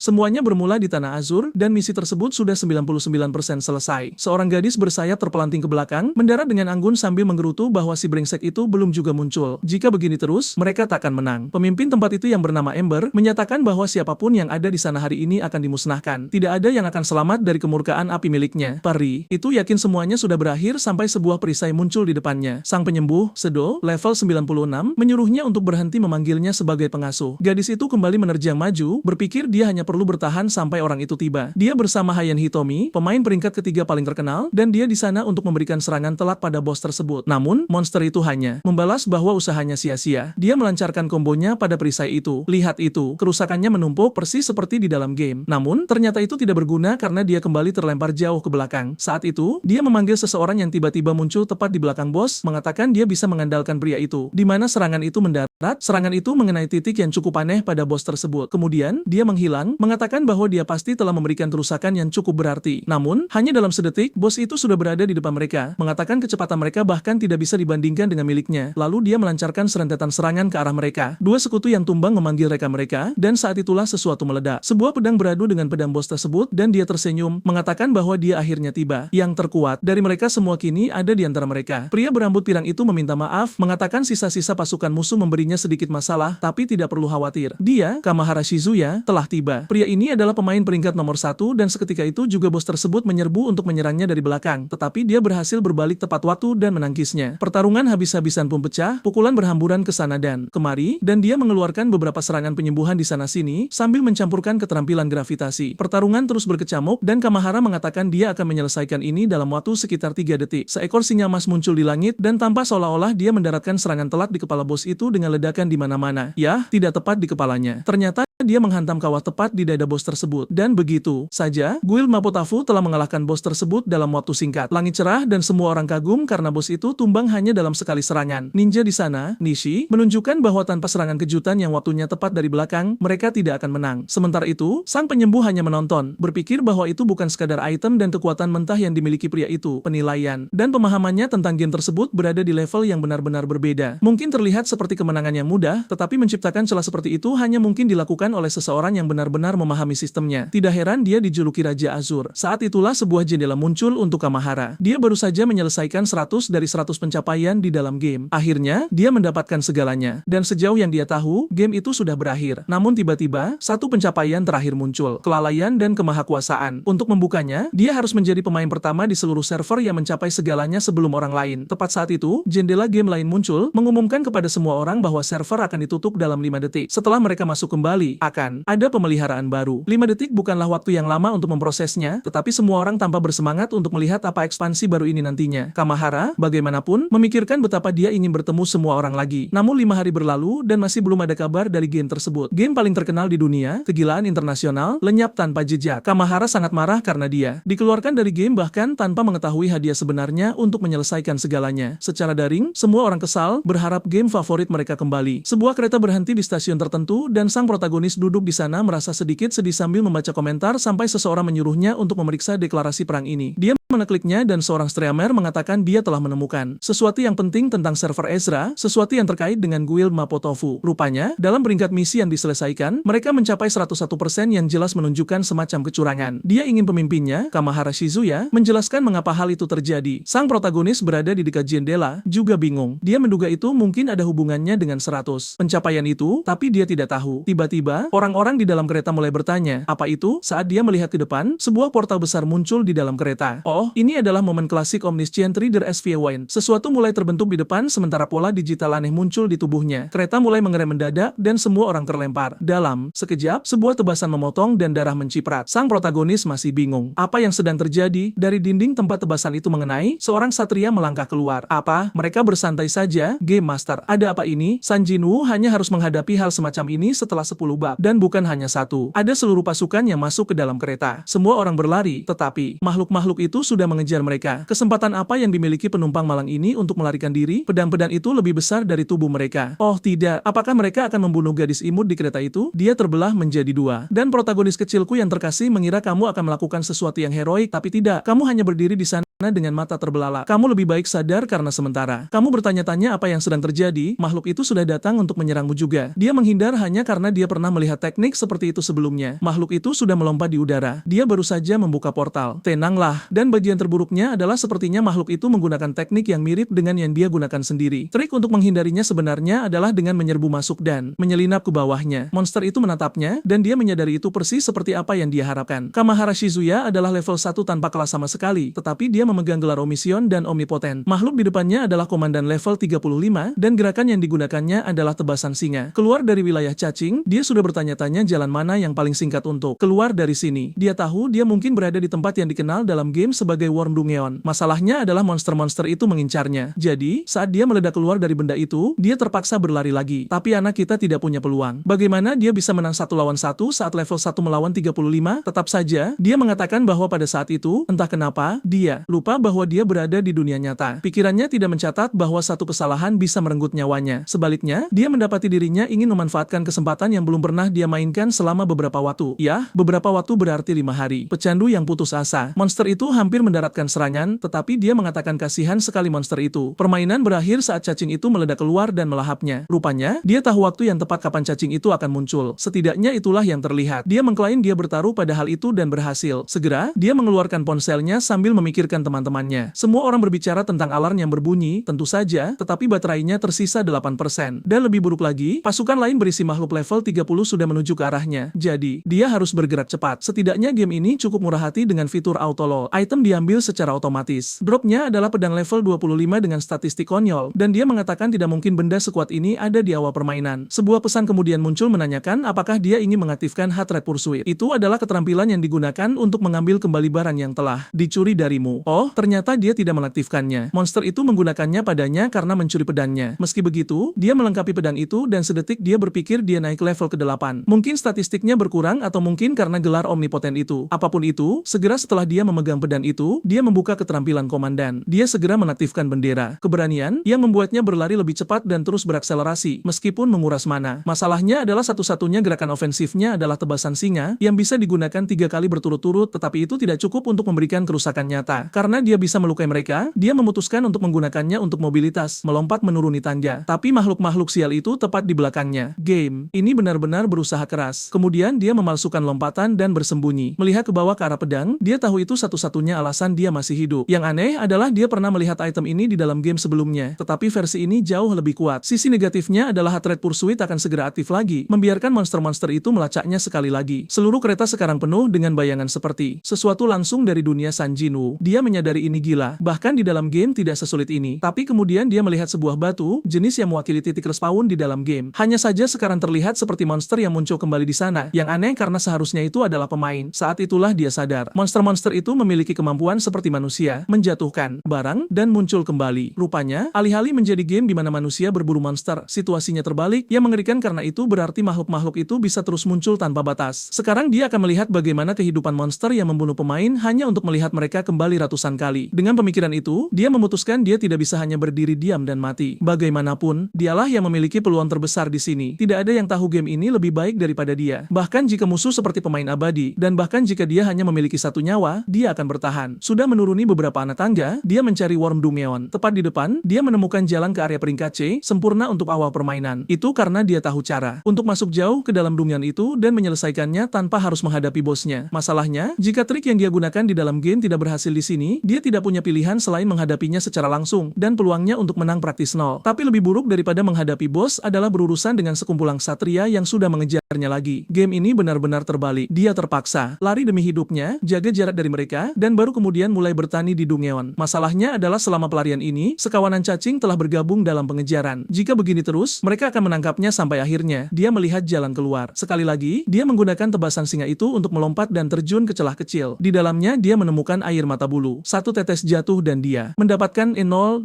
Semuanya bermula di Tanah Azur, dan misi tersebut sudah 99% selesai. Seorang gadis bersayap terpelanting ke belakang, mendarat dengan anggun sambil menggerutu bahwa si brengsek itu belum juga muncul. Jika begini terus, mereka takkan menang. Pemimpin tempat itu yang bernama Ember, menyatakan bahwa siapapun yang ada di sana hari ini akan dimusnahkan. Tidak ada yang akan selamat dari kemurkaan api miliknya. Pari itu yakin semuanya sudah berakhir sampai sebuah perisai muncul di depannya. Sang penyembuh, Sedo, level 96, menyuruhnya untuk berhenti memanggilnya sebagai pengasuh. Gadis itu kembali menerjang maju, berpikir dia hanya perlu bertahan sampai orang itu tiba. Dia bersama Hayan Hitomi, pemain peringkat ketiga paling terkenal, dan dia di sana untuk memberikan serangan telak pada bos tersebut. Namun, monster itu hanya membalas bahwa usahanya sia-sia. Dia melancarkan kombonya pada perisai itu. Lihat itu, kerusakannya menumpuk persis seperti di dalam game. Namun, ternyata itu tidak berguna karena dia kembali terlempar jauh ke belakang. Saat itu, dia memanggil seseorang yang tiba-tiba muncul tepat di belakang bos, mengatakan dia bisa mengandalkan pria itu. Di mana serangan itu mendarat, serangan itu mengenai titik yang cukup aneh pada bos tersebut. Kemudian, dia menghilang, mengatakan bahwa dia pasti telah memberikan kerusakan yang cukup berarti. Namun, hanya dalam sedetik, bos itu sudah berada di depan mereka, mengatakan kecepatan mereka bahkan tidak bisa dibandingkan dengan miliknya. Lalu dia melancarkan serentetan serangan ke arah mereka. Dua sekutu yang tumbang memanggil reka mereka, dan saat itulah sesuatu meledak. Sebuah pedang beradu dengan pedang bos tersebut, dan dia tersenyum, mengatakan bahwa dia akhirnya tiba. Yang terkuat dari mereka semua kini ada di antara mereka. Pria berambut pirang itu meminta maaf, mengatakan sisa-sisa pasukan musuh memberinya sedikit masalah, tapi tidak perlu khawatir. Dia, Kamahara Shizuya, telah tiba. Pria ini adalah pemain peringkat nomor 1 dan seketika itu juga bos tersebut menyerbu untuk menyerangnya dari belakang, tetapi dia berhasil berbalik tepat waktu dan menangkisnya. Pertarungan habis-habisan pun pecah, pukulan berhamburan ke sana dan kemari, dan dia mengeluarkan beberapa serangan penyembuhan di sana-sini sambil mencampurkan keterampilan gravitasi. Pertarungan terus berkecamuk dan Kamahara mengatakan dia akan menyelesaikan ini dalam waktu sekitar 3 detik. Seekor singa emas muncul di langit dan tampak seolah-olah dia mendaratkan serangan telak di kepala bos itu dengan ledakan di mana-mana. Yah, tidak tepat di kepalanya. Ternyata dia menghantam kawah tepat di dada bos tersebut. Dan begitu saja, Guild Mapotafu telah mengalahkan bos tersebut dalam waktu singkat. Langit cerah dan semua orang kagum karena bos itu tumbang hanya dalam sekali serangan. Ninja di sana, Nishi, menunjukkan bahwa tanpa serangan kejutan yang waktunya tepat dari belakang, mereka tidak akan menang. Sementara itu, sang penyembuh hanya menonton, berpikir bahwa itu bukan sekadar item dan kekuatan mentah yang dimiliki pria itu. Penilaian dan pemahamannya tentang game tersebut berada di level yang benar-benar berbeda. Mungkin terlihat seperti kemenangan yang mudah, tetapi menciptakan celah seperti itu hanya mungkin dilakukan oleh seseorang yang benar-benar memahami sistemnya. Tidak heran dia dijuluki Raja Azur. Saat itulah sebuah jendela muncul untuk Kamahara. Dia baru saja menyelesaikan 100 dari 100 pencapaian di dalam game. Akhirnya, dia mendapatkan segalanya. Dan sejauh yang dia tahu, game itu sudah berakhir. Namun tiba-tiba, satu pencapaian terakhir muncul. Kelalaian dan kemahakuasaan. Untuk membukanya, dia harus menjadi pemain pertama di seluruh server yang mencapai segalanya sebelum orang lain. Tepat saat itu, jendela game lain muncul, mengumumkan kepada semua orang bahwa server akan ditutup dalam 5 detik. Setelah mereka masuk kembali, akan ada pemeliharaan baru. 5 detik bukanlah waktu yang lama untuk memprosesnya, tetapi semua orang tampak bersemangat untuk melihat apa ekspansi baru ini nantinya. Kamahara, bagaimanapun, memikirkan betapa dia ingin bertemu semua orang lagi. Namun 5 hari berlalu dan masih belum ada kabar dari game tersebut. Game paling terkenal di dunia, kegilaan internasional, lenyap tanpa jejak. Kamahara sangat marah karena dia dikeluarkan dari game bahkan tanpa mengetahui hadiah sebenarnya untuk menyelesaikan segalanya. Secara daring, semua orang kesal, berharap game favorit mereka kembali. Sebuah kereta berhenti di stasiun tertentu dan sang protagonis duduk di sana merasa sedikit sedih sambil membaca komentar sampai seseorang menyuruhnya untuk memeriksa deklarasi perang ini. Dia mengekliknya dan seorang streamer mengatakan dia telah menemukan sesuatu yang penting tentang server Ezra, sesuatu yang terkait dengan Guild Mapotofu. Rupanya, dalam peringkat misi yang diselesaikan, mereka mencapai 101% yang jelas menunjukkan semacam kecurangan. Dia ingin pemimpinnya, Kamahara Shizuya, menjelaskan mengapa hal itu terjadi. Sang protagonis berada di dekat jendela, juga bingung. Dia menduga itu mungkin ada hubungannya dengan 100 pencapaian itu, tapi dia tidak tahu. Tiba-tiba, orang-orang di dalam kereta mulai bertanya, apa itu? Saat dia melihat ke depan, sebuah portal besar muncul di dalam kereta. Oh, ini adalah momen klasik Omniscient Reader SVWN. Sesuatu mulai terbentuk di depan sementara pola digital aneh muncul di tubuhnya. Kereta mulai mengerem mendadak dan semua orang terlempar. Dalam sekejap, sebuah tebasan memotong dan darah menciprat. Sang protagonis masih bingung. Apa yang sedang terjadi? Dari dinding tempat tebasan itu mengenai, seorang satria melangkah keluar. Apa? Mereka bersantai saja, Game Master. Ada apa ini? San Jinwoo hanya harus menghadapi hal semacam ini setelah 10 bab. Dan bukan hanya satu. Ada seluruh pasukan yang masuk ke dalam kereta. Semua orang berlari, tetapi makhluk-makhluk itu sudah mengejar mereka. Kesempatan apa yang dimiliki penumpang malang ini untuk melarikan diri? Pedang-pedang itu lebih besar dari tubuh mereka. Oh tidak, apakah mereka akan membunuh gadis imut di kereta itu? Dia terbelah menjadi 2. Dan protagonis kecilku yang terkasih mengira kamu akan melakukan sesuatu yang heroik, tapi tidak. Kamu hanya berdiri di sana dengan mata terbelalak. Kamu lebih baik sadar karena sementara kamu bertanya-tanya apa yang sedang terjadi, makhluk itu sudah datang untuk menyerangmu juga. Dia menghindar hanya karena dia pernah melihat teknik seperti itu sebelumnya. Makhluk itu sudah melompat di udara. Dia baru saja membuka portal. Tenanglah. Dan bagian terburuknya adalah sepertinya makhluk itu menggunakan teknik yang mirip dengan yang dia gunakan sendiri. Trik untuk menghindarinya sebenarnya adalah dengan menyerbu masuk dan menyelinap ke bawahnya. Monster itu menatapnya, dan dia menyadari itu persis seperti apa yang dia harapkan. Kamahara Shizuya adalah level 1 tanpa kelas sama sekali, tetapi dia memegang gelar Omision dan Omnipoten. Makhluk di depannya adalah komandan level 35, dan gerakan yang digunakannya adalah tebasan singa. Keluar dari wilayah cacing, dia sudah bertanya-tanya jalan mana yang paling singkat untuk keluar dari sini. Dia tahu dia mungkin berada di tempat yang dikenal dalam game sebagai Worm Dungeon. Masalahnya adalah monster-monster itu mengincarnya. Jadi, saat dia meledak keluar dari benda itu, dia terpaksa berlari lagi. Tapi anak kita tidak punya peluang. Bagaimana dia bisa menang 1 lawan 1 saat level 1 melawan 35? Tetap saja, dia mengatakan bahwa pada saat itu, entah kenapa, dia lupa bahwa dia berada di dunia nyata. Pikirannya tidak mencatat bahwa satu kesalahan bisa merenggut nyawanya. Sebaliknya, dia mendapati dirinya ingin memanfaatkan kesempatan yang belum pernah dia mainkan selama beberapa waktu. Ya, beberapa waktu berarti 5 hari. Pecandu yang putus asa. Monster itu hampir mendaratkan serangan, tetapi dia mengatakan kasihan sekali monster itu. Permainan berakhir saat cacing itu meledak keluar dan melahapnya. Rupanya, dia tahu waktu yang tepat kapan cacing itu akan muncul. Setidaknya itulah yang terlihat. Dia mengklaim dia bertaruh pada hal itu dan berhasil. Segera, dia mengeluarkan ponselnya sambil memikirkan teman-temannya. Semua orang berbicara tentang alarm yang berbunyi, tentu saja, tetapi baterainya tersisa 8%. Dan lebih buruk lagi, pasukan lain berisi makhluk level 30 sudah menuju ke arahnya. Jadi, dia harus bergerak cepat. Setidaknya game ini cukup murah hati dengan fitur auto load. Item diambil secara otomatis. Dropnya adalah pedang level 25 dengan statistik konyol, dan dia mengatakan tidak mungkin benda sekuat ini ada di awal permainan. Sebuah pesan kemudian muncul menanyakan apakah dia ingin mengaktifkan Heart Rate Pursuit. Itu adalah keterampilan yang digunakan untuk mengambil kembali barang yang telah dicuri darimu. Oh, ternyata dia tidak mengaktifkannya. Monster itu menggunakannya padanya karena mencuri pedangnya. Meski begitu, dia melengkapi pedang itu dan sedetik dia berpikir dia naik level ke-8. Mungkin statistiknya berkurang atau mungkin karena gelar omnipoten itu. Apapun itu, segera setelah dia memegang pedang itu, dia membuka keterampilan komandan. Dia segera mengaktifkan bendera. Keberanian yang membuatnya berlari lebih cepat dan terus berakselerasi, meskipun menguras mana. Masalahnya adalah satu-satunya gerakan ofensifnya adalah tebasan singa, yang bisa digunakan 3 kali berturut-turut, tetapi itu tidak cukup untuk memberikan kerusakan nyata. Karena dia bisa melukai mereka, dia memutuskan untuk menggunakannya untuk mobilitas, melompat menuruni tangga. Tapi makhluk-makhluk sial itu tepat di belakangnya. Game ini benar-benar berusaha keras. Kemudian dia memalsukan lompatan dan bersembunyi. Melihat ke bawah ke arah pedang, dia tahu itu satu-satunya alasan dia masih hidup. Yang aneh adalah dia pernah melihat item ini di dalam game sebelumnya, tetapi versi ini jauh lebih kuat. Sisi negatifnya adalah Heart Rate Pursuit akan segera aktif lagi, membiarkan monster-monster itu melacaknya sekali lagi. Seluruh kereta sekarang penuh dengan bayangan seperti sesuatu langsung dari dunia Sanjinu. Dia menyadari ini gila, bahkan di dalam game tidak sesulit ini. Tapi kemudian dia melihat sebuah batu, jenis yang mewakili titik respawn di dalam game. Hanya saja sekarang terlihat seperti monster yang muncul kembali di sana. Yang aneh karena seharusnya itu adalah pemain. Saat itulah dia sadar, monster-monster itu memiliki kemampuan seperti manusia, menjatuhkan barang dan muncul kembali. Rupanya, alih-alih menjadi game di mana manusia berburu monster, situasinya terbalik, yang mengerikan karena itu berarti makhluk-makhluk itu bisa terus muncul tanpa batas. Sekarang dia akan melihat bagaimana kehidupan monster yang membunuh pemain hanya untuk melihat mereka kembali ratusan kali. Dengan pemikiran itu, dia memutuskan dia tidak bisa hanya berdiri diam dan mati. Bagaimanapun, dialah yang memiliki peluang terbesar di sini. Tidak ada yang tahu game ini lebih baik daripada dia. Bahkan jika musuh seperti pemain abadi, dan bahkan jika dia hanya memiliki 1 nyawa, dia akan bertahan. Sudah menuruni beberapa anak tangga, dia mencari Worm Dungeon. Tepat di depan, dia menemukan jalan ke area peringkat C, sempurna untuk awal permainan. Itu karena dia tahu cara untuk masuk jauh ke dalam dungeon itu dan menyelesaikannya tanpa harus menghadapi bosnya. Masalahnya, jika trik yang dia gunakan di dalam game tidak berhasil di sini, dia tidak punya pilihan selain menghadapinya secara langsung, dan peluangnya untuk menang praktis nol. Tapi lebih buruk daripada menghadapi bos adalah berurusan dengan sekumpulan ksatria yang sudah mengejarnya lagi. Game ini benar-benar terbalik. Dia terpaksa lari demi hidupnya, jaga jarak dari mereka, dan baru kemudian mulai bertani di Dungeon. Masalahnya adalah selama pelarian ini, sekawanan cacing telah bergabung dalam pengejaran. Jika begini terus, mereka akan menangkapnya sampai akhirnya dia melihat jalan keluar. Sekali lagi, dia menggunakan tebasan singa itu untuk melompat dan terjun ke celah kecil. Di dalamnya dia menemukan air mata bulu. 1 tetes jatuh dan dia mendapatkan E000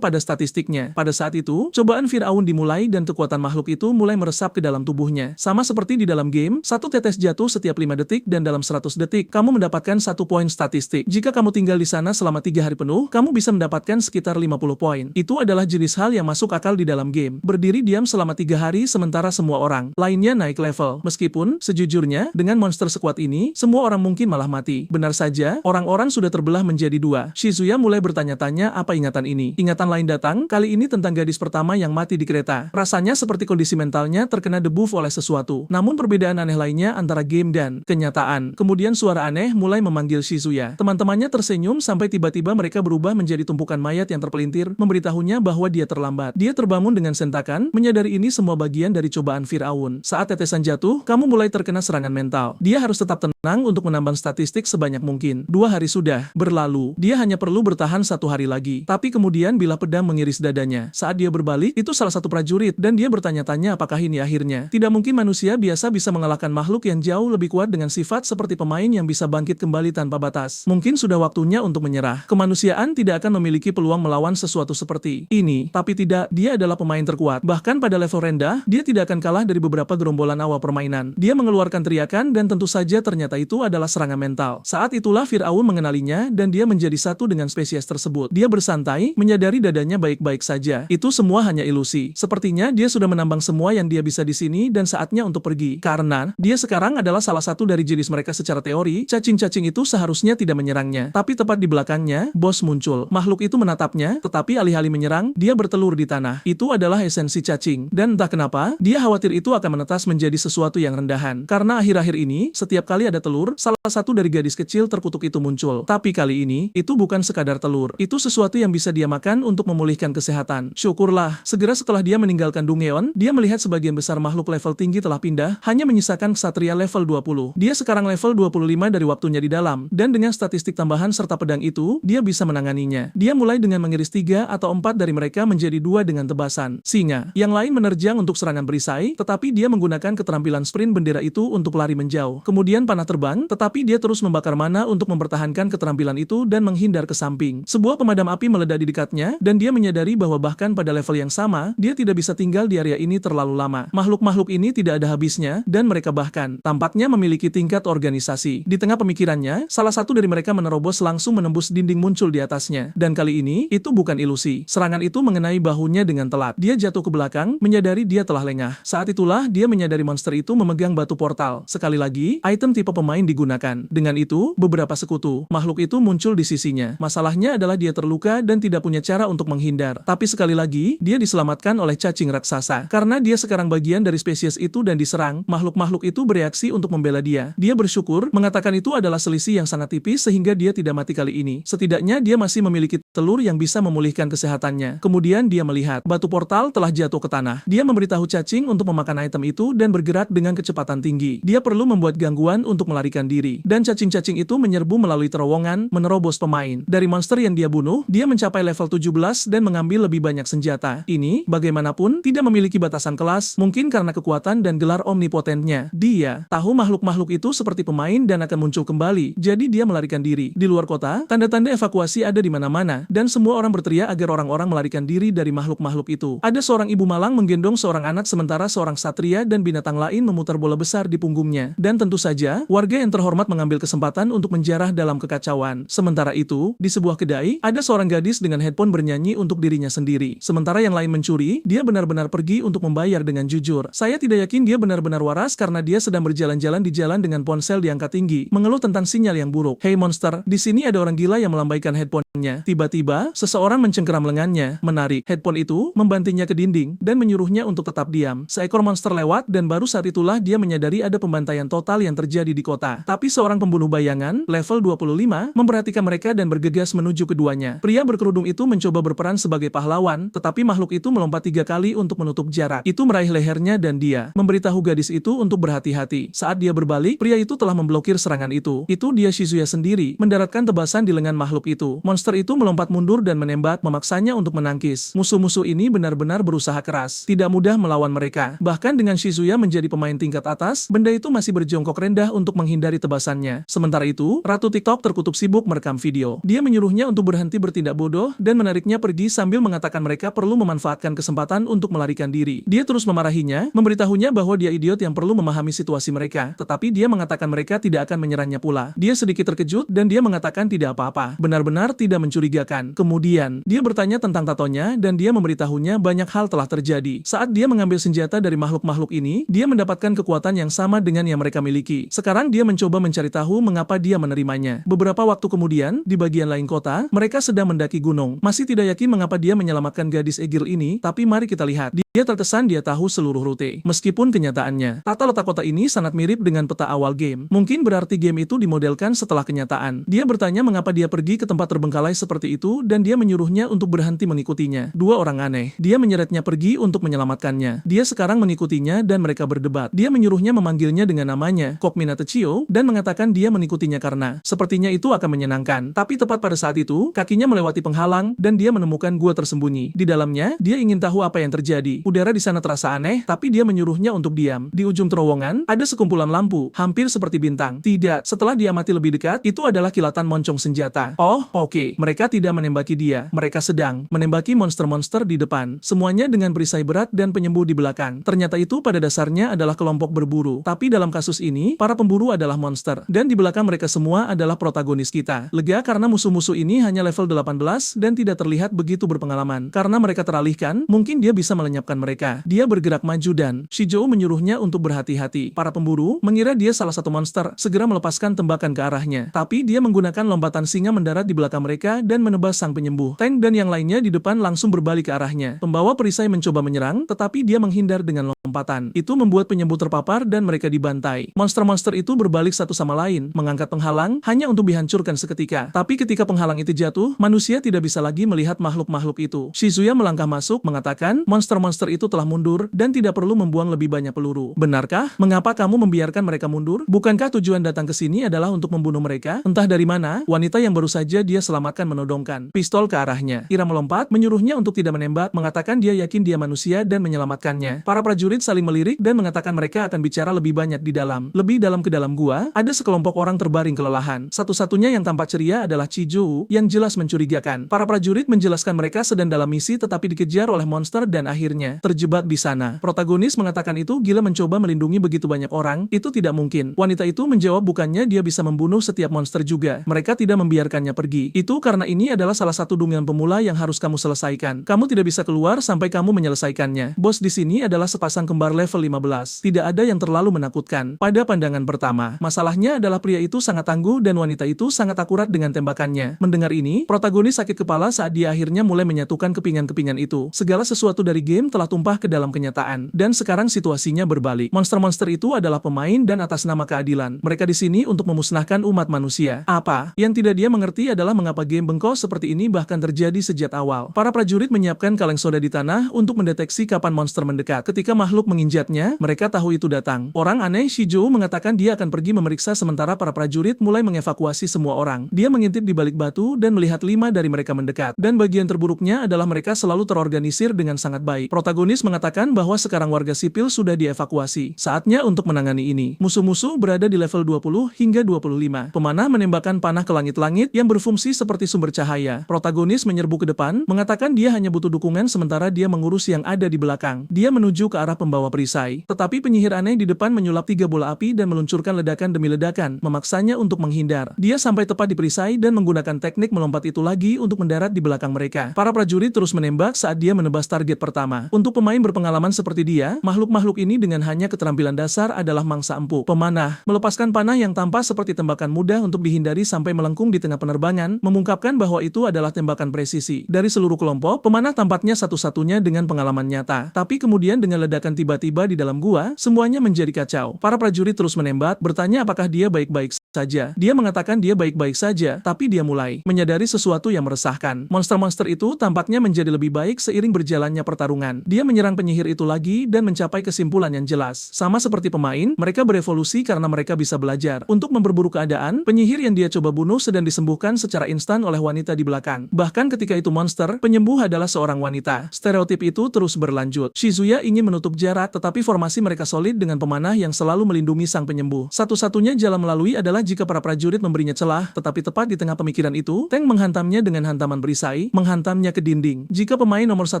pada statistiknya. Pada saat itu, cobaan Firaun dimulai dan kekuatan makhluk itu mulai meresap ke dalam tubuhnya. Sama seperti di dalam game, 1 tetes jatuh setiap 5 detik dan dalam 100 detik, kamu mendapatkan 1 poin statistik. Jika kamu tinggal di sana selama 3 hari penuh, kamu bisa mendapatkan sekitar 50 poin. Itu adalah jenis hal yang masuk akal di dalam game. Berdiri diam selama 3 hari sementara semua orang lainnya naik level. Meskipun, sejujurnya, dengan monster sekuat ini, semua orang mungkin malah mati. Benar saja, orang-orang sudah terbelah menjadi dua. Shizuya mulai bertanya-tanya apa ingatan ini. Ingatan lain datang, kali ini tentang gadis pertama yang mati di kereta. Rasanya seperti kondisi mentalnya terkena debuff oleh sesuatu. Namun perbedaan aneh lainnya antara game dan kenyataan. Kemudian suara aneh mulai memanggil Shizuya. Teman-temannya tersenyum sampai tiba-tiba mereka berubah menjadi tumpukan mayat yang terpelintir, memberitahunya bahwa dia terlambat. Dia terbangun dengan sentakan, menyadari ini semua bagian dari cobaan Firaun. Saat tetesan jatuh, kamu mulai terkena serangan mental. Dia harus tetap tenang untuk menambah statistik sebanyak mungkin. 2 hari sudah berlalu. Dia hanya perlu bertahan 1 hari lagi. Tapi kemudian bilah pedang mengiris dadanya. Saat dia berbalik, itu salah satu prajurit dan dia bertanya-tanya apakah ini akhirnya. Tidak mungkin manusia biasa bisa mengalahkan makhluk yang jauh lebih kuat dengan sifat seperti pemain yang bisa bangkit kembali tanpa batas. Mungkin sudah waktunya untuk menyerah. Kemanusiaan tidak akan memiliki peluang melawan sesuatu seperti ini. Tapi tidak, dia adalah pemain terkuat. Bahkan pada level rendah, dia tidak akan kalah dari beberapa gerombolan awal permainan. Dia mengeluarkan teriakan dan tentu saja ternyata itu adalah serangan mental. Saat itulah Firaun mengenalinya dan dia menjadi satu dengan spesies tersebut. Dia bersantai, menyadari dadanya baik-baik saja. Itu semua hanya ilusi. Sepertinya dia sudah menambang semua yang dia bisa di sini dan saatnya untuk pergi. Karena dia sekarang adalah salah satu dari jenis mereka secara teori, cacing-cacing itu seharusnya tidak menyerangnya. Tapi tepat di belakangnya, bos muncul. Makhluk itu menatapnya, tetapi alih-alih menyerang, dia bertelur di tanah. Itu adalah esensi cacing. Dan entah kenapa, dia khawatir itu akan menetas menjadi sesuatu yang rendahan. Karena akhir-akhir ini, setiap kali ada telur, salah satu dari gadis kecil terkutuk itu muncul. Tapi kali ini, itu bukan sekadar telur. Itu sesuatu yang bisa dia makan untuk memulihkan kesehatan. Syukurlah, segera setelah dia meninggalkan Dungeon, dia melihat sebagian besar makhluk level tinggi telah pindah, hanya menyisakan ksatria level 20. Dia sekarang level 25 dari waktunya di dalam, dan dengan statistik tambahan serta pedang itu, dia bisa menanganinya. Dia mulai dengan mengiris 3 atau 4 dari mereka menjadi 2 dengan tebasan. Singa. Yang lain menerjang untuk serangan perisai, tetapi dia menggunakan keterampilan sprint bendera itu untuk lari menjauh. Kemudian panah terbang, tetapi dia terus membakar mana untuk mempertahankan keterampilan itu dan menghindar ke samping. Sebuah pemadam api meledak di dekatnya, dan dia menyadari bahwa bahkan pada level yang sama, dia tidak bisa tinggal di area ini terlalu lama. Makhluk-makhluk ini tidak ada habisnya, dan mereka bahkan tampaknya memiliki tingkat organisasi. Di tengah pemikirannya, salah satu dari mereka menerobos langsung menembus dinding muncul di atasnya. Dan kali ini, itu bukan ilusi. Serangan itu mengenai bahunya dengan telat. Dia jatuh ke belakang, menyadari dia telah lengah. Saat itulah, dia menyadari monster itu memegang batu portal. Sekali lagi, item tipe pemain digunakan. Dengan itu, beberapa sekutu, makhluk itu muncul di sisinya. Masalahnya adalah dia terluka dan tidak punya cara untuk menghindar. Tapi sekali lagi, dia diselamatkan oleh cacing raksasa. Karena dia sekarang bagian dari spesies itu dan diserang, makhluk-makhluk itu bereaksi untuk membela dia. Dia bersyukur, mengatakan itu adalah selisih yang sangat tipis sehingga dia tidak mati kali ini. Setidaknya dia masih memiliki telur yang bisa memulihkan kesehatannya. Kemudian dia melihat, batu portal telah jatuh ke tanah. Dia memberitahu cacing untuk memakan item itu dan bergerak dengan kecepatan tinggi. Dia perlu membuat gangguan untuk melarikan diri. Dan cacing-cacing itu menyerbu melalui terowongan, menerobos pemain. Dari monster yang dia bunuh, dia mencapai level 17 dan mengambil lebih banyak senjata. Ini, bagaimanapun, tidak memiliki batasan kelas, mungkin karena kekuatan dan gelar omnipotennya. Dia tahu makhluk-makhluk itu seperti pemain dan akan muncul kembali, jadi dia melarikan diri. Di luar kota, tanda-tanda evakuasi ada di mana-mana, dan semua orang berteriak agar orang-orang melarikan diri dari makhluk-makhluk itu. Ada seorang ibu malang menggendong seorang anak sementara seorang satria dan binatang lain memutar bola besar di punggungnya. Dan tentu saja, warga yang terhormat mengambil kesempatan untuk menjarah dalam kekacauan. Sementara itu, di sebuah kedai, ada seorang gadis dengan headphone bernyanyi untuk dirinya sendiri. Sementara yang lain mencuri, dia benar-benar pergi untuk membayar dengan jujur. Saya tidak yakin dia benar-benar waras karena dia sedang berjalan-jalan di jalan dengan ponsel di angka tinggi, mengeluh tentang sinyal yang buruk. Hey monster, di sini ada orang gila yang melambaikan headphone-nya. Tiba-tiba, seseorang mencengkeram lengannya, menarik headphone itu, membantingnya ke dinding, dan menyuruhnya untuk tetap diam. Seekor monster lewat dan baru saat itulah dia menyadari ada pembantaian total yang terjadi di kota. Tapi seorang pembunuh bayangan, level 25, memperhatikan mereka dan bergegas menuju keduanya. Pria berkerudung itu mencoba berperan sebagai pahlawan, tetapi makhluk itu melompat 3 kali untuk menutup jarak. Itu meraih lehernya dan dia memberitahu gadis itu untuk berhati-hati. Saat dia berbalik, pria itu telah memblokir serangan itu. Itu dia Shizuya sendiri, mendaratkan tebasan di lengan makhluk itu. Monster itu melompat mundur dan menembak, memaksanya untuk menangkis. Musuh-musuh ini benar-benar berusaha keras. Tidak mudah melawan mereka. Bahkan dengan Shizuya menjadi pemain tingkat atas, benda itu masih berjongkok rendah untuk menghindari tebasannya. Sementara itu, Ratu TikTok terkutuk sibuk merekam video. Dia menyuruhnya untuk berhenti bertindak bodoh dan menariknya pergi sambil mengatakan mereka perlu memanfaatkan kesempatan untuk melarikan diri. Dia terus memarahinya, memberitahunya bahwa dia idiot yang perlu memahami situasi mereka, tetapi dia mengatakan mereka tidak akan menyerangnya pula. Dia sedikit terkejut dan dia mengatakan tidak apa-apa. Benar-benar tidak tidak mencurigakan. Kemudian, dia bertanya tentang tatonya dan dia memberitahunya banyak hal telah terjadi. Saat dia mengambil senjata dari makhluk-makhluk ini, dia mendapatkan kekuatan yang sama dengan yang mereka miliki. Sekarang dia mencoba mencari tahu mengapa dia menerimanya. Beberapa waktu kemudian, di bagian lain kota, mereka sedang mendaki gunung. Masih tidak yakin mengapa dia menyelamatkan gadis Egil ini, tapi mari kita lihat. Dia terkesan dia tahu seluruh rute. Meskipun kenyataannya, tata letak kota ini sangat mirip dengan peta awal game. Mungkin berarti game itu dimodelkan setelah kenyataan. Dia bertanya mengapa dia pergi ke tempat terbengkalai seperti itu dan dia menyuruhnya untuk berhenti mengikutinya. Dua orang aneh. Dia menyeretnya pergi untuk menyelamatkannya. Dia sekarang mengikutinya dan mereka berdebat. Dia menyuruhnya memanggilnya dengan namanya, Kokmina Techio, dan mengatakan dia mengikutinya karena sepertinya itu akan menyenangkan. Tapi tepat pada saat itu, kakinya melewati penghalang dan dia menemukan gua tersembunyi. Di dalamnya, dia ingin tahu apa yang terjadi. Udara di sana terasa aneh, tapi dia menyuruhnya untuk diam. Di ujung terowongan, ada sekumpulan lampu, hampir seperti bintang. Tidak, setelah dia mati lebih dekat, itu adalah kilatan moncong senjata. Oh, oke. Mereka tidak menembaki dia. Mereka sedang menembaki monster-monster di depan. Semuanya dengan perisai berat dan penyembuh di belakang. Ternyata itu pada dasarnya adalah kelompok berburu. Tapi dalam kasus ini, para pemburu adalah monster. Dan di belakang mereka semua adalah protagonis kita. Lega karena musuh-musuh ini hanya level 18 dan tidak terlihat begitu berpengalaman. Karena mereka teralihkan, mungkin dia bisa melenyapkan mereka. Dia bergerak maju dan Shizou menyuruhnya untuk berhati-hati. Para pemburu mengira dia salah satu monster, segera melepaskan tembakan ke arahnya. Tapi dia menggunakan lompatan singa mendarat di belakang mereka dan menebas sang penyembuh. Tank dan yang lainnya di depan langsung berbalik ke arahnya. Pembawa perisai mencoba menyerang, tetapi dia menghindar dengan lompatan. Itu membuat penyembuh terpapar dan mereka dibantai. Monster-monster itu berbalik satu sama lain, mengangkat penghalang hanya untuk dihancurkan seketika. Tapi ketika penghalang itu jatuh, manusia tidak bisa lagi melihat makhluk-makhluk itu. Shizuya melangkah masuk, mengatakan, monster-monster itu telah mundur dan tidak perlu membuang lebih banyak peluru. Benarkah? Mengapa kamu membiarkan mereka mundur? Bukankah tujuan datang ke sini adalah untuk membunuh mereka? Entah dari mana, wanita yang baru saja dia selamatkan menodongkan pistol ke arahnya. Ira melompat, menyuruhnya untuk tidak menembak, mengatakan dia yakin dia manusia dan menyelamatkannya. Para prajurit saling melirik dan mengatakan mereka akan bicara lebih banyak di dalam. Lebih dalam ke dalam gua, ada sekelompok orang terbaring kelelahan. Satu-satunya yang tampak ceria adalah Chijou, yang jelas mencurigakan. Para prajurit menjelaskan mereka sedang dalam misi tetapi dikejar oleh monster dan akhirnya terjebak di sana. Protagonis mengatakan itu gila mencoba melindungi begitu banyak orang, itu tidak mungkin. Wanita itu menjawab bukannya dia bisa membunuh setiap monster juga. Mereka tidak membiarkannya pergi. Itu karena ini adalah salah satu dungeon pemula yang harus kamu selesaikan. Kamu tidak bisa keluar sampai kamu menyelesaikannya. Bos di sini adalah sepasang kembar level 15. Tidak ada yang terlalu menakutkan. Pada pandangan pertama, masalahnya adalah pria itu sangat tangguh dan wanita itu sangat akurat dengan tembakannya. Mendengar ini, protagonis sakit kepala saat dia akhirnya mulai menyatukan kepingan-kepingan itu. Segala sesuatu dari game telah tumpah ke dalam kenyataan. Dan sekarang situasinya berbalik. Monster-monster itu adalah pemain dan atas nama keadilan. Mereka di sini untuk memusnahkan umat manusia. Apa? Yang tidak dia mengerti adalah mengapa game bengkok seperti ini bahkan terjadi sejak awal. Para prajurit menyiapkan kaleng soda di tanah untuk mendeteksi kapan monster mendekat. Ketika makhluk menginjatnya, mereka tahu itu datang. Orang aneh Shizou mengatakan dia akan pergi memeriksa sementara para prajurit mulai mengevakuasi semua orang. Dia mengintip di balik batu dan melihat 5 dari mereka mendekat. Dan bagian terburuknya adalah mereka selalu terorganisir dengan sangat baik. Protagonis mengatakan bahwa sekarang warga sipil sudah dievakuasi. Saatnya untuk menangani ini. Musuh-musuh berada di level 20 hingga 25. Pemanah menembakkan panah ke langit-langit yang berfungsi seperti sumber cahaya. Protagonis menyerbu ke depan, mengatakan dia hanya butuh dukungan sementara dia mengurus yang ada di belakang. Dia menuju ke arah pembawa perisai. Tetapi penyihir aneh di depan menyulap 3 bola api dan meluncurkan ledakan demi ledakan, memaksanya untuk menghindar. Dia sampai tepat di perisai dan menggunakan teknik melompat itu lagi untuk mendarat di belakang mereka. Para prajurit terus menembak saat dia menebas target pertama. Untuk pemain berpengalaman seperti dia, makhluk-makhluk ini dengan hanya keterampilan dasar adalah mangsa empuk. Pemanah melepaskan panah yang tampak seperti tembakan mudah untuk dihindari sampai melengkung di tengah penerbangan, mengungkapkan bahwa itu adalah tembakan presisi. Dari seluruh kelompok, pemanah tampaknya satu-satunya dengan pengalaman nyata. Tapi kemudian dengan ledakan tiba-tiba di dalam gua, semuanya menjadi kacau. Para prajurit terus menembak, bertanya apakah dia baik-baik saja. Dia mengatakan dia baik-baik saja, tapi dia mulai menyadari sesuatu yang meresahkan. Monster-monster itu tampaknya menjadi lebih baik seiring berjalannya pertarungan. Dia menyerang penyihir itu lagi dan mencapai kesimpulan yang jelas. Sama seperti pemain, mereka berevolusi karena mereka bisa belajar. Untuk memperburuk keadaan, penyihir yang dia coba bunuh sedang disembuhkan secara instan oleh wanita di belakang. Bahkan ketika itu monster, penyembuh adalah seorang wanita. Stereotip itu terus berlanjut. Shizuya ingin menutup jarak, tetapi formasi mereka solid dengan pemanah yang selalu melindungi sang penyembuh. Satu-satunya jalan melalui adalah jika para prajurit memberinya celah, tetapi tepat di tengah pemikiran itu, Tank menghantamnya dengan hantaman perisai, menghantamnya ke dinding. Jika pemain nomor 1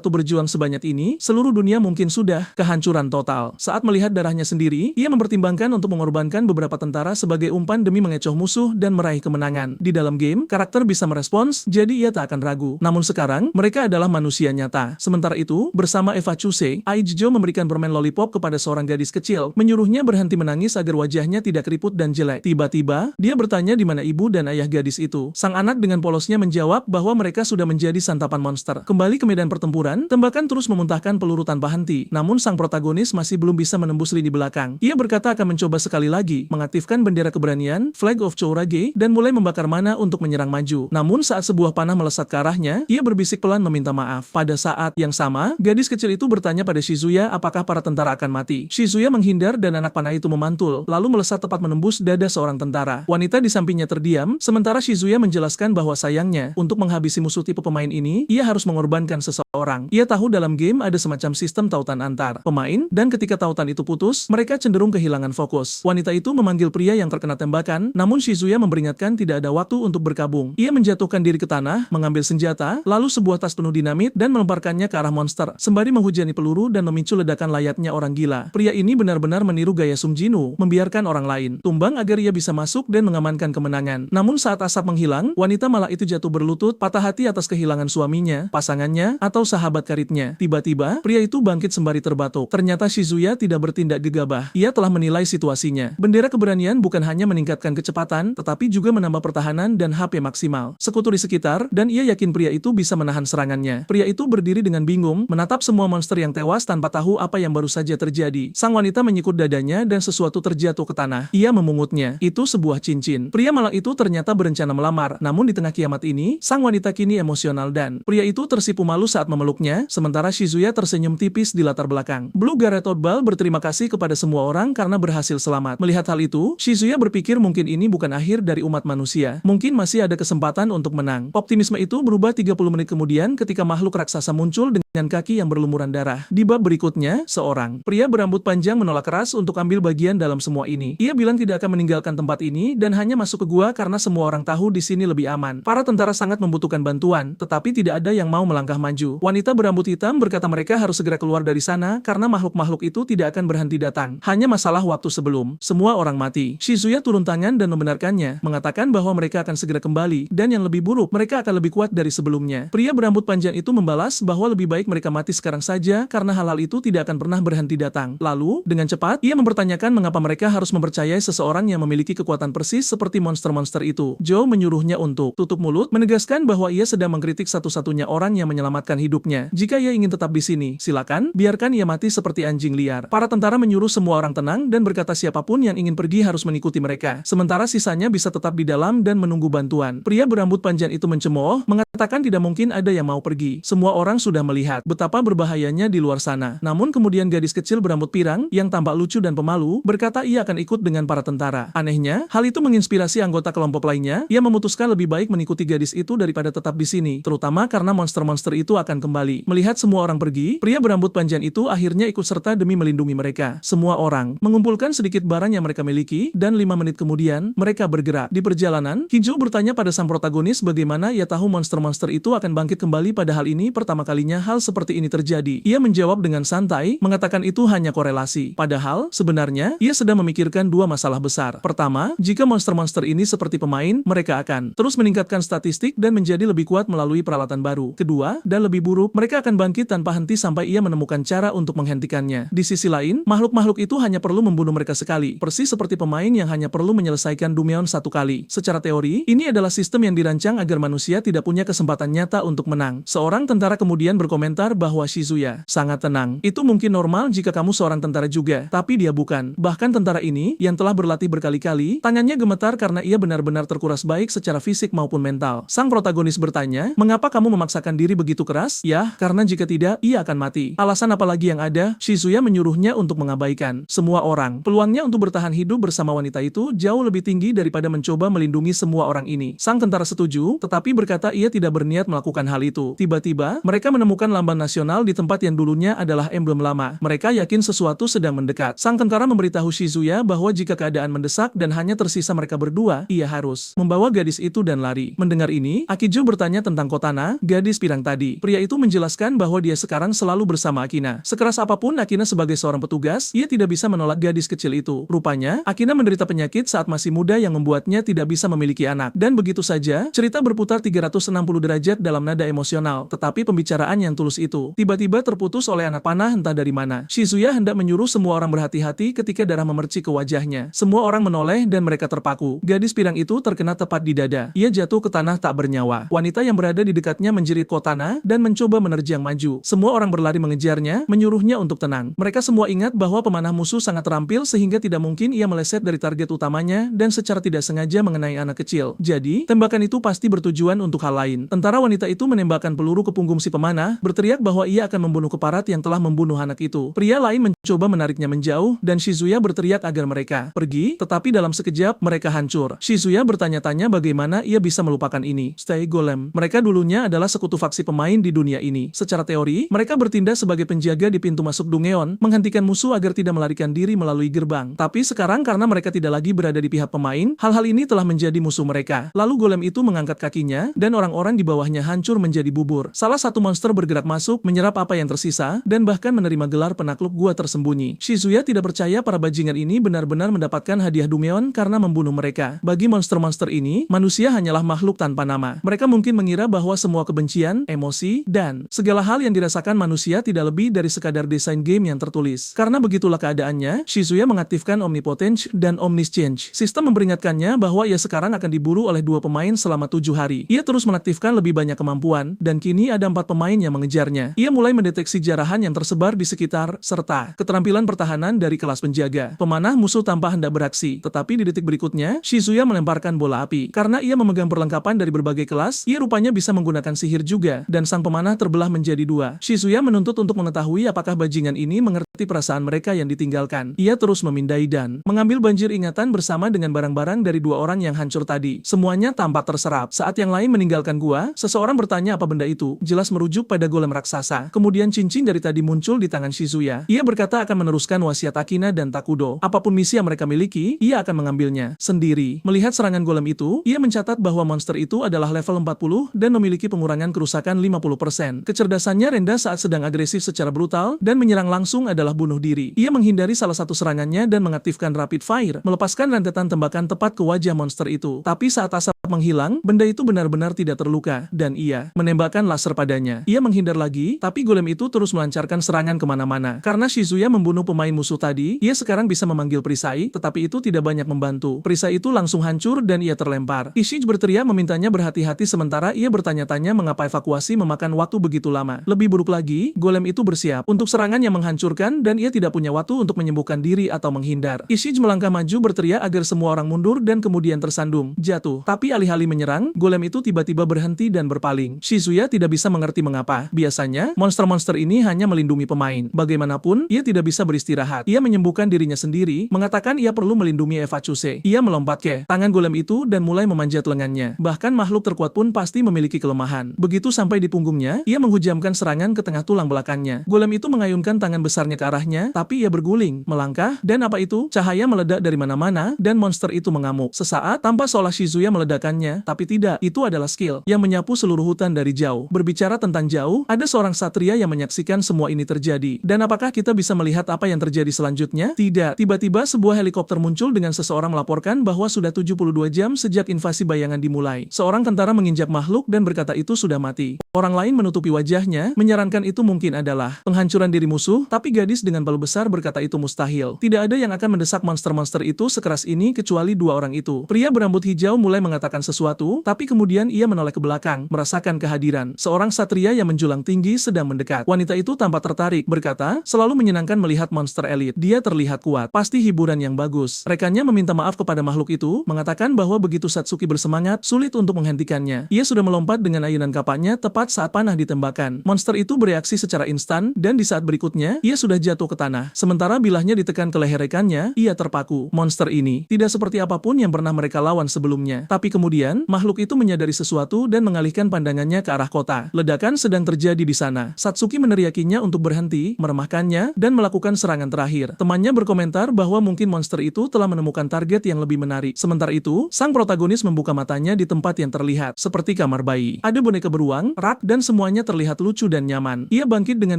berjuang sebanyak ini, seluruh dunia mungkin sudah kehancuran total. Saat melihat darahnya sendiri, ia mempertimbangkan untuk mengorbankan beberapa tentara sebagai umpan demi mengecoh musuh dan meraih kemenangan. Di dalam game, karakter bisa bisa merespons, jadi ia tak akan ragu. Namun sekarang, mereka adalah manusia nyata. Sementara itu, bersama Eva Chuse, Aijijo memberikan permen lollipop kepada seorang gadis kecil, menyuruhnya berhenti menangis agar wajahnya tidak keriput dan jelek. Tiba-tiba, dia bertanya di mana ibu dan ayah gadis itu. Sang anak dengan polosnya menjawab bahwa mereka sudah menjadi santapan monster. Kembali ke medan pertempuran, tembakan terus memuntahkan peluru tanpa henti. Namun sang protagonis masih belum bisa menembus lini belakang. Ia berkata akan mencoba sekali lagi, mengaktifkan bendera keberanian, Flag of Chourage, dan mulai membakar mana untuk menyerang maju. Namun saat sebuah panah melesat ke arahnya, ia berbisik pelan meminta maaf. Pada saat yang sama, gadis kecil itu bertanya pada Shizuya apakah para tentara akan mati. Shizuya menghindar dan anak panah itu memantul, lalu melesat tepat menembus dada seorang tentara. Wanita di sampingnya terdiam, sementara Shizuya menjelaskan bahwa sayangnya, untuk menghabisi musuh tipe pemain ini, ia harus mengorbankan seseorang. Ia tahu dalam game ada semacam sistem tautan antar pemain, dan ketika tautan itu putus, mereka cenderung kehilangan fokus. Wanita itu memanggil pria yang terkena tembakan, namun Shizuya memperingatkan tidak ada waktu untuk berkabung. Ia menjatuhkan diri ke tanah, mengambil senjata, lalu sebuah tas penuh dinamit, dan melemparkannya ke arah monster, sembari menghujani peluru dan memicu ledakan layaknya orang gila. Pria ini benar-benar meniru gaya Sung Jinu, membiarkan orang lain tumbang agar ia bisa masuk dan mengamankan kemenangan. Namun saat asap menghilang, wanita malah itu jatuh berlutut, patah hati atas kehilangan suaminya, pasangannya, atau sahabat karibnya. Tiba-tiba, pria itu bangkit sembari terbatuk. Ternyata Shizuya tidak bertindak gegabah. Ia telah menilai situasinya. Bendera keberanian bukan hanya meningkatkan kecepatan, tetapi juga menambah pertahanan dan HP maksimal. Sekutu di sekitar, dan ia yakin pria itu bisa menahan serangannya. Pria itu berdiri dengan bingung, menatap semua monster yang tewas tanpa tahu apa yang baru saja terjadi. Sang wanita menyikut dadanya dan sesuatu terjatuh ke tanah. Ia memungutnya. Itu sebuah cincin. Pria malang itu ternyata berencana melamar. Namun di tengah kiamat ini, sang wanita kini emosional dan pria itu tersipu malu saat memeluknya, sementara Shizuya tersenyum tipis di latar belakang. Blue Garret Outball berterima kasih kepada semua orang karena berhasil selamat. Melihat hal itu, Shizuya berpikir mungkin ini bukan akhir dari umat manusia. Mungkin masih ada kesempatan untuk menang. Optimisme itu berubah 30 menit kemudian ketika makhluk raksasa muncul dengan kaki yang berlumuran darah. Di bab berikutnya, seorang pria berambut panjang menolak keras untuk ambil bagian dalam semua ini. Ia bilang tidak akan meninggalkan tempat ini dan hanya masuk ke gua karena semua orang tahu di sini lebih aman. Para tentara sangat membutuhkan bantuan, tetapi tidak ada yang mau melangkah maju. Wanita berambut hitam berkata mereka harus segera keluar dari sana karena makhluk-makhluk itu tidak akan berhenti datang. Hanya masalah waktu sebelum semua orang mati. Shizuya turun tangan dan membenarkannya, mengatakan bahwa mereka akan segera kembali, dan yang lebih buruk, mereka akan lebih kuat dari sebelumnya. Pria berambut panjang itu membalas bahwa lebih baik mereka mati sekarang saja karena hal-hal itu tidak akan pernah berhenti datang. Lalu, dengan cepat, ia mempertanyakan mengapa mereka harus mempercayai seseorang yang memiliki kekuatan persis seperti monster-monster itu. Joe menyuruhnya untuk tutup mulut, menegaskan bahwa ia sedang mengkritik satu-satunya orang yang menyelamatkan hidupnya. Jika ia ingin tetap di sini, silakan, biarkan ia mati seperti anjing liar. Para tentara menyuruh semua orang tenang dan berkata siapapun yang ingin pergi harus mengikuti mereka. Sementara sisanya bisa tetap di dalam dan menunggu bantuan. Pria berambut panjang itu mencemooh, mengatakan tidak mungkin ada yang mau pergi. Semua orang sudah melihat betapa berbahayanya di luar sana. Namun kemudian gadis kecil berambut pirang, yang tampak lucu dan pemalu, berkata ia akan ikut dengan para tentara. Anehnya, hal itu menginspirasi anggota kelompok lainnya. Ia memutuskan lebih baik mengikuti gadis itu daripada tetap di sini, terutama karena monster-monster itu akan kembali. Melihat semua orang pergi, pria berambut panjang itu akhirnya ikut serta demi melindungi mereka. Semua orang mengumpulkan sedikit barang yang mereka miliki, dan 5 menit kemudian, mereka bergerak. Di perjalanan, Kijo bertanya pada sang protagonis bagaimana ia tahu monster-monster itu akan bangkit kembali, padahal ini pertama kalinya hal seperti ini terjadi. Ia menjawab dengan santai, mengatakan itu hanya korelasi. Padahal, sebenarnya, ia sedang memikirkan dua masalah besar. Pertama, jika monster-monster ini seperti pemain, mereka akan terus meningkatkan statistik dan menjadi lebih kuat melalui peralatan baru. Kedua, dan lebih buruk, mereka akan bangkit tanpa henti sampai ia menemukan cara untuk menghentikannya. Di sisi lain, makhluk-makhluk itu hanya perlu membunuh mereka sekali, persis seperti pemain yang hanya perlu menyelesaikan Dumeon satu kali. Secara teori, ini adalah sistem yang dirancang agar manusia tidak punya kesempatan nyata untuk menang. Seorang tentara kemudian berkomentar bahwa Shizuya sangat tenang. Itu mungkin normal jika kamu seorang tentara juga, tapi dia bukan. Bahkan tentara ini, yang telah berlatih berkali-kali, tangannya gemetar karena ia benar-benar terkuras baik secara fisik maupun mental. Sang protagonis bertanya, mengapa kamu memaksakan diri begitu keras? Ya, karena jika tidak, ia akan mati. Alasan apa lagi yang ada? Shizuya menyuruhnya untuk mengabaikan semua orang. Peluangnya untuk bertahan hidup bersama wanita itu jauh lebih tinggi daripada mencoba melindungi semua orang ini. Sang tentara setuju, tetapi berkata ia tidak berniat melakukan hal itu. Tiba-tiba, mereka menemukan lambang nasional di tempat yang dulunya adalah emblem lama. Mereka yakin sesuatu sedang mendekat. Sang tentara memberitahu Shizuya bahwa jika keadaan mendesak dan hanya tersisa mereka berdua, ia harus membawa gadis itu dan lari. Mendengar ini, Akijo bertanya tentang Kotana, gadis pirang tadi. Pria itu menjelaskan bahwa dia sekarang selalu bersama Akina. Sekeras apapun Akina sebagai seorang petugas, ia tidak bisa menolak gadis kecil itu. Rupanya, Akina menderita penyakit saat masih muda yang membuatnya tidak bisa memiliki anak. Dan begitu saja, cerita berputar 360 derajat dalam nada emosional. Tetapi pembicaraan yang tulus itu tiba-tiba terputus oleh anak panah entah dari mana. Shizuya hendak menyuruh semua orang berhati-hati ketika darah memercik ke wajahnya. Semua orang menoleh dan mereka terpaku. Gadis pirang itu terkena tepat di dada. Ia jatuh ke tanah tak bernyawa. Wanita yang berada di dekatnya menjerit Kotana dan mencoba menerjang maju. Semua orang berlari mengejarnya, menyuruhnya untuk tenang. Mereka semua ingat bahwa pemanah musuh sangat terampil sehingga tidak mungkin ia meleset dari target utamanya dan secara tidak sengaja mengenai anak kecil. Jadi, tembakan itu pasti bertujuan untuk hal lain. Tentara wanita itu menembakkan peluru ke punggung si pemanah, berteriak bahwa ia akan membunuh keparat yang telah membunuh anak itu. Pria lain mencoba menariknya menjauh dan Shizuya berteriak agar mereka pergi, tetapi dalam sekejap mereka hancur. Shizuya bertanya-tanya bagaimana ia bisa melupakan ini. Stay Golem. Mereka dulunya adalah sekutu faksi pemain di dunia ini. Secara teori, mereka bertindak sebagai penjaga di pintu masuk Dungeon, menghentikan musuh agar tidak melarikan diri melalui gerbang. Tapi sekarang karena mereka tidak lagi berada di pihak pemain, hal-hal ini telah menjadi musuh mereka. Lalu Golem itu mengangkat kakinya, dan orang-orang di bawahnya hancur menjadi bubur. Salah satu monster bergerak masuk, menyerap apa yang tersisa, dan bahkan menerima gelar penakluk gua tersembunyi. Shizuya tidak percaya para bajingan ini benar-benar mendapatkan hadiah Dungeon karena membunuh mereka. Bagi monster-monster ini, manusia hanyalah makhluk tanpa nama. Mereka mungkin mengira bahwa semua kebencian, emosi, dan segala hal yang dirasakan manusia tidak lebih dari sekadar desain game yang tertulis. Karena begitulah keadaannya, Shizuya mengaktifkan Omnipotence dan Omniscience. Sistem memperingatkannya bahwa ia sekarang akan diburu oleh 2 pemain selama 7 hari. Ia terus mengaktifkan lebih banyak kemampuan, dan kini ada 4 pemain yang mengejarnya. Ia mulai mendeteksi jarahan yang tersebar di sekitar, serta keterampilan pertahanan dari kelas penjaga. Pemanah musuh tanpa hendak beraksi, tetapi di detik berikutnya, Shizuya melemparkan bola api. Karena ia memegang perlengkapan dari berbagai kelas, ia rupanya bisa menggunakan sihir juga, dan sang pemanah terbelah menjadi 2. Shizuya menuntut untuk mengetahui apakah bajingan ini mengerti perasaan mereka yang ditinggalkan. Ia terus memindai dan mengambil banjir ingatan bersama dengan barang-barang dari 2 orang yang hancur tadi. Semuanya tampak terserap. Saat yang lain meninggalkan gua, seseorang bertanya apa benda itu, jelas merujuk pada golem raksasa. Kemudian cincin dari tadi muncul di tangan Shizuya. Ia berkata akan meneruskan wasiat Akina dan Takudo. Apapun misi yang mereka miliki, ia akan mengambilnya sendiri. Melihat serangan golem itu, ia mencatat bahwa monster itu adalah level 40 dan memiliki pengurangan kerusakan 50%. Kecerdasannya rendah saat sedang agresif secara brutal dan menyerang langsung adalah bunuh diri. Ia menghindari salah satu serangannya dan mengaktifkan rapid fire, melepaskan rentetan tembakan tepat ke wajah monster itu. Tapi saat asap menghilang, benda itu benar-benar tidak terluka, dan ia menembakkan laser padanya. Ia menghindar lagi, tapi golem itu terus melancarkan serangan kemana-mana. Karena Shizuya membunuh pemain musuh tadi, ia sekarang bisa memanggil perisai, tetapi itu tidak banyak membantu. Perisai itu langsung hancur dan ia terlempar. Ishige berteriak memintanya berhati-hati sementara ia bertanya-tanya mengapa evakuasi memakan waktu begitu lama. Lebih buruk lagi, golem itu bersiap untuk serangan yang menghancurkan dan ia tidak punya waktu untuk menyembuhkan diri atau menghindar. Ishige melangkah maju berteriak agar semua orang mundur dan kemudian tersandung, jatuh. Tapi alih-alih menyerang, golem itu tiba-tiba berhenti dan berpaling. Shizuya tidak bisa mengerti mengapa. Biasanya, monster-monster ini hanya melindungi pemain. Bagaimanapun, ia tidak bisa beristirahat. Ia menyembuhkan dirinya sendiri, mengatakan ia perlu melindungi Eva Chuse. Ia melompat ke tangan golem itu dan mulai memanjat lengannya. Bahkan makhluk terkuat pun pasti memiliki kelemahan. Begitu sampai di punggungnya, ia menghujamkan serangan ke tengah tulang belakangnya. Golem itu mengayunkan tangan besarnya ke arahnya, tapi ia berguling, melangkah, dan apa itu? Cahaya meledak dari mana-mana, dan monster itu mengamuk. Sesaat, tampak seolah Shizuya meledakannya, tapi tidak, itu adalah skill yang menyapu seluruh hutan dari jauh. Berbicara tentang jauh, ada seorang satria yang menyaksikan semua ini terjadi. Dan apakah kita bisa melihat apa yang terjadi selanjutnya? Tidak. Tiba-tiba sebuah helikopter muncul dengan seseorang melaporkan bahwa sudah 72 jam sejak invasi bayangan dimulai. Seorang tentara menginjak makhluk dan berkata itu sudah mati. Orang lain menutupi wajahnya, menyarankan itu mungkin adalah penghancuran diri musuh, tapi gadis dengan palu besar berkata itu mustahil. Tidak ada yang akan mendesak monster-monster itu sekeras ini kecuali 2 orang itu. Pria berambut hijau mulai mengatakan sesuatu, tapi kemudian ia menoleh ke belakang, merasakan kehadiran seorang satria yang menjulang tinggi sedang mendekat. Wanita itu tampak tertarik, berkata, selalu menyenangkan melihat monster elit. Dia terlihat kuat, pasti hiburan yang bagus. Rekannya meminta maaf kepada makhluk itu, mengatakan bahwa begitu Satsuki bersemangat, sulit untuk menghentikannya. Ia sudah melompat dengan ayunan kapaknya tepat saat panah ditembakkan. Monster itu bereaksi secara instan, dan di saat berikutnya, ia sudah jatuh ke tanah. Sementara bilahnya ditekan ke leher rekannya, ia terpaku. Monster ini tidak seperti apapun yang pernah mereka lawan sebelumnya. Tapi kemudian, makhluk itu menyadari sesuatu dan mengalihkan pandangannya ke arah kota. Ledakan sedang terjadi di sana. Satsuki meneriakinya untuk berhenti, meremahkannya, dan melakukan serangan terakhir. Temannya berkomentar bahwa mungkin monster itu telah menemukan target yang lebih menarik. Sementara itu, sang protagonis membuka matanya di tempat yang terlihat seperti kamar bayi. Ada boneka beruang, rak, dan semuanya terlihat lucu dan nyaman. Ia bangkit dengan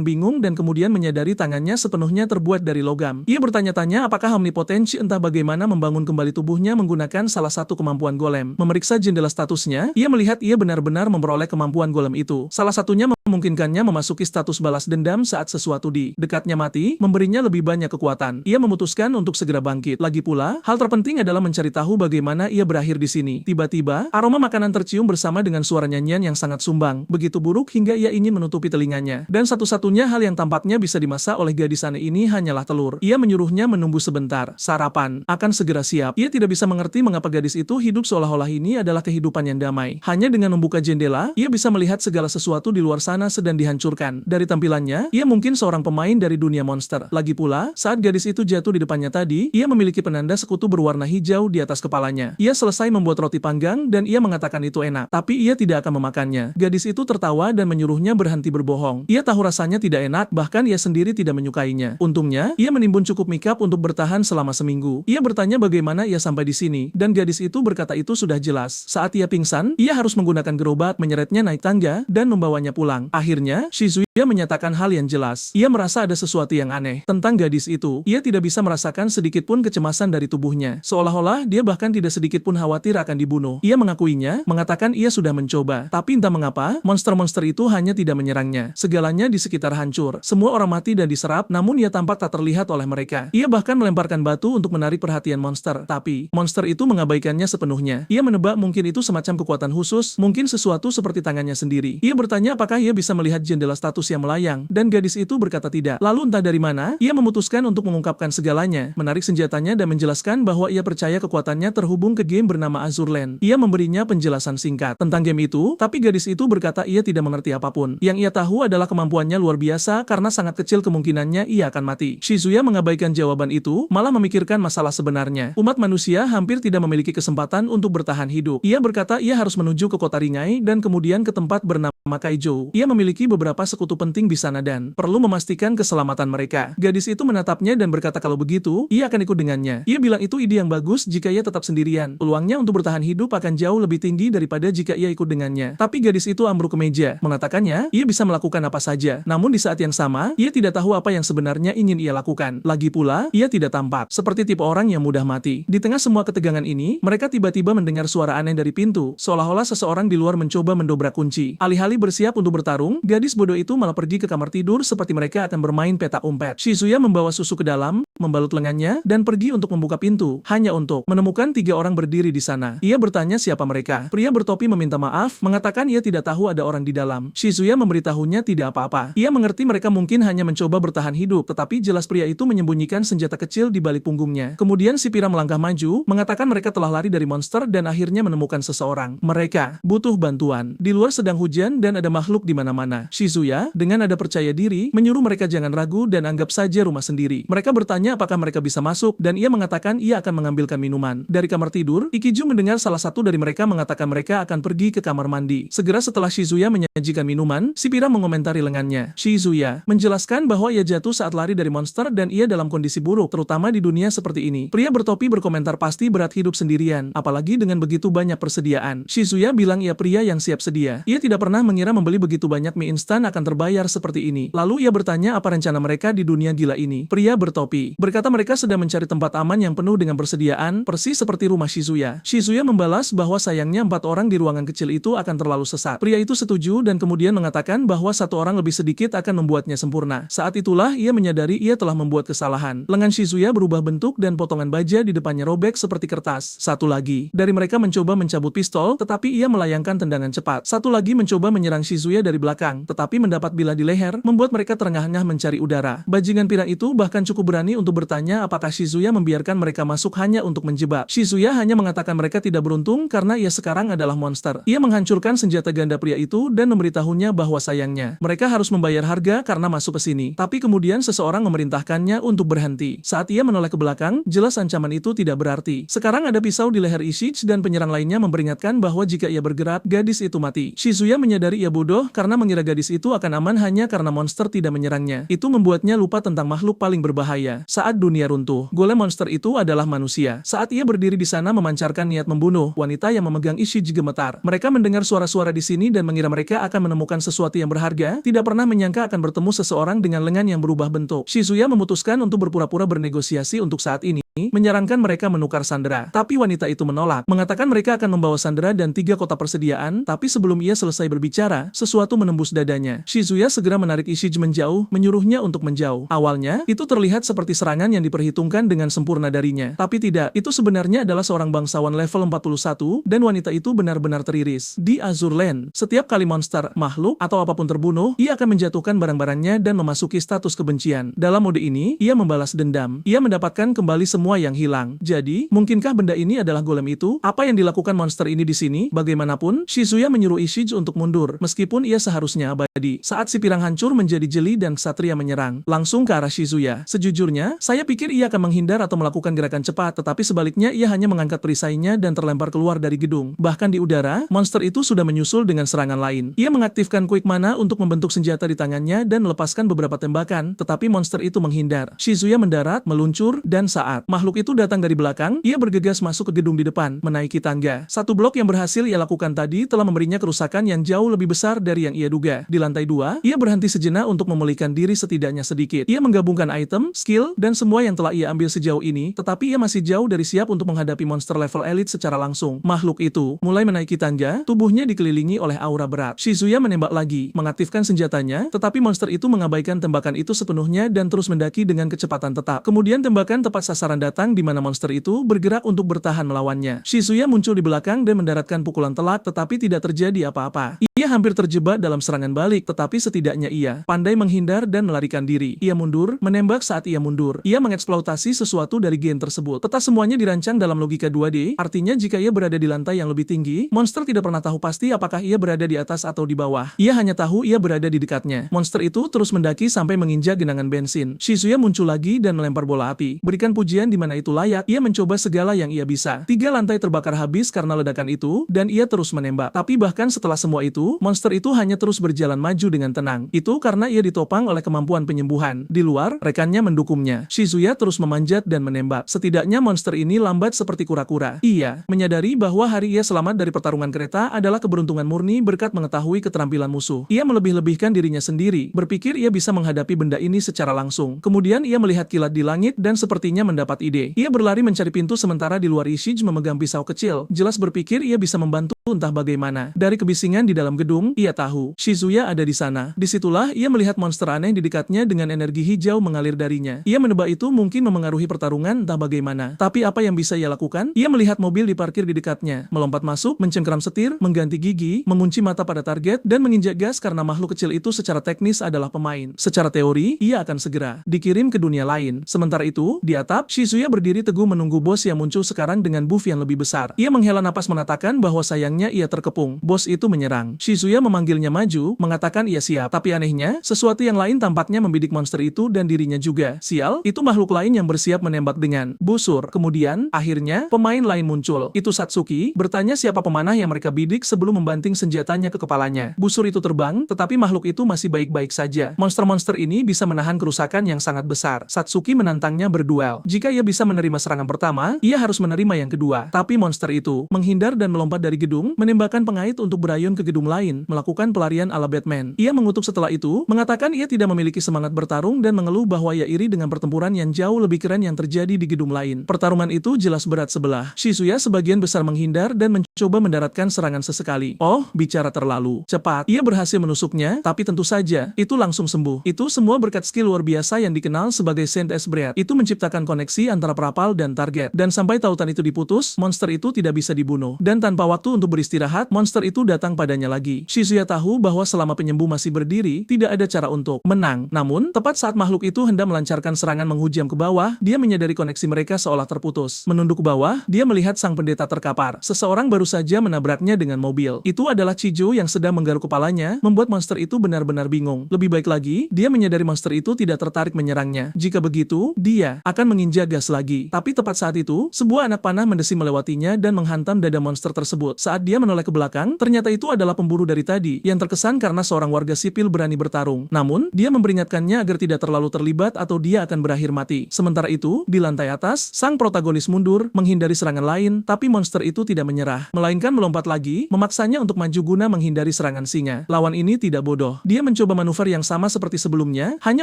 bingung dan kemudian menyadari tangannya sepenuhnya terbuat dari logam. Ia bertanya-tanya apakah omnipotensi entah bagaimana membangun kembali tubuhnya menggunakan salah satu kemampuan golem. Memeriksa jendela statusnya, ia melihat ia benar-benar memperoleh kemampuan golem itu. Salah satunya memungkinkannya memasuki status balas dendam saat sesuatu di dekatnya mati, memberinya lebih banyak kekuatan. Ia memutuskan untuk segera bangkit. Lagi pula, hal terpenting adalah mencari tahu bagaimana ia berakhir di sini. Tiba-tiba, aroma makanan tercium bersama dengan suara nyanyian yang sangat sumbang. Begitu buruk hingga ia ingin menutupi telinganya. Dan satu-satunya hal yang tampaknya bisa dimasak oleh gadis aneh ini hanyalah telur. Ia menyuruhnya menunggu sebentar. Sarapan akan segera siap. Ia tidak bisa mengerti mengapa gadis itu hidup seolah-olah ini adalah kehidupan yang damai. Hanya dengan membuka jendela, ia bisa melihat segala sesuatu di luar sana sedang dihancurkan. Dari tampilannya, ia mungkin seorang pemain dari dunia monster. Lagi pula, saat gadis itu jatuh di depannya tadi, ia memiliki penanda sekutu berwarna hijau di atas kepalanya. Ia selesai membuat roti panggang dan ia mengatakan itu enak, tapi ia tidak akan memakannya. Gadis itu tertawa dan menyuruhnya berhenti berbohong. Ia tahu rasanya tidak enak, bahkan ia sendiri tidak menyukainya. Untungnya, ia menimbun cukup mikap untuk bertahan selama seminggu. Ia bertanya bagaimana ia sampai di sini, dan gadis itu berkata itu sudah jelas. Saat ia pingsan, ia harus menggunakan gerobak menyeretnya naik tangga dan membawanya pulang. Akhirnya, Shizuya menyatakan hal yang jelas. Ia merasa ada sesuatu yang aneh tentang gadis itu. Ia tidak bisa merasakan sedikit pun kecemasan dari tubuhnya. Seolah-olah dia bahkan tidak sedikit pun khawatir akan dibunuh. Ia mengakuinya, mengatakan ia sudah mencoba. Tapi entah mengapa, monster-monster itu hanya tidak menyerangnya. Segalanya di sekitar hancur. Semua orang mati dan diserap, namun ia tampak tak terlihat oleh mereka. Ia bahkan melemparkan batu untuk menarik perhatian monster. Tapi, monster itu mengabaikannya sepenuhnya. Ia menebak mungkin itu semacam kekuatan khusus, mungkin sesuatu seperti tangannya sendiri. Ia bertanya apakah ia bisa melihat jendela status yang melayang, dan gadis itu berkata tidak. Lalu entah dari mana, ia memutuskan untuk mengungkapkan segalanya, menarik senjatanya dan menjelaskan bahwa ia percaya kekuatannya terhubung ke game bernama Azur Lane. Ia memberinya penjelasan singkat tentang game itu, tapi gadis itu berkata ia tidak mengerti apapun. Yang ia tahu adalah kemampuannya luar biasa karena sangat kecil kemungkinannya ia akan mati. Shizuya mengabaikan jawaban itu, malah memikirkan masalah sebenarnya. Umat manusia hampir tidak memiliki kesempatan untuk bertahan hidup. Ia berkata ia harus menuju ke kota Ringai dan kemudian ke tempat bernama Kaijo. Ia memiliki beberapa sekutu penting di sana dan perlu memastikan keselamatan mereka. Gadis itu menatapnya dan berkata kalau begitu, ia akan ikut dengannya. Ia bilang itu ide yang bagus jika ia tetap sendirian. Peluangnya untuk bertahan hidup akan jauh lebih tinggi daripada jika ia ikut dengannya. Tapi gadis itu ambruk ke meja, mengatakannya, ia bisa melakukan apa saja. Namun di saat yang sama, ia tidak tahu apa yang sebenarnya ingin ia lakukan. Lagi pula, ia tidak tampak seperti tipe orang yang mudah mati. Di tengah semua ketegangan ini, mereka tiba-tiba mendengar suara aneh dari pintu, seolah-olah seseorang di luar mencoba mendobrak kunci. Alih-alih bersiap untuk bertarung, gadis bodoh itu malah pergi ke kamar tidur seperti mereka akan bermain petak umpet. Shizuya membawa susu ke dalam, membalut lengannya, dan pergi untuk membuka pintu, hanya untuk menemukan 3 orang berdiri di sana. Ia bertanya siapa mereka. Pria bertopi meminta maaf, mengatakan ia tidak tahu ada orang di dalam. Shizuya memberitahunya tidak apa-apa. Ia mengerti mereka mungkin hanya mencoba bertahan hidup, tetapi jelas pria itu menyembunyikan senjata kecil di balik punggungnya. Kemudian si pira melangkah maju, mengatakan mereka telah lari dari monster dan akhirnya menemukan seseorang. Mereka butuh bantuan. Di luar sedang hujan dan ada makhluk di mana-mana. Shizuya, dengan nada percaya diri, menyuruh mereka jangan ragu dan anggap saja rumah sendiri. Mereka bertanya apakah mereka bisa masuk, dan ia mengatakan ia akan mengambilkan minuman. Dari kamar tidur, Ikiju mendengar salah satu dari mereka mengatakan mereka akan pergi ke kamar mandi. Segera setelah Shizuya menyajikan minuman, si pira mengomentari lengannya. Shizuya menjelaskan bahwa ia jatuh saat lari dari monster dan ia dalam kondisi buruk, terutama di dunia seperti ini. Pria bertopi berkomentar pasti berat hidup sendirian, apalagi dengan begitu banyak persediaan. Shizuya bilang ia pria yang siap sedia. Ia tidak pernah mengira membeli begitu banyak mie instan akan terbayar seperti ini. Lalu ia bertanya apa rencana mereka di dunia gila ini. Pria bertopi berkata mereka sedang mencari tempat aman yang penuh dengan persediaan, persis seperti rumah Shizuya. Shizuya membalas bahwa sayangnya 4 orang di ruangan kecil itu akan terlalu sesat. Pria itu setuju dan kemudian mengatakan bahwa 1 orang lebih sedikit akan membuatnya sempurna. Saat itulah ia menyadari ia telah membuat kesalahan. Lengan Shizuya berubah bentuk dan potongan baja di depannya robek seperti kertas. Satu lagi dari mereka mencoba mencabut pistol, tetapi ia melayangkan tendangan cepat. Satu lagi mencoba menyerang Shizuya dari belakang, tetapi mendapat bilah di leher, membuat mereka terengah-engah mencari udara. Bajingan pirang itu bahkan cukup berani untuk bertanya apakah Shizuya membiarkan mereka masuk hanya untuk menjebak. Shizuya hanya mengatakan mereka tidak beruntung karena ia sekarang adalah monster. Ia menghancurkan senjata ganda pria itu dan memberitahunya bahwa sayangnya, mereka harus membayar harga karena masuk ke sini. Tapi kemudian seseorang memerintahkannya untuk berhenti. Saat ia menoleh ke belakang, jelas ancaman itu tidak berarti. Sekarang ada pisau di leher Ishige dan penyerang lainnya memperingatkan bahwa jika ia bergerak, gadis itu mati. Shizuya menyadari ia bodoh karena mengira gadis itu akan aman hanya karena monster tidak menyerangnya. Itu membuatnya lupa tentang makhluk paling berbahaya. Saat dunia runtuh, golem monster itu adalah manusia. Saat ia berdiri di sana memancarkan niat membunuh, wanita yang memegang Ishige gemetar. Mereka mendengar suara-suara di sini dan mengira mereka akan menemukan sesuatu yang berharga, tidak pernah menyangka akan bertemu seseorang dengan lengan yang berubah bentuk. Shizuya memutuskan untuk berpura-pura bernegosiasi untuk saat ini, menyarankan mereka menukar sandera. Tapi wanita itu menolak, mengatakan mereka akan membawa sandera dan 3 kota persediaan, tapi sebelum ia selesai berbicara, sesuatu menembus dadanya. Shizuya segera menarik Ishige menjauh, menyuruhnya untuk menjauh. Awalnya, itu terlihat seperti serangan yang diperhitungkan dengan sempurna darinya. Tapi tidak, itu sebenarnya adalah seorang bangsawan level 41, dan wanita itu benar-benar teriris. Di Azur Land, setiap kali monster, makhluk, atau apapun terbunuh, ia akan menjatuhkan barang-barangnya dan memasuki status kebencian. Dalam mode ini, ia membalas dendam. Ia mendapatkan kembali semua yang hilang. Jadi, mungkinkah benda ini adalah golem itu? Apa yang dilakukan monster ini di sini? Bagaimanapun, Shizuya menyuruh Ishige untuk mundur, meskipun ia seharusnya abadi. Saat si pirang hancur menjadi jeli dan ksatria menyerang, langsung ke arah Shizuya. Sejujurnya, saya pikir ia akan menghindar atau melakukan gerakan cepat, tetapi sebaliknya ia hanya mengangkat perisainya dan terlempar keluar dari gedung. Bahkan di udara, monster itu sudah menyusul dengan serangan lain. Ia mengaktifkan quick mana untuk membentuk senjata di tangannya dan melepaskan beberapa tembakan, tetapi monster itu menghindar. Shizuya mendarat, meluncur, dan saat makhluk itu datang dari belakang, ia bergegas masuk ke gedung di depan, menaiki tangga. Satu blok yang berhasil ia lakukan tadi telah memberinya kerusakan yang jauh lebih besar dari yang ia duga. Di lantai 2, ia berhenti sejenak untuk memulihkan diri setidaknya sedikit. Ia menggabungkan item, skill, dan semua yang telah ia ambil sejauh ini, tetapi ia masih jauh dari siap untuk menghadapi monster level elite secara langsung. Makhluk itu mulai menaiki tangga, tubuhnya dikelilingi oleh aura berat. Shizuya menembak lagi, mengaktifkan senjatanya, tetapi monster itu mengabaikan tembakan itu sepenuhnya dan terus mendaki dengan kecepatan tetap. Kemudian tembakan tepat sasaran datang di mana monster itu bergerak untuk bertahan melawannya. Shizuya muncul di belakang dan mendaratkan pukulan telak, tetapi tidak terjadi apa-apa. Ia hampir terjebak dalam serangan balik, tetapi setidaknya ia pandai menghindar dan melarikan diri. Ia mundur, menembak saat ia mundur. Ia mengeksploitasi sesuatu dari gen tersebut. Peta semuanya dirancang dalam logika 2D, artinya jika ia berada di lantai yang lebih tinggi, monster tidak pernah tahu pasti apakah ia berada di atas atau di bawah. Ia hanya tahu ia berada di dekatnya. Monster itu terus mendaki sampai menginjak genangan bensin. Shizuya muncul lagi dan melempar bola api. Berikan pujian di mana itu layak, ia mencoba segala yang ia bisa. 3 lantai terbakar habis karena ledakan itu, dan ia terus menembak. Tapi bahkan setelah semua itu, monster itu hanya terus berjalan maju dengan tenang. Itu karena ia ditopang oleh kemampuan penyembuhan. Di luar, rekannya mendukungnya. Shizuya terus memanjat dan menembak. Setidaknya monster ini lambat seperti kura-kura. Ia menyadari bahwa hari ia selamat dari pertarungan kereta adalah keberuntungan murni berkat mengetahui keterampilan musuh. Ia melebih-lebihkan dirinya sendiri, berpikir ia bisa menghadapi benda ini secara langsung. Kemudian ia melihat kilat di langit dan sepertinya mendapat ide. Ia berlari mencari pintu sementara di luar Ishige memegang pisau kecil. Jelas berpikir ia bisa membantu entah bagaimana. Dari kebisingan di dalam gedung, ia tahu Shizuya ada di sana. Disitulah ia melihat monster aneh di dekatnya dengan energi hijau mengalir darinya. Ia menebak itu mungkin memengaruhi pertarungan entah bagaimana. Tapi apa yang bisa ia lakukan? Ia melihat mobil diparkir di dekatnya, melompat masuk, mencengkeram setir, mengganti gigi, mengunci mata pada target, dan menginjak gas karena makhluk kecil itu secara teknis adalah pemain. Secara teori, ia akan segera dikirim ke dunia lain. Sementara itu, di atap, Shizuya berdiri teguh menunggu bos yang muncul sekarang dengan buff yang lebih besar. Ia menghela napas mengatakan bahwa sayangnya ia terkepung. Bos itu menyerang. Shizuya memanggilnya maju, mengatakan ia siap. Tapi anehnya, sesuatu yang lain tampaknya membidik monster itu dan dirinya juga. Sial, itu makhluk lain yang bersiap menembak dengan busur. Kemudian, akhirnya, pemain lain muncul. Itu Satsuki, bertanya siapa pemanah yang mereka bidik sebelum membanting senjatanya ke kepalanya. Busur itu terbang, tetapi makhluk itu masih baik-baik saja. Monster-monster ini bisa menahan kerusakan yang sangat besar. Satsuki menantangnya berduel. Jika ia bisa menerima serangan pertama, ia harus menerima yang kedua. Tapi monster itu menghindar dan melompat dari gedung, menembakkan pengait untuk berayun ke gedung lain, melakukan pelarian ala Batman. Ia mengutuk setelah itu, mengatakan ia tidak memiliki semangat bertarung dan mengeluh bahwa ia iri dengan pertempuran yang jauh lebih keren yang terjadi di gedung lain. Pertarungan itu jelas berat sebelah. Shizuya sebagian besar menghindar dan mencoba mendaratkan serangan sesekali. Oh, bicara terlalu cepat. Ia berhasil menusuknya, tapi tentu saja, itu langsung sembuh. Itu semua berkat skill luar biasa yang dikenal sebagai Saint Breath. Itu menciptakan koneksi antara perapal dan target. Dan sampai tautan itu diputus, monster itu tidak bisa dibunuh. Dan tanpa waktu untuk beristirahat, monster itu datang padanya lagi. Shizuya tahu bahwa selama penyembuh masih berdiri, tidak ada cara untuk menang. Namun, tepat saat makhluk itu hendak melancarkan serangan menghujam ke bawah, dia menyadari koneksi mereka seolah terputus. Menunduk ke bawah, dia melihat sang pendeta terkapar. Seseorang baru saja menabraknya dengan mobil. Itu adalah Chijo yang sedang menggaruk kepalanya, membuat monster itu benar-benar bingung. Lebih baik lagi, dia menyadari monster itu tidak tertarik menyerangnya. Jika begitu, dia akan menginjak gas lagi. Tapi tepat saat itu, sebuah anak panah mendesis melewatinya dan menghantam dada monster tersebut. Saat dia menoleh ke belakang, ternyata itu adalah pemburu dari tadi, yang terkesan karena seorang warga sipil berani bertarung. Namun, dia memperingatkannya agar tidak terlalu terlibat atau dia akan berakhir mati. Sementara itu, di lantai atas, sang protagonis mundur, menghindari serangan lain, tapi monster itu tidak menyerah, melainkan melompat lagi, memaksanya untuk maju guna menghindari serangan singa. Lawan ini tidak bodoh. Dia mencoba manuver yang sama seperti sebelumnya, hanya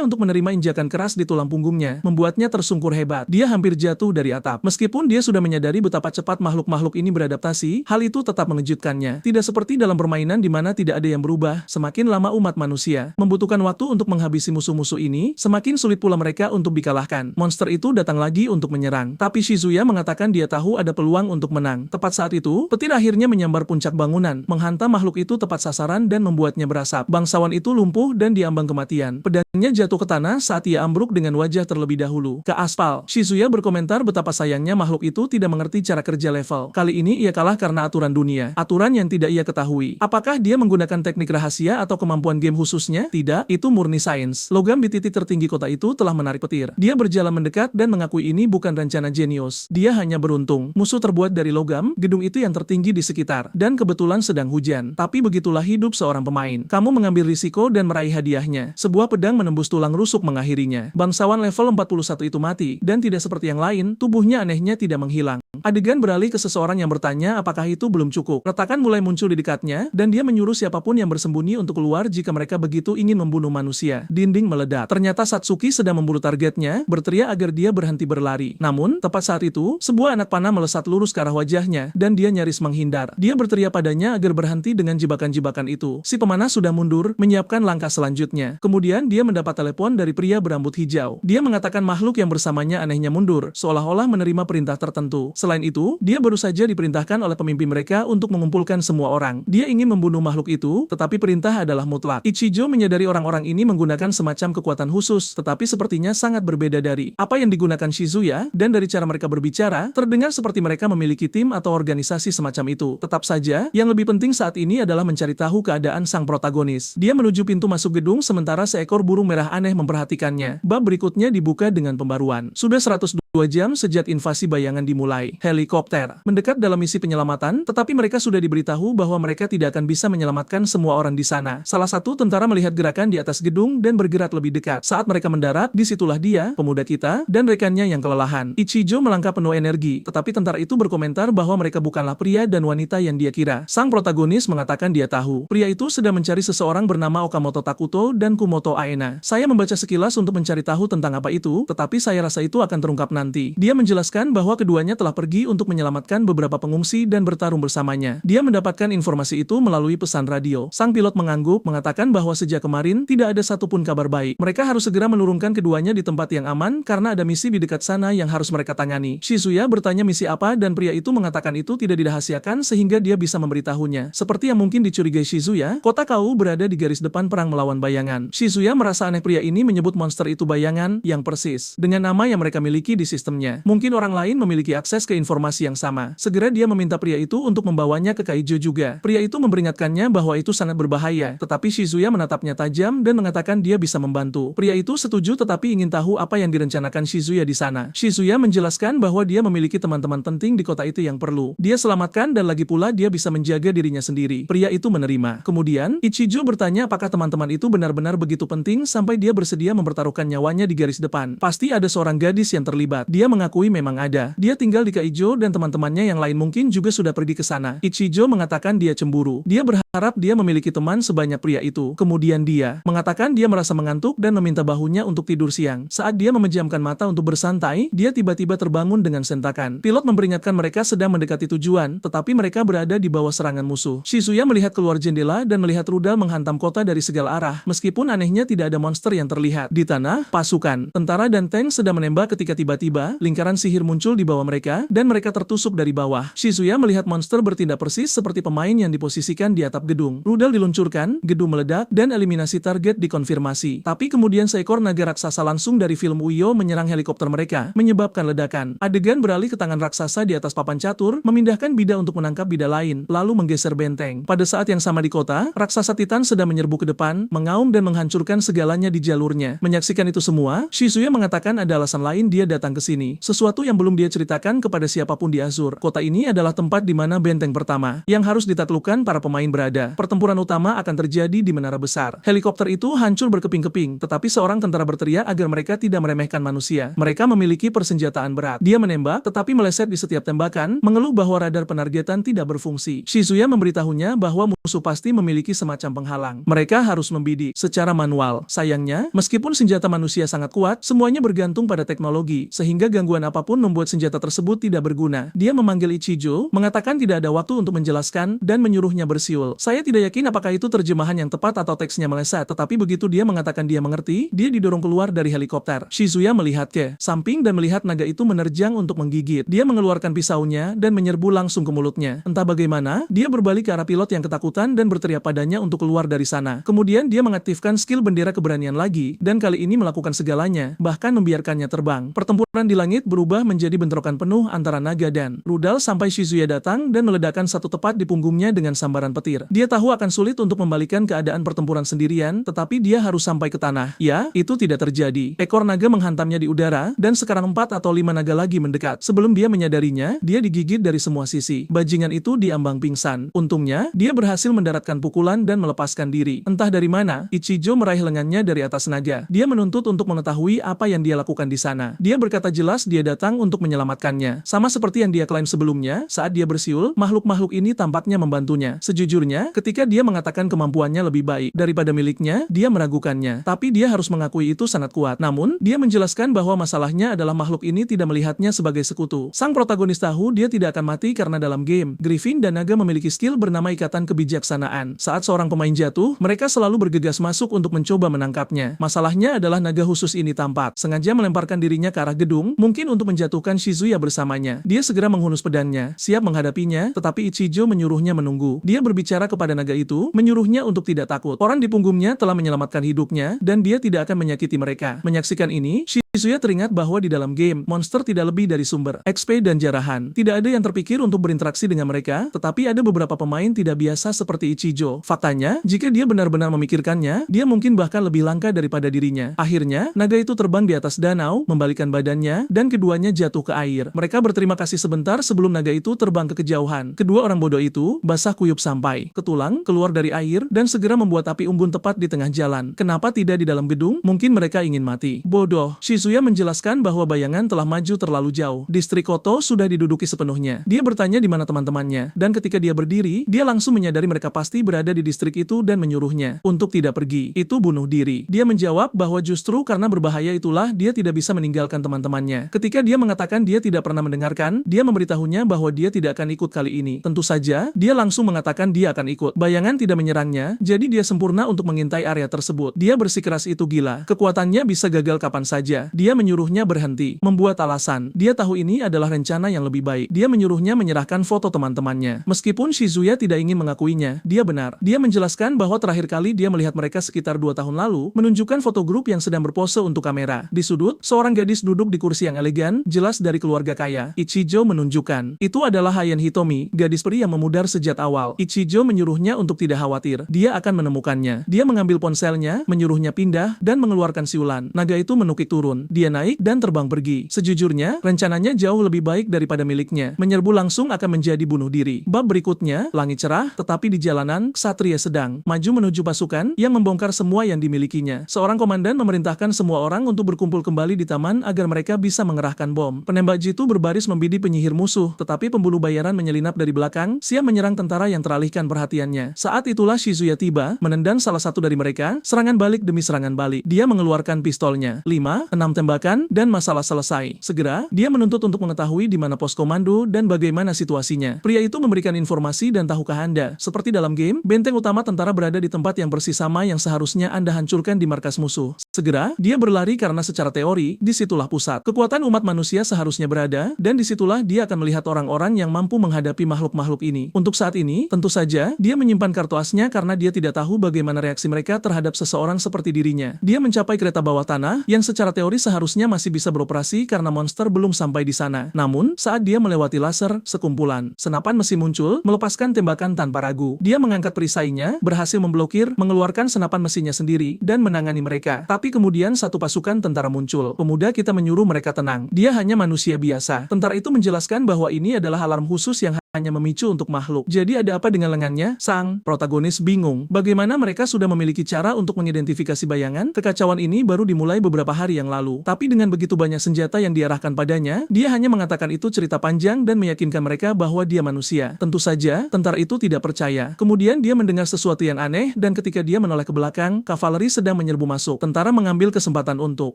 untuk menerima injakan keras di tulang punggungnya, membuatnya tersungkur hebat. Dia hampir jatuh dari atap. Meskipun dia sudah menyadari betapa cepat makhluk-makhluk ini beradaptasi, hal itu tetap mengejutkannya. Tidak seperti dalam permainan di mana tidak ada yang berubah, semakin lama umat manusia membutuhkan waktu untuk menghabisi musuh-musuh ini, semakin sulit pula mereka untuk dikalahkan. Monster itu datang lagi untuk menyerang, tapi Shizuya mengatakan dia tahu ada peluang untuk menang. Tepat saat itu, petir akhirnya menyambar puncak bangunan, menghantam makhluk itu tepat sasaran dan membuatnya berasap. Bangsawan itu lumpuh dan diambang kematian. Pedangnya jatuh ke tanah saat ia ambruk dengan wajah terlebih dahulu ke aspal. Shizuya berkomentar betapa sayangnya makhluk itu tidak mengerti cara kerja level. Kali ini ia kalah karena aturan dunia, aturan yang tidak ia ketahui. Apakah dia menggunakan teknik rahasia atau kemampuan game khususnya? Tidak, itu murni sains. Logam di titik tertinggi kota itu telah menarik petir. Dia berjalan mendekat dan mengakui ini bukan rencana jenius. Dia hanya beruntung. Musuh terbuat dari logam, gedung itu yang tertinggi di sekitar, dan kebetulan sedang hujan. Tapi begitulah hidup seorang pemain. Kamu mengambil risiko dan meraih hadiahnya. Sebuah pedang menembus tulang rusuk mengakhirinya. Bangsawan level 41 itu mati, dan tidak seperti yang lain, tubuhnya anehnya tidak menghilang. Adegan beralih ke seseorang yang bertanya apakah itu belum cukup. Retakan mulai muncul di dekatnya, dan dia menyuruh siapapun yang bersembunyi untuk keluar jika mereka begitu ingin membunuh manusia. Dinding meledak. Ternyata Satsuki sedang memburu targetnya, berteriak agar dia berhenti berlari. Namun, tepat saat itu, sebuah anak panah melesat lurus ke arah wajahnya, dan dia nyaris menghindar. Dia berteriak padanya agar berhenti dengan jebakan-jebakan itu. Si pemanah sudah mundur, menyiapkan langkah selanjutnya. Kemudian dia mendapat telepon dari pria berambut hijau. Dia mengatakan makhluk yang bersamanya anehnya mundur, seolah-olah menerima perintah tertentu. Selain itu, dia baru saja diperintahkan oleh pemimpin mereka untuk mengumpulkan semua orang. Dia ingin membunuh makhluk itu, tetapi perintah adalah mutlak. Ichijo menyadari orang-orang ini menggunakan semacam kekuatan khusus, tetapi sepertinya sangat berbeda dari apa yang digunakan Shizuya, dan dari cara mereka berbicara, terdengar seperti mereka memiliki tim atau organisasi semacam itu. Tetap saja, yang lebih penting saat ini adalah mencari tahu keadaan sang protagonis. Dia menuju pintu masuk gedung sementara seekor burung merah aneh memperhatikannya. Bab berikutnya dibuka dengan pembaruan. Sudah 102 jam sejak invasi bayangan dimulai. Helikopter mendekat dalam misi penyelamatan, tetapi mereka sudah diberitahu bahwa mereka tidak akan bisa menyelamatkan semua orang di sana. Salah satu tentara melihat gerakan di atas gedung dan bergerak lebih dekat. Saat mereka mendarat, disitulah dia, pemuda kita, dan rekannya yang kelelahan. Ichijo melangkah penuh energi, tetapi tentara itu berkomentar bahwa mereka bukanlah pria dan wanita yang dia kira. Sang protagonis mengatakan dia tahu. Pria itu sedang mencari seseorang bernama Okamoto Takuto dan Kumoto Aena. Saya membaca sekilas untuk mencari tahu tentang apa itu, tetapi saya rasa itu akan terungkap nanti. Dia menjelaskan bahwa keduanya telah pergi untuk menyelamatkan beberapa pengungsi dan bertarung bersamanya. Dia mendapatkan informasi itu melalui pesan radio. Sang pilot mengangguk, mengatakan bahwa sejak kemarin tidak ada satupun kabar baik. Mereka harus segera menurunkan keduanya di tempat yang aman karena ada misi di dekat sana yang harus mereka tangani. Shizuya bertanya misi apa dan pria itu mengatakan itu tidak dirahasiakan sehingga dia bisa memberitahunya. Seperti yang mungkin dicurigai Shizuya, kota Kau berada di garis depan perang melawan bayangan. Shizuya merasa aneh pria ini menyebut monster itu bayangan yang persis dengan nama yang mereka miliki di sistemnya. Mungkin orang lain memiliki akses ke informasi yang sama. Segera dia meminta pria itu untuk membawanya ke Kaijo juga. Pria itu memperingatkannya bahwa itu sangat berbahaya, tetapi Shizuya menatapnya tajam dan mengatakan dia bisa membantu. Pria itu setuju tetapi ingin tahu apa yang direncanakan Shizuya di sana. Shizuya menjelaskan bahwa dia memiliki teman-teman penting di kota itu yang perlu dia selamatkan dan lagi pula dia bisa menjaga dirinya sendiri. Pria itu menerima. Kemudian, Ichijo bertanya apakah teman-teman itu benar-benar begitu penting sampai dia bersedia mempertaruhkan nyawanya di garis depan. Pasti ada seorang gadis yang terlibat. Dia mengakui memang ada. Dia tinggal di Kaijo dan teman-temannya yang lain mungkin juga sudah pergi ke sana. Ichijo mengatakan dia cemburu. Dia berharap berharap dia memiliki teman sebanyak pria itu. Kemudian dia mengatakan dia merasa mengantuk dan meminta bahunya untuk tidur siang. Saat dia memejamkan mata untuk bersantai, dia tiba-tiba terbangun dengan sentakan. Pilot memperingatkan mereka sedang mendekati tujuan, tetapi mereka berada di bawah serangan musuh. Shizuya melihat keluar jendela dan melihat rudal menghantam kota dari segala arah. Meskipun anehnya tidak ada monster yang terlihat. Di tanah, pasukan, tentara dan tank sedang menembak ketika tiba-tiba, lingkaran sihir muncul di bawah mereka, dan mereka tertusuk dari bawah. Shizuya melihat monster bertindak persis seperti pemain yang diposisikan di atap gedung. Rudal diluncurkan, gedung meledak, dan eliminasi target dikonfirmasi. Tapi kemudian seekor naga raksasa langsung dari film Uyo menyerang helikopter mereka, menyebabkan ledakan. Adegan beralih ke tangan raksasa di atas papan catur, memindahkan bida untuk menangkap bida lain, lalu menggeser benteng. Pada saat yang sama di kota, raksasa Titan sedang menyerbu ke depan, mengaum dan menghancurkan segalanya di jalurnya. Menyaksikan itu semua, Shizuya mengatakan ada alasan lain dia datang ke sini. Sesuatu yang belum dia ceritakan kepada siapapun di Azur. Kota ini adalah tempat di mana benteng pertama yang harus ditaklukkan para pemain berada. Pertempuran utama akan terjadi di menara besar. Helikopter itu hancur berkeping-keping, tetapi seorang tentara berteriak agar mereka tidak meremehkan manusia. Mereka memiliki persenjataan berat. Dia menembak, tetapi meleset di setiap tembakan, mengeluh bahwa radar penargetan tidak berfungsi. Shizuya memberitahunya bahwa musuh pasti memiliki semacam penghalang. Mereka harus membidik secara manual. Sayangnya, meskipun senjata manusia sangat kuat, semuanya bergantung pada teknologi, sehingga gangguan apapun membuat senjata tersebut tidak berguna. Dia memanggil Ichijo, mengatakan tidak ada waktu untuk menjelaskan, dan menyuruhnya bersiul. Saya tidak yakin apakah itu terjemahan yang tepat atau teksnya meleset, tetapi begitu dia mengatakan dia mengerti, dia didorong keluar dari helikopter. Shizuya melihat ke samping dan melihat naga itu menerjang untuk menggigit. Dia mengeluarkan pisaunya dan menyerbu langsung ke mulutnya. Entah bagaimana, dia berbalik ke arah pilot yang ketakutan dan berteriak padanya untuk keluar dari sana. Kemudian dia mengaktifkan skill bendera keberanian lagi, dan kali ini melakukan segalanya, bahkan membiarkannya terbang. Pertempuran di langit berubah menjadi bentrokan penuh antara naga dan rudal sampai Shizuya datang dan meledakkan satu tepat di punggungnya dengan sambaran petir. Dia tahu akan sulit untuk membalikan keadaan pertempuran sendirian, tetapi dia harus sampai ke tanah. Ya, itu tidak terjadi. Ekor naga menghantamnya di udara, dan sekarang 4 atau 5 naga lagi mendekat. Sebelum dia menyadarinya, dia digigit dari semua sisi. Bajingan itu diambang pingsan. Untungnya, dia berhasil mendaratkan pukulan dan melepaskan diri. Entah dari mana, Ichijo meraih lengannya dari atas naga. Dia menuntut untuk mengetahui apa yang dia lakukan di sana. Dia berkata jelas dia datang untuk menyelamatkannya. Sama seperti yang dia klaim sebelumnya, saat dia bersiul, makhluk-makhluk ini tampaknya membantunya. Sejujurnya, ketika dia mengatakan kemampuannya lebih baik daripada miliknya, dia meragukannya. Tapi dia harus mengakui itu sangat kuat. Namun, dia menjelaskan bahwa masalahnya adalah makhluk ini tidak melihatnya sebagai sekutu. Sang protagonis tahu dia tidak akan mati karena dalam game, Griffin dan naga memiliki skill bernama ikatan kebijaksanaan. Saat seorang pemain jatuh, mereka selalu bergegas masuk untuk mencoba menangkapnya. Masalahnya adalah naga khusus ini tampak sengaja melemparkan dirinya ke arah gedung, mungkin untuk menjatuhkan Shizuya bersamanya. Dia segera menghunus pedangnya, siap menghadapinya, tetapi Ichijo menyuruhnya menunggu. Dia berbicara kepada naga itu, menyuruhnya untuk tidak takut. Orang di punggungnya telah menyelamatkan hidupnya, dan dia tidak akan menyakiti mereka. Menyaksikan ini, Shizuya teringat bahwa di dalam game, monster tidak lebih dari sumber XP dan jarahan. Tidak ada yang terpikir untuk berinteraksi dengan mereka, tetapi ada beberapa pemain tidak biasa seperti Ichijo. Faktanya, jika dia benar-benar memikirkannya, dia mungkin bahkan lebih langka daripada dirinya. Akhirnya, naga itu terbang di atas danau, membalikkan badannya, dan keduanya jatuh ke air. Mereka berterima kasih sebentar sebelum naga itu terbang ke kejauhan. Kedua orang bodoh itu, basah kuyup sampai ke tulang, keluar dari air, dan segera membuat api unggun tepat di tengah jalan. Kenapa tidak di dalam gedung? Mungkin mereka ingin mati. Bodoh. Shizuya menjelaskan bahwa bayangan telah maju terlalu jauh. Distrik Koto sudah diduduki sepenuhnya. Dia bertanya di mana teman-temannya, dan ketika dia berdiri, dia langsung menyadari mereka pasti berada di distrik itu dan menyuruhnya untuk tidak pergi. Itu bunuh diri. Dia menjawab bahwa justru karena berbahaya itulah dia tidak bisa meninggalkan teman-temannya. Ketika dia mengatakan dia tidak pernah mendengarkan, dia memberitahunya bahwa dia tidak akan ikut kali ini. Tentu saja, dia langsung mengatakan dia akan ikut. Bayangan tidak menyerangnya, jadi dia sempurna untuk mengintai area tersebut. Dia bersikeras itu gila. Kekuatannya bisa gagal kapan saja. Dia menyuruhnya berhenti, membuat alasan. Dia tahu ini adalah rencana yang lebih baik. Dia menyuruhnya menyerahkan foto teman-temannya. Meskipun Shizuya tidak ingin mengakuinya, dia benar. Dia menjelaskan bahwa terakhir kali dia melihat mereka sekitar 2 tahun lalu, menunjukkan foto grup yang sedang berpose untuk kamera. Di sudut, seorang gadis duduk di kursi yang elegan, jelas dari keluarga kaya. Ichijo menunjukkan. Itu adalah Hayen Hitomi, gadis peri yang memudar sejak awal. Ichijo menyuruhnya untuk tidak khawatir. Dia akan menemukannya. Dia mengambil ponselnya, menyuruhnya pindah, dan mengeluarkan siulan. Naga itu menukik turun. turun. Dia naik dan terbang pergi. Sejujurnya, rencananya jauh lebih baik daripada miliknya. Menyerbu langsung akan menjadi bunuh diri. Bab berikutnya, langit cerah, tetapi di jalanan, ksatria sedang maju menuju pasukan yang membongkar semua yang dimilikinya. Seorang komandan memerintahkan semua orang untuk berkumpul kembali di taman agar mereka bisa mengerahkan bom. Penembak jitu berbaris membidik penyihir musuh, tetapi pembuluh bayaran menyelinap dari belakang, siap menyerang tentara yang teralihkan perhatiannya. Saat itulah Shizuya tiba, menendang salah satu dari mereka, serangan balik demi serangan balik. Dia mengeluarkan pistolnya. 5, 6 tembakan, dan masalah selesai. Segera, dia menuntut untuk mengetahui di mana pos komando dan bagaimana situasinya. Pria itu memberikan informasi dan tahukah Anda, seperti dalam game, benteng utama tentara berada di tempat yang bersih sama yang seharusnya Anda hancurkan di markas musuh. Segera, dia berlari karena secara teori, disitulah pusat kekuatan umat manusia seharusnya berada, dan disitulah dia akan melihat orang-orang yang mampu menghadapi makhluk-makhluk ini. Untuk saat ini, tentu saja, dia menyimpan kartu asnya karena dia tidak tahu bagaimana reaksi mereka terhadap seseorang seperti dirinya. Dia mencapai kereta bawah tanah, yang secara teori seharusnya masih bisa beroperasi karena monster belum sampai di sana. Namun, saat dia melewati laser, sekumpulan senapan mesin muncul, melepaskan tembakan tanpa ragu. Dia mengangkat perisainya, berhasil memblokir, mengeluarkan senapan mesinnya sendiri, dan menangani mereka. Tapi kemudian satu pasukan tentara muncul. Pemuda kita menyuruh mereka tenang. Dia hanya manusia biasa. Tentara itu menjelaskan bahwa ini adalah alarm khusus yang hanya memicu untuk makhluk. Jadi ada apa dengan lengannya? Sang protagonis bingung. Bagaimana mereka sudah memiliki cara untuk mengidentifikasi bayangan? Kekacauan ini baru dimulai beberapa hari yang lalu. Tapi dengan begitu banyak senjata yang diarahkan padanya, dia hanya mengatakan itu cerita panjang dan meyakinkan mereka bahwa dia manusia. Tentu saja, tentara itu tidak percaya. Kemudian dia mendengar sesuatu yang aneh dan ketika dia menoleh ke belakang, kavaleri sedang menyerbu masuk. Tentara mengambil kesempatan untuk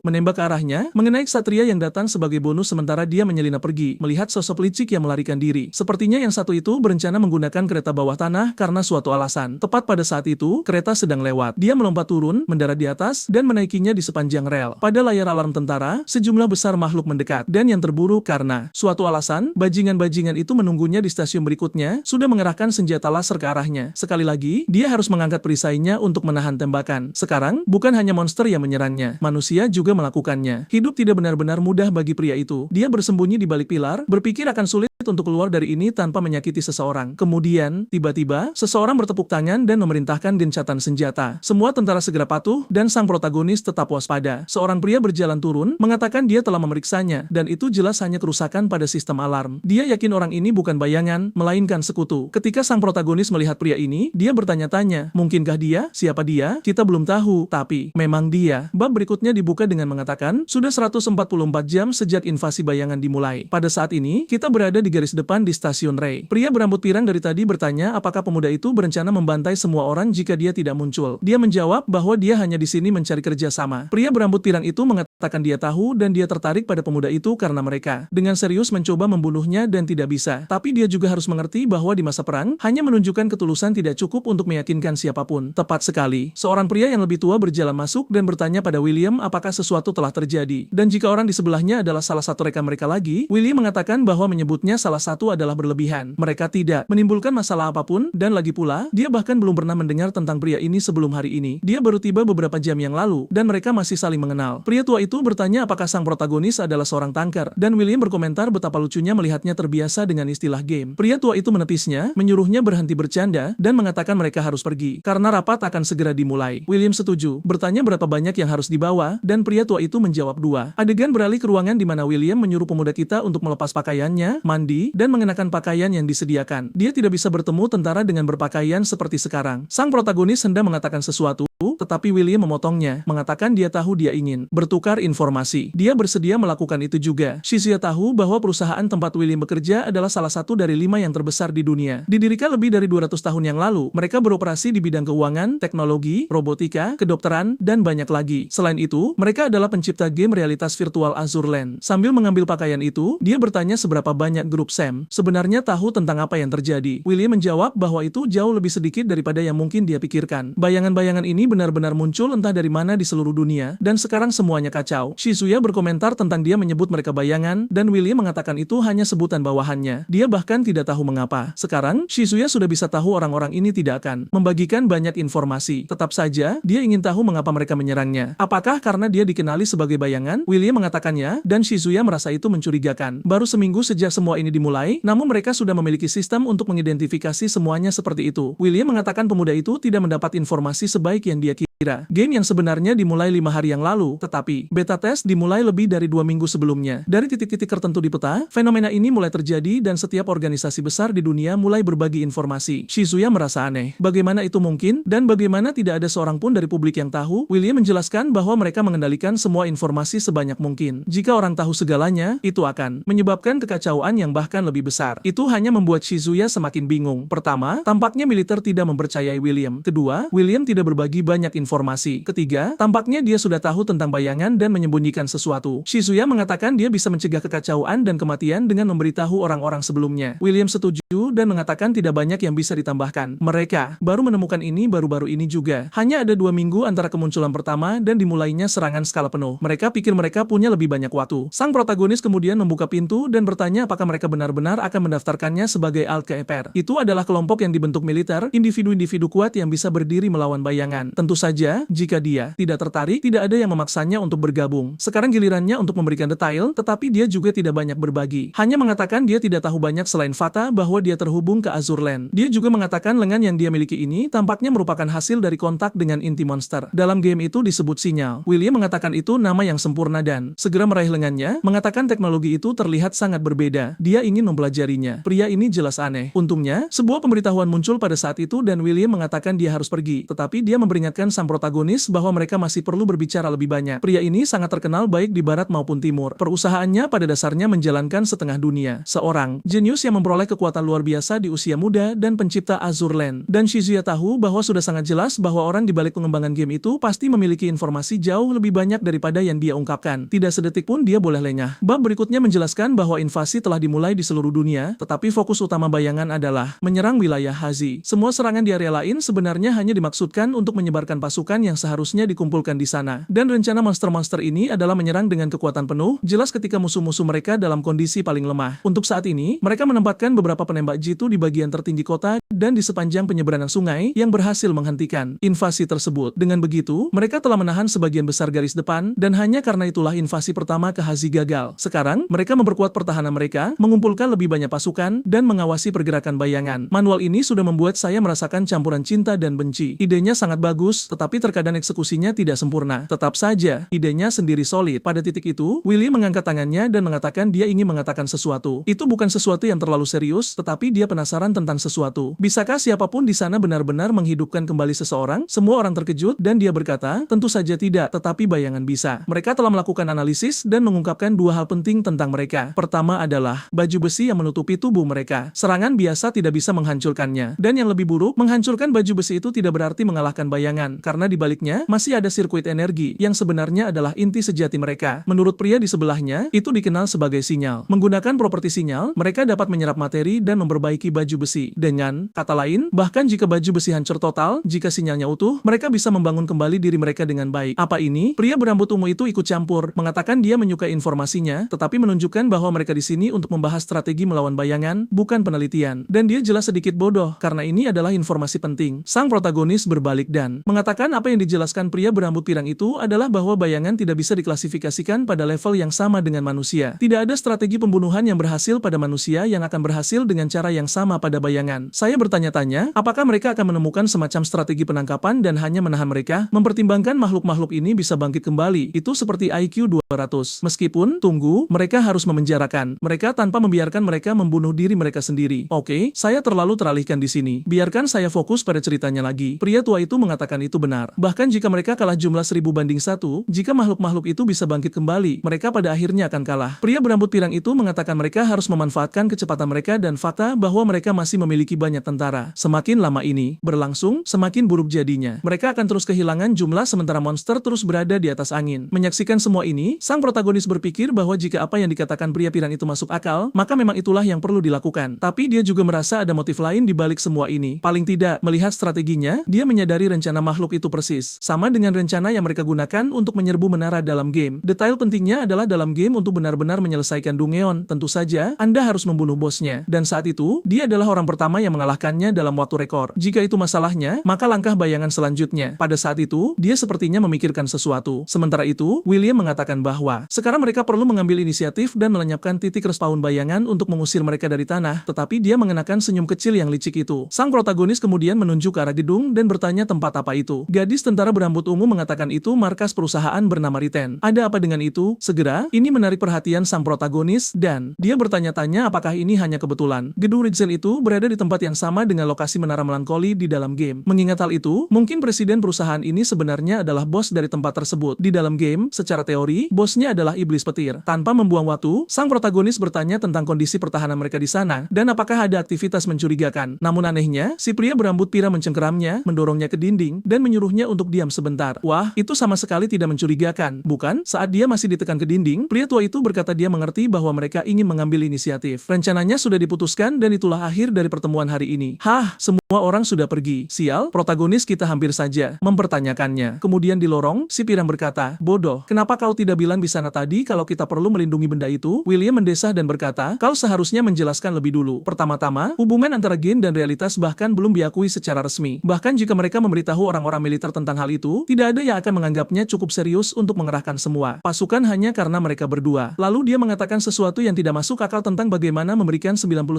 menembak ke arahnya, mengenai ksatria yang datang sebagai bonus sementara dia menyelinap pergi, melihat sosok licik yang melarikan diri. Sepertinya yang satu itu berencana menggunakan kereta bawah tanah karena suatu alasan. Tepat pada saat itu, kereta sedang lewat. Dia melompat turun, mendarat di atas, dan menaikinya di sepanjang rel. Pada layar alarm tentara, sejumlah besar makhluk mendekat. Dan yang terburuk karena suatu alasan, bajingan-bajingan itu menunggunya di stasiun berikutnya, sudah mengerahkan senjata laser ke arahnya. Sekali lagi, dia harus mengangkat perisainya untuk menahan tembakan. Sekarang, bukan hanya monster yang menyerangnya, manusia juga melakukannya. Hidup tidak benar-benar mudah bagi pria itu. Dia bersembunyi di balik pilar, berpikir akan sulit untuk keluar dari ini tanpa menyakiti seseorang. Kemudian, tiba-tiba, seseorang bertepuk tangan dan memerintahkan gencatan senjata. Semua tentara segera patuh, dan sang protagonis tetap waspada. Seorang pria berjalan turun, mengatakan dia telah memeriksanya, dan itu jelas hanya kerusakan pada sistem alarm. Dia yakin orang ini bukan bayangan, melainkan sekutu. Ketika sang protagonis melihat pria ini, dia bertanya-tanya, mungkinkah dia? Siapa dia? Kita belum tahu, tapi memang dia. Bab berikutnya dibuka dengan mengatakan, sudah 144 jam sejak invasi bayangan dimulai. Pada saat ini, kita berada di garis depan di stasiun Rei. Pria berambut pirang dari tadi bertanya apakah pemuda itu berencana membantai semua orang jika dia tidak muncul. Dia menjawab bahwa dia hanya di sini mencari kerja sama. Pria berambut pirang itu mengatakan dia tahu dan dia tertarik pada pemuda itu karena mereka dengan serius mencoba membunuhnya dan tidak bisa. Tapi dia juga harus mengerti bahwa di masa perang, hanya menunjukkan ketulusan tidak cukup untuk meyakinkan siapapun. Tepat sekali. Seorang pria yang lebih tua berjalan masuk dan bertanya pada William apakah sesuatu telah terjadi. Dan jika orang di sebelahnya adalah salah satu rekan mereka lagi, William mengatakan bahwa menyebutnya salah satu adalah berlebihan. Mereka tidak menimbulkan masalah apapun, dan lagi pula, dia bahkan belum pernah mendengar tentang pria ini sebelum hari ini. Dia baru tiba beberapa jam yang lalu, dan mereka masih saling mengenal. Pria tua itu bertanya apakah sang protagonis adalah seorang tanker, dan William berkomentar betapa lucunya melihatnya terbiasa dengan istilah game. Pria tua itu menepisnya, menyuruhnya berhenti bercanda, dan mengatakan mereka harus pergi, karena rapat akan segera dimulai. William setuju, bertanya berapa banyak yang harus dibawa, dan pria tua itu menjawab 2. Adegan beralih ke ruangan di mana William menyuruh pemuda kita untuk melepas pakaiannya, mandi, dan mengenakan pakaian yang disediakan. Dia tidak bisa bertemu tentara dengan berpakaian seperti sekarang. Sang protagonis hendak mengatakan sesuatu, tetapi William memotongnya, mengatakan dia tahu dia ingin bertukar informasi. Dia bersedia melakukan itu juga. Shizuya tahu bahwa perusahaan tempat William bekerja adalah salah satu dari 5 yang terbesar di dunia. Didirikan lebih dari 200 tahun yang lalu, mereka beroperasi di bidang keuangan, teknologi, robotika, kedokteran, dan banyak lagi. Selain itu, mereka adalah pencipta game realitas virtual Azure Land. Sambil mengambil pakaian itu, dia bertanya seberapa banyak grup Sam sebenarnya tahu tentang apa yang terjadi. William menjawab bahwa itu jauh lebih sedikit daripada yang mungkin dia pikirkan. Bayangan-bayangan ini benar-benar muncul entah dari mana di seluruh dunia, dan sekarang semuanya kacau. Shizuya berkomentar tentang dia menyebut mereka bayangan, dan William mengatakan itu hanya sebutan bawahannya. Dia bahkan tidak tahu mengapa. Sekarang, Shizuya sudah bisa tahu orang-orang ini tidak akan membagikan banyak informasi. Tetap saja, dia ingin tahu mengapa mereka menyerangnya. Apakah karena dia dikenali sebagai bayangan? William mengatakannya, dan Shizuya merasa itu mencurigakan. Baru seminggu sejak semua ini dimulai, namun mereka sudah memiliki sistem untuk mengidentifikasi semuanya seperti itu. William mengatakan pemuda itu tidak mendapat informasi sebaik yang dia kira. Game yang sebenarnya dimulai 5 hari yang lalu, tetapi beta test dimulai lebih dari 2 minggu sebelumnya. Dari titik-titik tertentu di peta, fenomena ini mulai terjadi dan setiap organisasi besar di dunia mulai berbagi informasi. Shizuya merasa aneh. Bagaimana itu mungkin? Dan bagaimana tidak ada seorang pun dari publik yang tahu? William menjelaskan bahwa mereka mengendalikan semua informasi sebanyak mungkin. Jika orang tahu segalanya, itu akan menyebabkan kekacauan yang bahkan lebih besar. Itu hanya membuat Shizuya semakin bingung. Pertama, tampaknya militer tidak mempercayai William. Kedua, William tidak berbagi banyak informasi. Ketiga, tampaknya dia sudah tahu tentang bayangan dan menyembunyikan sesuatu. Shizuya mengatakan dia bisa mencegah kekacauan dan kematian dengan memberitahu orang-orang sebelumnya. William setuju dan mengatakan tidak banyak yang bisa ditambahkan. Mereka baru menemukan ini baru-baru ini juga. Hanya ada 2 minggu antara kemunculan pertama dan dimulainya serangan skala penuh. Mereka pikir mereka punya lebih banyak waktu. Sang protagonis kemudian membuka pintu dan bertanya apakah mereka benar-benar akan mendaftarkannya sebagai Alkeper. Itu adalah kelompok yang dibentuk militer, individu-individu kuat yang bisa berdiri melawan bayangan. Tentu saja, jika dia tidak tertarik, tidak ada yang memaksanya untuk bergabung. Sekarang gilirannya untuk memberikan detail, tetapi dia juga tidak banyak berbagi. Hanya mengatakan dia tidak tahu banyak selain fakta bahwa dia terhubung ke Azure Land. Dia juga mengatakan lengan yang dia miliki ini tampaknya merupakan hasil dari kontak dengan inti monster. Dalam game itu disebut sinyal. William mengatakan itu nama yang sempurna dan segera meraih lengannya, mengatakan teknologi itu terlihat sangat berbeda. Dia ingin mempelajarinya. Pria ini jelas aneh. Untungnya, sebuah pemberitahuan muncul pada saat itu dan William mengatakan dia harus pergi. Tetapi dia memberingatkan sang protagonis bahwa mereka masih perlu berbicara lebih banyak. Pria ini sangat terkenal baik di barat maupun timur. Perusahaannya pada dasarnya menjalankan setengah dunia. Seorang jenius yang memperoleh kekuatan luar biasa di usia muda dan pencipta Azure Land. Dan Shizuya tahu bahwa sudah sangat jelas bahwa orang di balik pengembangan game itu pasti memiliki informasi jauh lebih banyak daripada yang dia ungkapkan. Tidak sedetik pun dia boleh lengah. Bab berikutnya menjelaskan bahwa invasi telah dimulai di seluruh dunia, tetapi fokus utama bayangan adalah menyerang wilayah Hazi. Semua serangan di area lain sebenarnya hanya dimaksudkan untuk menyebarkan pasukan yang seharusnya dikumpulkan di sana. Dan rencana monster-monster ini adalah menyerang dengan kekuatan penuh, jelas ketika musuh-musuh mereka dalam kondisi paling lemah. Untuk saat ini, mereka menempatkan beberapa penembak jitu di bagian tertinggi kota dan di sepanjang penyeberangan sungai yang berhasil menghentikan invasi tersebut. Dengan begitu, mereka telah menahan sebagian besar garis depan dan hanya karena itulah invasi pertama ke Hazi gagal. Sekarang, mereka memperkuat pertahanan mereka, mengumpulkan lebih banyak pasukan, dan mengawasi pergerakan bayangan. Manual ini sudah membuat saya merasakan campuran cinta dan benci. Idenya sangat bagus, tetapi terkadang eksekusinya tidak sempurna. Tetap saja, idenya sendiri solid. Pada titik itu, Willy mengangkat tangannya dan mengatakan dia ingin mengatakan sesuatu. Itu bukan sesuatu yang terlalu serius, tetapi dia penasaran tentang sesuatu. Bisakah siapapun di sana benar-benar menghidupkan kembali seseorang? Semua orang terkejut dan dia berkata, tentu saja tidak, tetapi bayangan bisa. Mereka telah melakukan analisis dan mengungkapkan 2 hal penting tentang mereka. Pertama adalah baju besi yang menutupi tubuh mereka. Serangan biasa tidak bisa menghancurkannya. Dan yang lebih buruk, menghancurkan baju besi itu tidak berarti mengalahkan bayangan, karena di baliknya masih ada sirkuit energi yang sebenarnya adalah inti sejati mereka. Menurut pria di sebelahnya, itu dikenal sebagai sinyal. Menggunakan properti sinyal, mereka dapat menyerap materi dan memperbaiki baju besi. Dengan kata lain, bahkan jika baju besi hancur total, jika sinyalnya utuh, mereka bisa membangun kembali diri mereka dengan baik. Apa ini? Pria berambut ungu itu ikut campur, mengatakan dia menyukai informasinya, tetapi menunjukkan bahwa mereka di sini untuk membahas strategi melawan bayangan, bukan penelitian. Dan dia jelas sedikit bodoh, karena ini adalah informasi penting. Sang protagonis berbalik dan mengatakan apa yang dijelaskan pria berambut pirang itu adalah bahwa bayangan tidak bisa diklasifikasikan pada level yang sama dengan manusia. Tidak ada strategi pembunuhan yang berhasil pada manusia yang akan berhasil dengan cara yang sama pada bayangan. Saya bertanya-tanya, apakah mereka akan menemukan semacam strategi penangkapan dan hanya menahan mereka? Mempertimbangkan makhluk-makhluk ini bisa bangkit kembali, itu seperti IQ 200. Meskipun, tunggu, mereka harus memenjarakan mereka tanpa membiarkan mereka membunuh diri mereka sendiri. Oke, saya terlalu teralihkan di sini. Biarkan saya fokus pada ceritanya lagi. Pria tua itu mengatakan itu benar. Bahkan jika mereka kalah jumlah 1000-1, jika makhluk-makhluk itu bisa bangkit kembali, mereka pada akhirnya akan kalah. Pria berambut pirang itu mengatakan mereka harus memanfaatkan kecepatan mereka dan fakta bahwa mereka masih memiliki banyak tentara. Semakin lama ini berlangsung, semakin buruk jadinya. Mereka akan terus kehilangan jumlah sementara monster terus berada di atas angin. Menyaksikan semua ini, sang protagonis berpikir bahwa jika apa yang dikatakan pria pirang itu masuk akal, maka memang itulah yang perlu dilakukan. Tapi dia juga merasa ada motif lain di balik semua ini. Paling tidak, melihat strateginya, dia menyadari rencana makhluk itu persis sama dengan rencana yang mereka gunakan untuk menyerbu menara dalam game. Detail pentingnya adalah dalam game untuk benar-benar menyelesaikan Dungeon, tentu saja Anda harus membunuh bosnya. Dan saat itu, dia adalah orang pertama yang mengalahkannya dalam waktu rekor. Jika itu masalahnya, maka langkah bayangan selanjutnya. Pada saat itu, dia sepertinya memikirkan sesuatu. Sementara itu, William mengatakan bahwa sekarang mereka perlu mengambil inisiatif dan melenyapkan titik respawn bayangan untuk mengusir mereka dari tanah, tetapi dia mengenakan senyum kecil yang licik itu. Sang protagonis kemudian menunjuk ke arah gedung dan bertanya tempat apa itu. Gadis tentara berambut ungu mengatakan itu markas perusahaan bernama Riten. Ada apa dengan itu? Segera, ini menarik perhatian sang protagonis dan dia bertanya-tanya apakah ini hanya kebetulan. Gedung Ritzel itu berada di tempat yang sama dengan lokasi menara melankoli di dalam game. Mengingat hal itu, mungkin presiden perusahaan ini sebenarnya adalah bos dari tempat tersebut. Di dalam game, secara teori, bosnya adalah iblis petir. Tanpa membuang waktu, sang protagonis bertanya tentang kondisi pertahanan mereka di sana dan apakah ada aktivitas mencurigakan. Namun anehnya, si pria berambut pirang mencengkeramnya, mendorongnya ke dinding, dan menyuruhnya untuk diam sebentar. Wah, itu sama sekali tidak mencurigakan, bukan? Saat dia masih ditekan ke dinding, pria tua itu berkata dia mengerti bahwa mereka ingin mengambil inisiatif. Rencananya sudah diputuskan dan itulah akhir dari pertemuan hari ini. Hah, semua orang sudah pergi. Sial, protagonis kita hampir saja mempertanyakannya. Kemudian di lorong, si pirang berkata, bodoh, kenapa kau tidak bilang di sana tadi kalau kita perlu melindungi benda itu? William mendesah dan berkata, kau seharusnya menjelaskan lebih dulu. Pertama-tama, hubungan antara game dan realitas bahkan belum diakui secara resmi. Bahkan jika mereka memberitahu orang-orang militer tentang hal itu, tidak ada yang akan menganggapnya cukup serius untuk mengerahkan semua pasukan hanya karena mereka berdua. Lalu dia mengatakan sesuatu yang tidak masuk akal tentang bagaimana memberikan 99%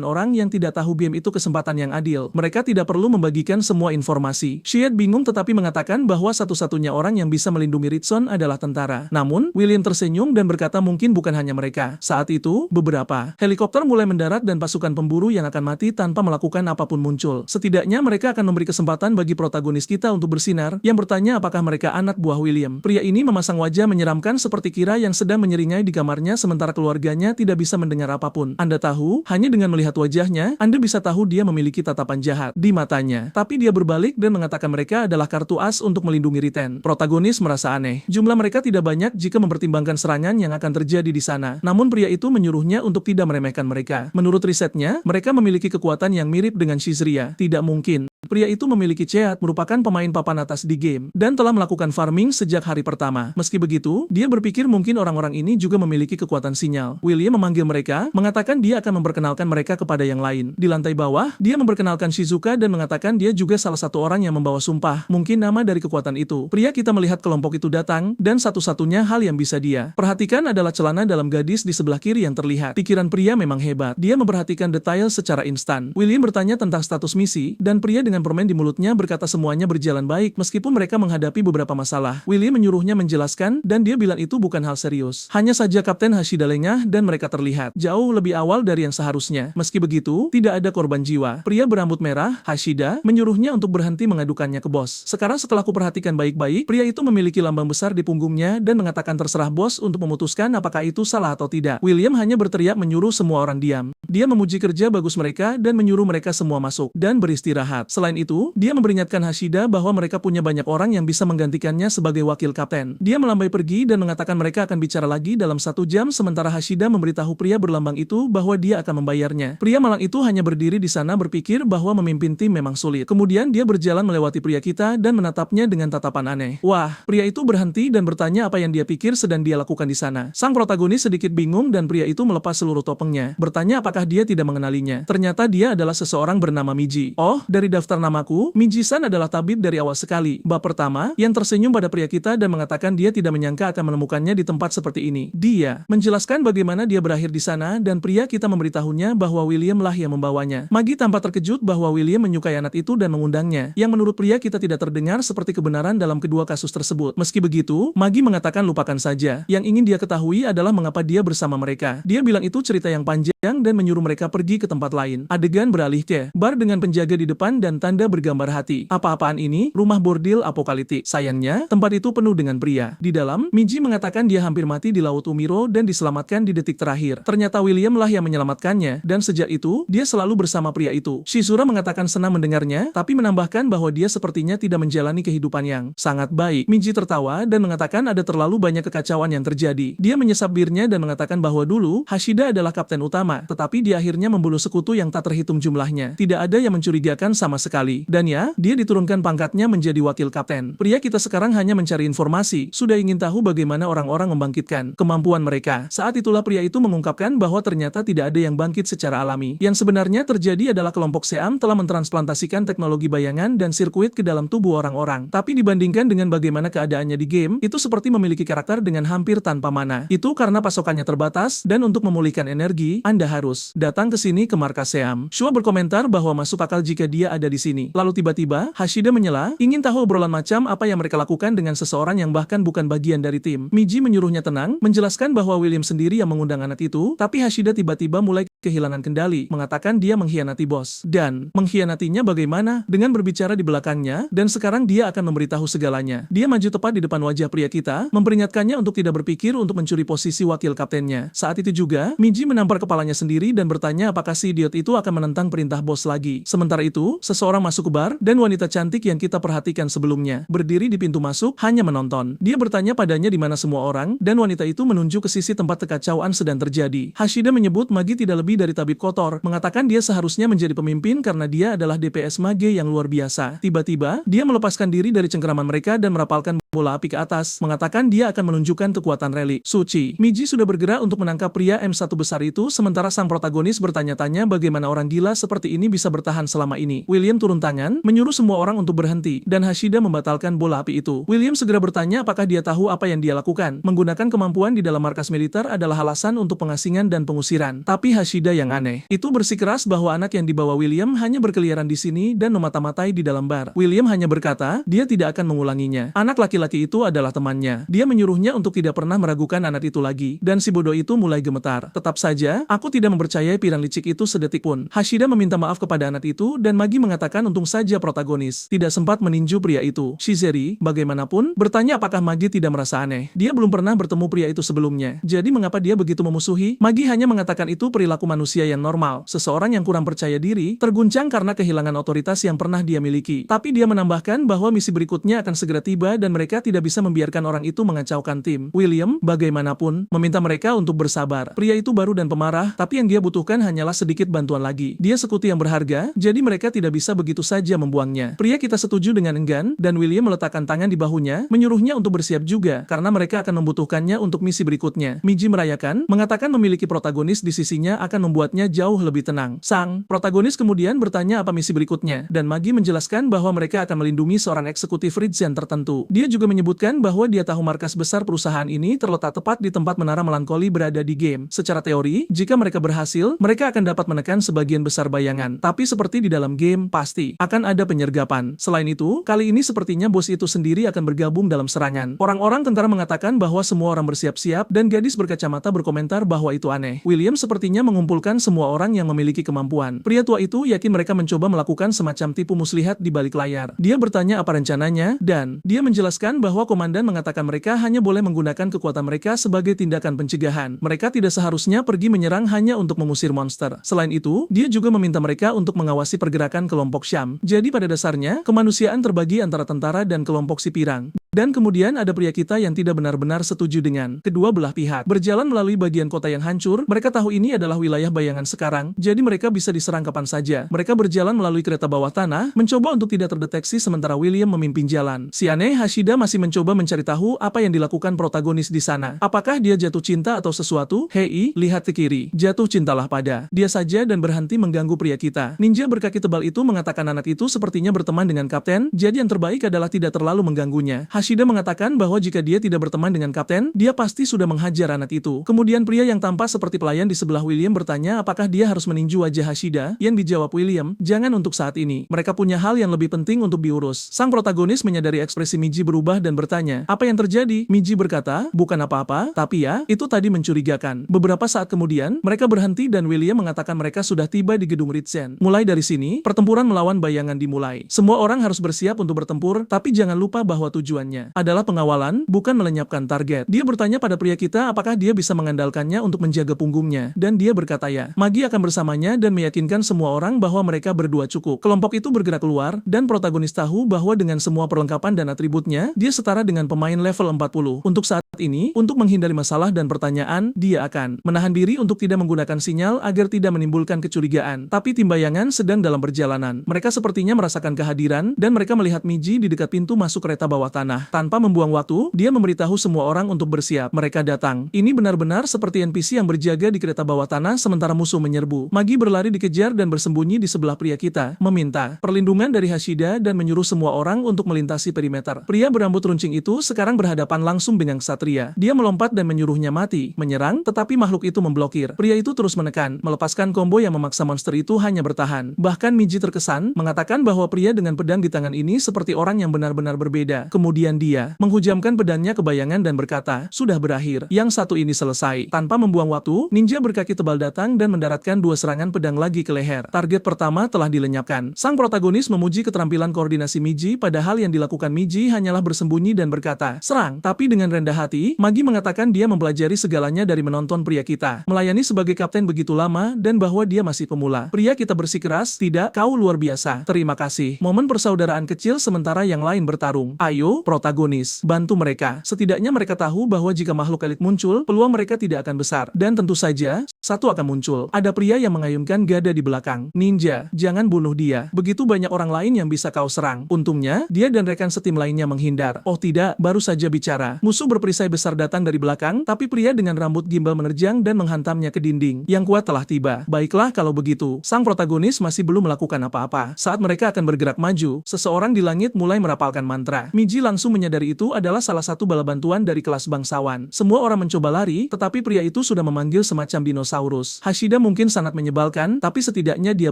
orang yang tidak tahu game itu kesempatan yang adil. Mereka tidak perlu membagikan semua informasi. Shiet bingung tetapi mengatakan bahwa satu-satunya orang yang bisa melindungi Ritson adalah tentara. Namun, William tersenyum dan berkata mungkin bukan hanya mereka. Saat itu, beberapa helikopter mulai mendarat dan pasukan pemburu yang akan mati tanpa melakukan apapun muncul. Setidaknya mereka akan memberi kesempatan bagi protagonis kita untuk bersinar, yang bertanya apakah mereka anak buah William. Pria ini memasang wajah menyeramkan seperti kira yang sedang menyeringai di kamarnya sementara keluarganya tidak bisa mendengar apapun. Anda tahu, hanya dengan melihat wajahnya, Anda bisa tahu dia memiliki tatapan jahat di matanya. Tapi dia berbalik dan mengatakan mereka adalah kartu as untuk melindungi Riten. Protagonis merasa aneh. Jumlah mereka tidak banyak jika mempertimbangkan serangan yang akan terjadi di sana. Namun pria itu menyuruhnya untuk tidak meremehkan mereka. Menurut risetnya, mereka memiliki kekuatan yang mirip dengan Shizria. Tidak mungkin. Pria itu memiliki Cheat, merupakan pemain papan atas di game, dan telah melakukan farming sejak hari pertama. Meski begitu, dia berpikir mungkin orang-orang ini juga memiliki kekuatan sinyal. William memanggil mereka, mengatakan dia akan memperkenalkan mereka kepada yang lain. Di lantai bawah, dia memperkenalkan Shizuka dan mengatakan dia juga salah satu orang yang membawa sumpah, mungkin nama dari kekuatan itu. Pria kita melihat kelompok itu datang, dan satu-satunya hal yang bisa dia perhatikan adalah celana dalam gadis di sebelah kiri yang terlihat. Pikiran pria memang hebat. Dia memperhatikan detail secara instan. William bertanya tentang status misi, dan pria dengan permen di mulutnya berkata semuanya berjalan baik meskipun mereka menghadapi beberapa masalah. William menyuruhnya menjelaskan dan dia bilang itu bukan hal serius. Hanya saja Kapten Hashida lengah dan mereka terlihat jauh lebih awal dari yang seharusnya. Meski begitu, tidak ada korban jiwa. Pria berambut merah, Hashida, menyuruhnya untuk berhenti mengadukannya ke bos. Sekarang setelah kuperhatikan baik-baik, pria itu memiliki lambang besar di punggungnya dan mengatakan terserah bos untuk memutuskan apakah itu salah atau tidak. William hanya berteriak menyuruh semua orang diam. Dia memuji kerja bagus mereka dan menyuruh mereka semua masuk dan beristirahat. Selain itu, dia memperingatkan Hashida bahwa mereka punya banyak orang yang bisa menggantikannya sebagai wakil kapten. Dia melambai pergi dan mengatakan mereka akan bicara lagi dalam 1 jam sementara Hashida memberitahu pria berlambang itu bahwa dia akan membayarnya. Pria malang itu hanya berdiri di sana berpikir bahwa memimpin tim memang sulit. Kemudian dia berjalan melewati pria kita dan menatapnya dengan tatapan aneh. Wah, pria itu berhenti dan bertanya apa yang dia pikir sedang dia lakukan di sana. Sang protagonis sedikit bingung dan pria itu melepas seluruh topengnya. Bertanya apakah dia tidak mengenalinya. Ternyata dia adalah seseorang bernama Miji. Oh, dari daftar namaku, Miji-san adalah tabib dari awal sekali. Bab pertama, yang tersenyum pada pria kita dan mengatakan dia tidak menyangka akan menemukannya di tempat seperti ini. Dia menjelaskan bagaimana dia berakhir di sana dan pria kita memberitahunya bahwa William lah yang membawanya. Magi tampak terkejut bahwa William menyukai anak itu dan mengundangnya, yang menurut pria kita tidak terdengar seperti kebenaran dalam kedua kasus tersebut. Meski begitu, Magi mengatakan lupakan saja. Yang ingin dia ketahui adalah mengapa dia bersama mereka. Dia bilang itu cerita yang panjang dan menyuruh mereka pergi ke tempat lain. Adegan beralih ke bar dengan penjaga di depan dan tanda bergambar hati. Apa-apaan ini? Rumah bordil apokaliptik. Sayangnya, tempat itu penuh dengan pria. Di dalam, Miji mengatakan dia hampir mati di Laut Umiro dan diselamatkan di detik terakhir. Ternyata William lah yang menyelamatkannya, dan sejak itu, dia selalu bersama pria itu. Shizura mengatakan senang mendengarnya, tapi menambahkan bahwa dia sepertinya tidak menjalani kehidupan yang sangat baik. Miji tertawa dan mengatakan ada terlalu banyak kekacauan yang terjadi. Dia menyesap birnya dan mengatakan bahwa dulu, Hashida adalah kapten utama, tetapi dia akhirnya membunuh sekutu yang tak terhitung jumlahnya. Tidak ada yang mencurigakan sama sekali. Dan ya, dia diturunkan pangkatnya menjadi wakil kapten. Pria kita sekarang hanya mencari informasi, sudah ingin tahu bagaimana orang-orang membangkitkan kemampuan mereka. Saat itulah pria itu mengungkapkan bahwa ternyata tidak ada yang bangkit secara alami. Yang sebenarnya terjadi adalah kelompok Seam telah mentransplantasikan teknologi bayangan dan sirkuit ke dalam tubuh orang-orang. Tapi dibandingkan dengan bagaimana keadaannya di game, itu seperti memiliki karakter dengan hampir tanpa mana. Itu karena pasokannya terbatas, dan untuk memulihkan energi, Anda harus bos. Datang ke sini ke markas Seam. Shua berkomentar bahwa masuk akal jika dia ada di sini. Lalu tiba-tiba, Hashida menyela, ingin tahu obrolan macam apa yang mereka lakukan dengan seseorang yang bahkan bukan bagian dari tim. Miji menyuruhnya tenang, menjelaskan bahwa William sendiri yang mengundang anak itu, tapi Hashida tiba-tiba mulai kehilangan kendali, mengatakan dia mengkhianati bos. Dan, mengkhianatinya bagaimana? Dengan berbicara di belakangnya, dan sekarang dia akan memberitahu segalanya. Dia maju tepat di depan wajah pria kita, memperingatkannya untuk tidak berpikir untuk mencuri posisi wakil kaptennya. Saat itu juga, Miji menampar kepalanya sendiri dan bertanya apakah si idiot itu akan menentang perintah bos lagi. Sementara itu, seseorang masuk ke bar, dan wanita cantik yang kita perhatikan sebelumnya, berdiri di pintu masuk, hanya menonton. Dia bertanya padanya di mana semua orang, dan wanita itu menunjuk ke sisi tempat kekacauan sedang terjadi. Hashida menyebut Magi tidak lebih dari tabib kotor, mengatakan dia seharusnya menjadi pemimpin karena dia adalah DPS Mage yang luar biasa. Tiba-tiba, dia melepaskan diri dari cengkeraman mereka dan merapalkan bola api ke atas, mengatakan dia akan menunjukkan kekuatan relik suci. Miji sudah bergerak untuk menangkap pria M1 besar itu, sementara sang protagonis bertanya-tanya bagaimana orang gila seperti ini bisa bertahan selama ini. William turun tangan, menyuruh semua orang untuk berhenti, dan Hashida membatalkan bola api itu. William segera bertanya apakah dia tahu apa yang dia lakukan. Menggunakan kemampuan di dalam markas militer adalah alasan untuk pengasingan dan pengusiran. Tapi Hashida yang aneh, itu bersikeras bahwa anak yang dibawa William hanya berkeliaran di sini dan memata-matai di dalam bar. William hanya berkata, dia tidak akan mengulanginya. Anak laki-laki itu adalah temannya. Dia menyuruhnya untuk tidak pernah meragukan anak itu lagi, dan si bodoh itu mulai gemetar. Tetap saja, aku tidak mempercayai pirang licik itu sedetik pun. Hashida meminta maaf kepada anak itu, dan Magi mengatakan untung saja protagonis tidak sempat meninju pria itu. Shizeri, bagaimanapun, bertanya apakah Magi tidak merasa aneh. Dia belum pernah bertemu pria itu sebelumnya. Jadi mengapa dia begitu memusuhi? Magi hanya mengatakan itu perilaku manusia yang normal. Seseorang yang kurang percaya diri, terguncang karena kehilangan otoritas yang pernah dia miliki. Tapi dia menambahkan bahwa misi berikutnya akan segera tiba dan mereka tidak bisa membiarkan orang itu mengacaukan tim. William, bagaimanapun, meminta mereka untuk bersabar. Pria itu baru dan pemarah, tapi yang dia butuhkan hanyalah sedikit bantuan lagi. Dia sekutu yang berharga, jadi mereka tidak bisa begitu saja membuangnya. Pria kita setuju dengan enggan, dan William meletakkan tangan di bahunya, menyuruhnya untuk bersiap juga, karena mereka akan membutuhkannya untuk misi berikutnya. Miji merayakan, mengatakan memiliki protagonis di sisinya akan membuatnya jauh lebih tenang. Sang protagonis kemudian bertanya apa misi berikutnya, dan Magi menjelaskan bahwa mereka akan melindungi seorang eksekutif Ridzen tertentu. Dia juga menyebutkan bahwa dia tahu markas besar perusahaan ini terletak tepat di tempat menara melankoli berada di game. Secara teori, jika mereka berhasil, mereka akan dapat menekan sebagian besar bayangan. Tapi seperti di dalam game, pasti akan ada penyergapan. Selain itu, kali ini sepertinya bos itu sendiri akan bergabung dalam serangan. Orang-orang tentara mengatakan bahwa semua orang bersiap-siap, dan gadis berkacamata berkomentar bahwa itu aneh. William sepertinya mengumpulkan semua orang yang memiliki kemampuan. Pria tua itu yakin mereka mencoba melakukan semacam tipu muslihat di balik layar. Dia bertanya apa rencananya, dan dia menjelaskan bahwa komandan mengatakan mereka hanya boleh menggunakan kekuatan mereka sebagai tindakan pencegahan. Mereka tidak seharusnya pergi menyerang hanya untuk mengusir monster. Selain itu, dia juga meminta mereka untuk mengawasi pergerakan kelompok Syam. Jadi pada dasarnya, kemanusiaan terbagi antara tentara dan kelompok si pirang. Dan kemudian ada pria kita yang tidak benar-benar setuju dengan kedua belah pihak. Berjalan melalui bagian kota yang hancur, mereka tahu ini adalah wilayah bayangan sekarang, jadi mereka bisa diserang kapan saja. Mereka berjalan melalui kereta bawah tanah, mencoba untuk tidak terdeteksi sementara William memimpin jalan. Si aneh Hashida masih mencoba mencari tahu apa yang dilakukan protagonis di sana. Apakah dia jatuh cinta atau sesuatu? Hei, lihat ke kiri. Jatuh cintalah pada dia saja dan berhenti mengganggu pria kita. Ninja berkaki tebal itu mengatakan anak itu sepertinya berteman dengan kapten, jadi yang terbaik adalah tidak terlalu mengganggunya. Hashida mengatakan bahwa jika dia tidak berteman dengan kapten, dia pasti sudah menghajar anak itu. Kemudian pria yang tampak seperti pelayan di sebelah William bertanya apakah dia harus meninju wajah Hashida, yang dijawab William, jangan untuk saat ini. Mereka punya hal yang lebih penting untuk diurus. Sang protagonis menyadari ekspresi Miji berubah dan bertanya, apa yang terjadi? Miji berkata, bukan apa-apa, tapi ya, itu tadi mencurigakan. Beberapa saat kemudian, mereka berhenti dan William mengatakan mereka sudah tiba di gedung Ridzen. Mulai dari sini, pertempuran melawan bayangan dimulai. Semua orang harus bersiap untuk bertempur, tapi jangan lupa bahwa tujuannya adalah pengawalan, bukan melenyapkan target. Dia bertanya pada pria kita apakah dia bisa mengandalkannya untuk menjaga punggungnya, dan dia berkata ya. Magi akan bersamanya dan meyakinkan semua orang bahwa mereka berdua cukup. Kelompok itu bergerak keluar, dan protagonis tahu bahwa dengan semua perlengkapan dan atributnya, dia setara dengan pemain level 40. Untuk saat ini, untuk menghindari masalah dan pertanyaan, dia akan menahan diri untuk tidak menggunakan sinyal agar tidak menimbulkan kecurigaan. Tapi tim bayangan sedang dalam perjalanan. Mereka sepertinya merasakan kehadiran, dan mereka melihat Miji di dekat pintu masuk kereta bawah tanah. rumah. Tanpa membuang waktu, dia memberitahu semua orang untuk bersiap. Mereka datang. Ini benar-benar seperti NPC yang berjaga di kereta bawah tanah sementara musuh menyerbu. Magi berlari dikejar dan bersembunyi di sebelah pria kita, meminta perlindungan dari Hashida dan menyuruh semua orang untuk melintasi perimeter. Pria berambut runcing itu sekarang berhadapan langsung dengan ksatria. Dia melompat dan menyuruhnya mati, menyerang, tetapi makhluk itu memblokir. Pria itu terus menekan, melepaskan combo yang memaksa monster itu hanya bertahan. Bahkan Miji terkesan, mengatakan bahwa pria dengan pedang di tangan ini seperti orang yang benar-benar berbeda. Kemudian dia menghujamkan pedangnya ke bayangan dan berkata, sudah berakhir. Yang satu ini selesai. Tanpa membuang waktu, ninja berkaki tebal datang dan mendaratkan 2 serangan pedang lagi ke leher. Target pertama telah dilenyapkan. Sang protagonis memuji keterampilan koordinasi Miji, padahal yang dilakukan Miji hanyalah bersembunyi dan berkata, serang. Tapi dengan rendah hati, Magi mengatakan dia mempelajari segalanya dari menonton pria kita melayani sebagai kapten begitu lama dan bahwa dia masih pemula. Pria kita bersikeras, tidak, kau luar biasa. Terima kasih. Momen persaudaraan kecil sementara yang lain bertarung. Ayo, protagonis, bantu mereka. Setidaknya mereka tahu bahwa jika makhluk elit muncul, peluang mereka tidak akan besar. Dan tentu saja, satu akan muncul. Ada pria yang mengayunkan gada di belakang. Ninja, jangan bunuh dia. Begitu banyak orang lain yang bisa kau serang. Untungnya, dia dan rekan setim lainnya menghindar. Oh tidak, baru saja bicara. Musuh berperisai besar datang dari belakang, tapi pria dengan rambut gimbal menerjang dan menghantamnya ke dinding. Yang kuat telah tiba. Baiklah kalau begitu. Sang protagonis masih belum melakukan apa-apa. Saat mereka akan bergerak maju, seseorang di langit mulai merapalkan mantra. Miji langsung menyadari itu adalah salah satu bala bantuan dari kelas bangsawan. Semua orang mencoba lari, tetapi pria itu sudah memanggil semacam dinosaurus. Hashida mungkin sangat menyebalkan, tapi setidaknya dia